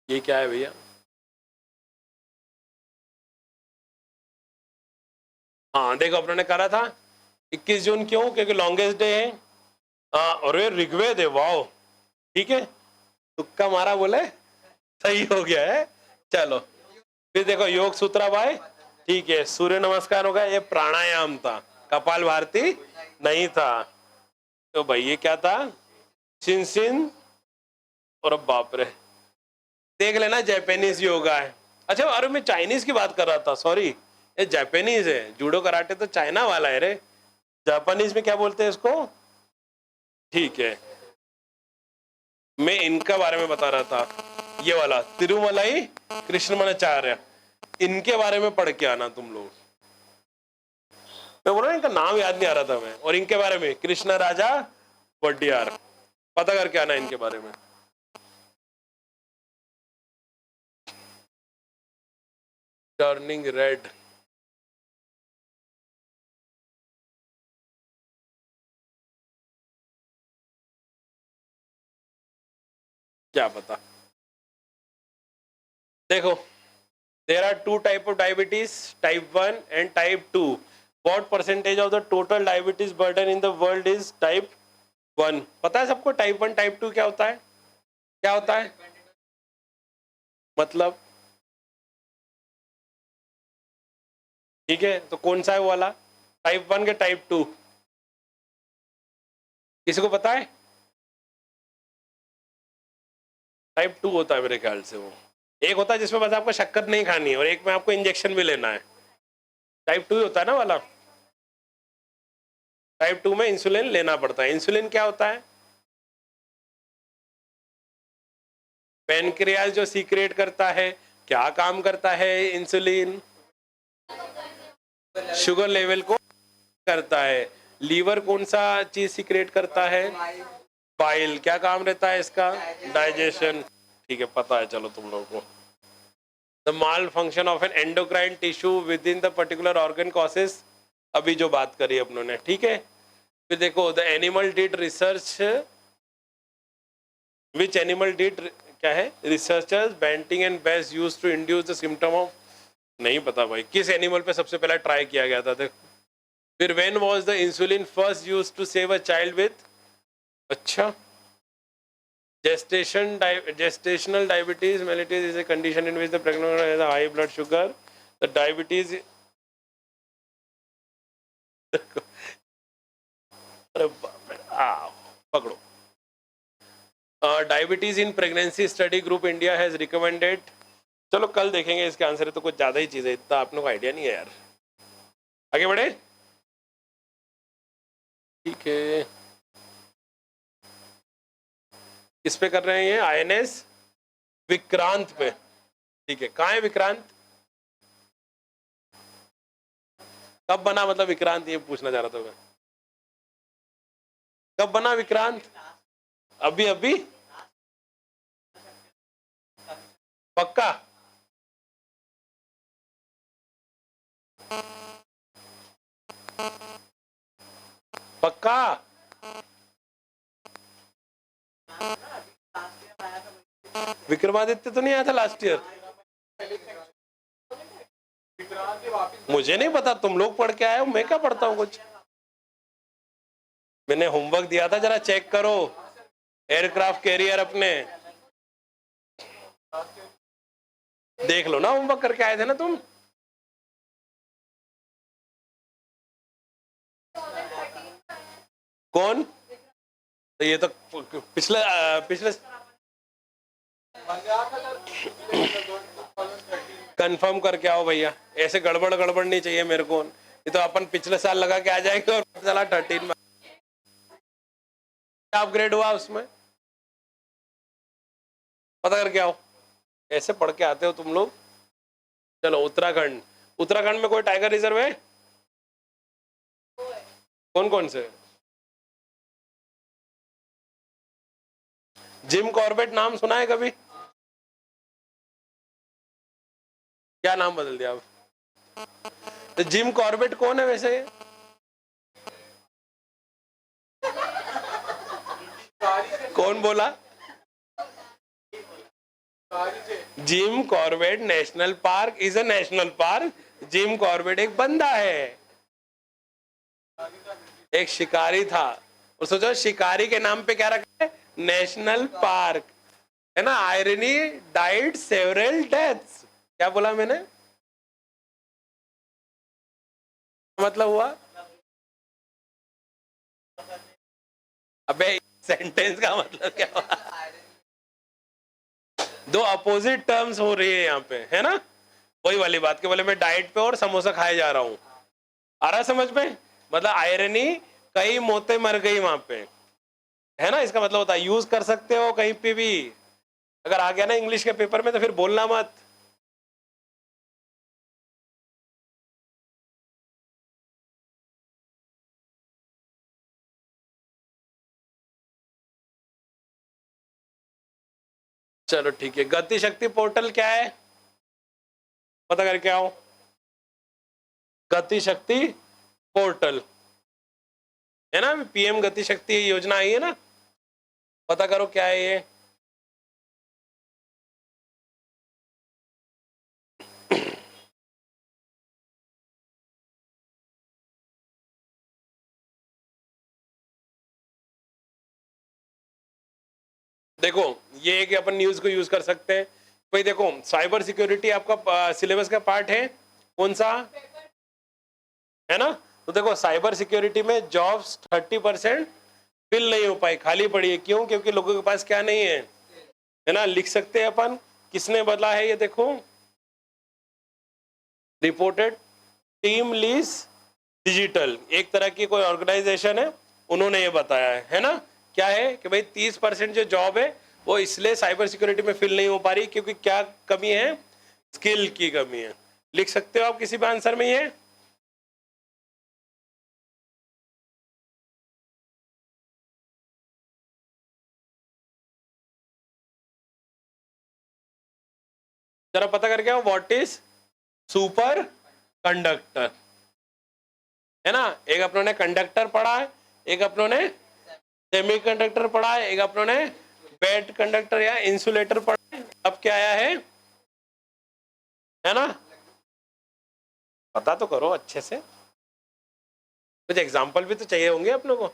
ये क्या है भैया, हाँ देखो अपने करा था 21 जून, क्यों, क्योंकि लॉन्गेस्ट डे है। हाँ, और ऋग्वेद है, वाओ, ठीक है, तुक्का मारा बोले सही हो गया है। चलो फिर देखो, योग सूत्रा भाई, ठीक है, सूर्य नमस्कार होगा, ये प्राणायाम था, कपाल भारती नहीं था। तो भाई ये क्या था, शिन शिन, और अब बाप रे, देख लेना जापानीज योगा है। अच्छा, अरे मैं चाइनीज की बात कर रहा था, सॉरी, ये जापानीज है, जूडो कराटे तो चाइना वाला है रे, जापानीज में क्या बोलते हैं इसको, ठीक है। मैं इनका बारे में बता रहा था, ये वाला तिरुमलाई कृष्णमाचार्य, इनके बारे में पढ़ के आना तुम लोग। मैं बोल रहा इनका नाम याद नहीं आ रहा था मैं, और इनके बारे में कृष्ण राजा वड्डियार, पता करके आना इनके बारे में। टर्निंग रेड, क्या पता। देखो, there are two type of diabetes, type 1 and type 2. What percentage of the total diabetes burden in the world is type 1? पता है सबको type 1 type 2 क्या होता है, क्या होता है, मतलब, ठीक है, तो कौन सा है वो वाला, टाइप 1 के टाइप 2, किसी को पता है, टाइप 2 होता है मेरे ख्याल से वो, एक होता है जिसमें बस आपको शक्कर नहीं खानी है और एक में आपको इंजेक्शन भी लेना है, टाइप 2 ही होता है ना वाला। टाइप 2 में इंसुलिन लेना पड़ता है। इंसुलिन क्या होता है, पेनक्रियास जो सीक्रेट करता है, क्या काम करता है इंसुलिन, शुगर लेवल को करता है। लीवर कौन सा चीज सीक्रेट करता है, बाइल, क्या काम रहता है इसका, डाइजेशन, ठीक है, पता है चलो तुम लोगों को। The mall function of N endocrine tissue with in the particular organ causes, अभी जो बात करी अपनों ने, ठीक है। फिर देखो, the animal did research, which animal did, क्या है, researchers Banting and Best use to induce the symptom of, नहीं पता भाई, किस एनिमल पे सबसे पहला ट्राई किया गया था। देखो, फिर when was the insulin first used to save a child with, अच्छा, gestational diabetes mellitus is a condition in which the pregnant woman has a high blood sugar. The diabetes, अरे बाप रे, पकड़ो, diabetes in pregnancy study group India has recommended, चलो कल देखेंगे इसके आंसर है, तो कुछ ज्यादा ही चीज है, इतना आप लोगों को आइडिया नहीं है यार। आगे बढ़े, ठीक है, किस पे कर रहे हैं ये, आईएनएस विक्रांत पे, ठीक है, कहाँ है विक्रांत, कब बना, मतलब विक्रांत, ये पूछना चाह रहा था मैं, कब बना विक्रांत, अभी अभी, पक्का, पक्का, विक्रमादित्य तो नहीं आया था लास्ट ईयर, मुझे नहीं पता, तुम लोग पढ़ के आए हो, मैं क्या पढ़ता हूँ कुछ, मैंने होमवर्क दिया था, जरा चेक करो एयरक्राफ्ट कैरियर अपने, देख लो ना, होमवर्क करके आए थे ना तुम। कौन, तो ये तो पिछले पिछले कंफर्म करके आओ भैया, ऐसे गड़बड़ गड़बड़ नहीं चाहिए मेरे को। ये तो अपन पिछले साल लगा के आ जाएंगे और चला 13 में अपग्रेड हुआ उसमें, पता करके आओ। ऐसे पढ़ के आते हो तुम लोग। चलो उत्तराखंड, उत्तराखंड में कोई टाइगर रिजर्व है? कौन कौन से? जिम कॉर्बेट नाम सुना है कभी? क्या नाम बदल दिया अब? तो जिम कॉर्बेट कौन है वैसे? कौन बोला? Jim Corbett national park is a national park. Jim Corbett एक बंदा है, एक शिकारी था, और सोचो शिकारी के नाम पे क्या रखा है? नेशनल पार्क, है ना। Irony, died several deaths. क्या बोला मैंने? मतलब हुआ? अबे सेंटेंस का मतलब क्या हुआ? दो अपोजिट टर्म्स हो रही है यहाँ पे, है ना। वही वाली बात के बोले मैं डाइट पे और समोसा खाए जा रहा हूँ, आ रहा समझ में? मतलब आयरनी, कई मौतें मर गई वहां पे, है ना। इसका मतलब होता है यूज कर सकते हो कहीं पे भी। अगर आ गया ना इंग्लिश के पेपर में तो फिर बोलना मत। चलो ठीक है, गति शक्ति पोर्टल क्या है पता करके आओ। गति शक्ति पोर्टल, है ना, पीएम गति शक्ति योजना आई है ना, पता करो क्या है ये। देखो ये है कि अपन न्यूज को यूज कर सकते हैं भाई। देखो साइबर सिक्योरिटी आपका सिलेबस का पार्ट है, कौन सा? है ना। तो देखो साइबर सिक्योरिटी में जॉब्स 30% फिल नहीं हो पाई, खाली पड़ी है। क्यों? क्योंकि लोगों के पास क्या नहीं है ना। लिख सकते हैं अपन, किसने बदला है ये देखो। रिपोर्टेड टीम लीज डिजिटल, एक तरह की कोई ऑर्गेनाइजेशन है, उन्होंने ये बताया है ना। क्या है कि भाई 30% जो जॉब है वो इसलिए साइबर सिक्योरिटी में फिल नहीं हो पा रही क्योंकि क्या कमी है? स्किल की कमी है। लिख सकते हो आप किसी भी आंसर में ये। जरा पता करके आओ, व्हाट इज सुपर कंडक्टर, है ना। एक अपनों ने कंडक्टर पढ़ा है, एक अपनों ने सेमी कंडक्टर पढ़ा है, एक अपनों ने बेड कंडक्टर या इंसुलेटर पढ़ा है। अब क्या आया है ना। पता तो करो अच्छे से, कुछ एग्जाम्पल भी तो चाहिए होंगे अपनों को।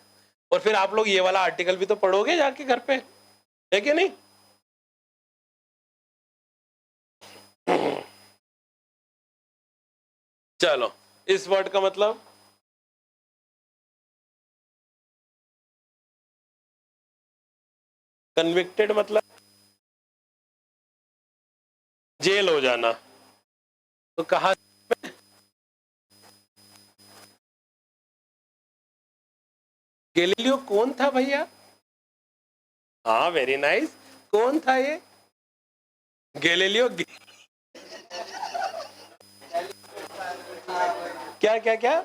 और फिर आप लोग ये वाला आर्टिकल भी तो पढ़ोगे जाके घर पे, है कि नहीं? चलो, इस वर्ड का मतलब कन्विक्टेड, मतलब जेल हो जाना। तो कहा गैलीलियो कौन था भैया? हाँ वेरी नाइस, कौन था ये गैलीलियो? क्या क्या क्या?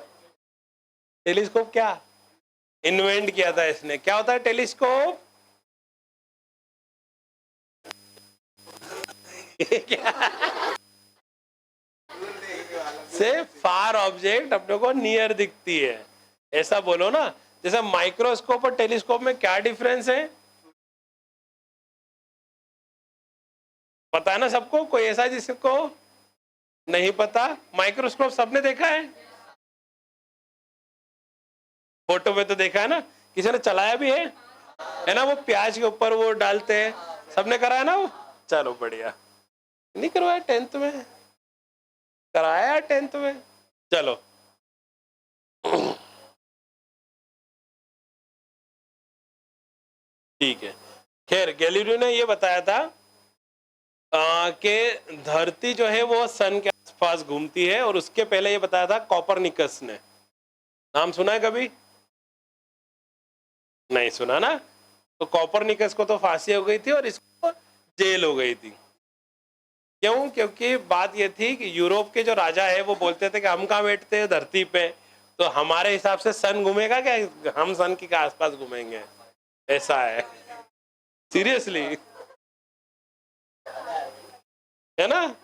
टेलीस्कोप क्या इन्वेंट किया था इसने? क्या होता है टेलीस्कोप? से फार ऑब्जेक्ट अपने को नियर दिखती है, ऐसा बोलो ना। जैसे माइक्रोस्कोप और टेलीस्कोप में क्या डिफरेंस है पता है ना सबको? कोई ऐसा जिसको नहीं पता? माइक्रोस्कोप सबने देखा फोटो में तो देखा है ना, किसी ने चलाया भी है ना। वो प्याज के ऊपर वो डालते हैं, सबने करा है ना वो। चलो बढ़िया, नहीं करवाया 10th में? कराया 10th में। चलो ठीक है। खैर गैलीलियो ने ये बताया था कि धरती जो है वो सन के आसपास घूमती है, और उसके पहले ये बताया था कॉपरनिकस ने। नाम सुना है कभी? नहीं सुना ना। तो कॉपरनिकस को तो फांसी हो गई थी और इसको जेल हो गई थी। क्यों? क्योंकि बात ये थी कि यूरोप के जो राजा है वो बोलते थे कि हम कहाँ बैठते हैं धरती पे, तो हमारे हिसाब से सन घूमेगा क्या, हम सन के आसपास घूमेंगे, ऐसा है। सीरियसली, है ना।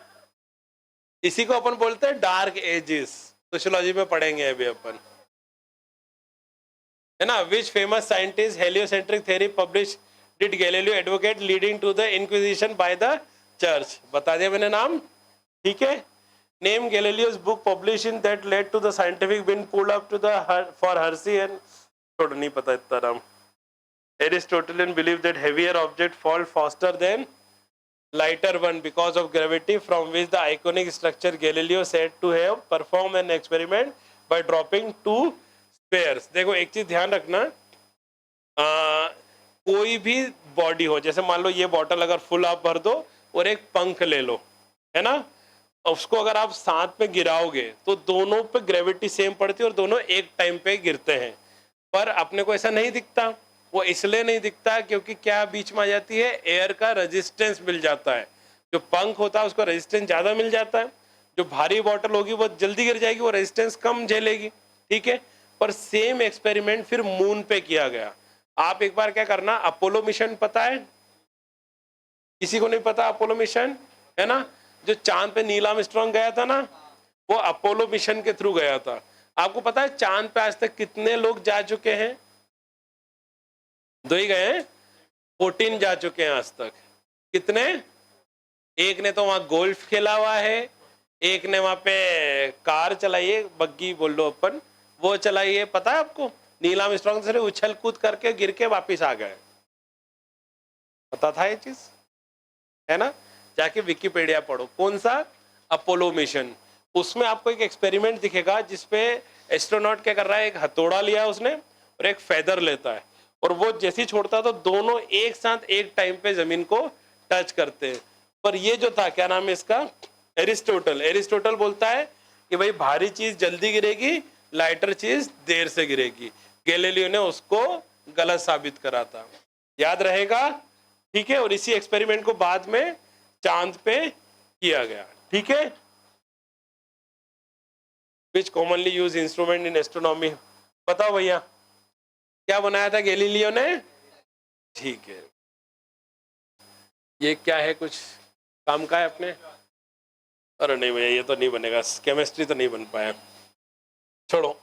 इसी को अपन बोलते हैं डार्क एजेस, सोशियोलॉजी में पढ़ेंगे अभी अपन, है ना। Which famous scientist heliocentric theory publish did Galileo advocate leading to the inquisition by the church? बता दिया मैंने नाम, ठीक है। Name Galileo's book publish in that led to the scientific been pulled up to the for heresy and, छोड़ नहीं पता इतना नाम। Aristotelian believe that heavier object fall faster than lighter one because of gravity, from which the iconic structure Galileo said to have performed an experiment by dropping two spheres। देखो एक चीज ध्यान रखना, कोई भी बॉडी हो, जैसे मान लो ये बॉटल अगर फुल आप भर दो और एक पंख ले लो, है ना, उसको अगर आप साथ में गिराओगे तो दोनों पे ग्रेविटी सेम पड़ती है और दोनों एक टाइम पे गिरते हैं। पर अपने को ऐसा नहीं दिखता। वो इसलिए नहीं दिखता क्योंकि क्या बीच में आ जाती है, एयर का रेजिस्टेंस मिल जाता है। जो पंख होता है उसको रेजिस्टेंस ज्यादा मिल जाता है, जो भारी बॉटल होगी वो जल्दी गिर जाएगी, वो रेजिस्टेंस कम झेलेगी, ठीक है। पर सेम एक्सपेरिमेंट फिर मून पे किया गया। आप एक बार क्या करना, अपोलो मिशन पता है? किसी को नहीं पता अपोलो मिशन, है ना। जो चांद पे नील आर्मस्ट्रांग गया था ना, वो अपोलो मिशन के थ्रू गया था। आपको पता है चांद पे आज तक कितने लोग जा चुके हैं? 2 ही गए हैं, 14 जा चुके हैं आज तक। कितने? एक ने तो वहां गोल्फ खेला हुआ है, एक ने वहां पे कार चलाई है, बग्गी बोल लो अपन, वो चलाई है। पता है आपको? नील आर्मस्ट्रांग से उछल कूद करके गिर के वापिस आ गए। पता था ये चीज, है ना। जाके विकिपीडिया पढ़ो, कौन सा? Apollo mission. उसमें आपको एक एक्सपेरिमेंट दिखेगा जिसपे एस्ट्रोनॉट क्या कर रहा है, एक हथौड़ा लिया उसने और एक फेदर लेता है, और वो जैसे ही छोड़ता है तो दोनों एक साथ एक टाइम पे जमीन को टच करते हैं। पर ये जो था, क्या नाम है इसका, एरिस्टोटल। एरिस्टोटल बोलता है कि भाई भारी चीज जल्दी गिरेगी, लाइटर चीज देर से गिरेगी। गैलीलियो ने उसको गलत साबित करा था, याद रहेगा, ठीक है। और इसी एक्सपेरिमेंट को बाद में चांद पे किया गया, ठीक है। Which commonly use instrument in astronomy? बताओ भैया, क्या बनाया था गैलीलियो ने? ठीक है, ये क्या है, कुछ काम का है अपने? अरे नहीं भैया, ये तो नहीं बनेगा, केमिस्ट्री तो नहीं बन पाया, छोड़ो।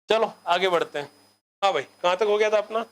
चलो आगे बढ़ते हैं। हाँ भाई, कहाँ तक हो गया था अपना?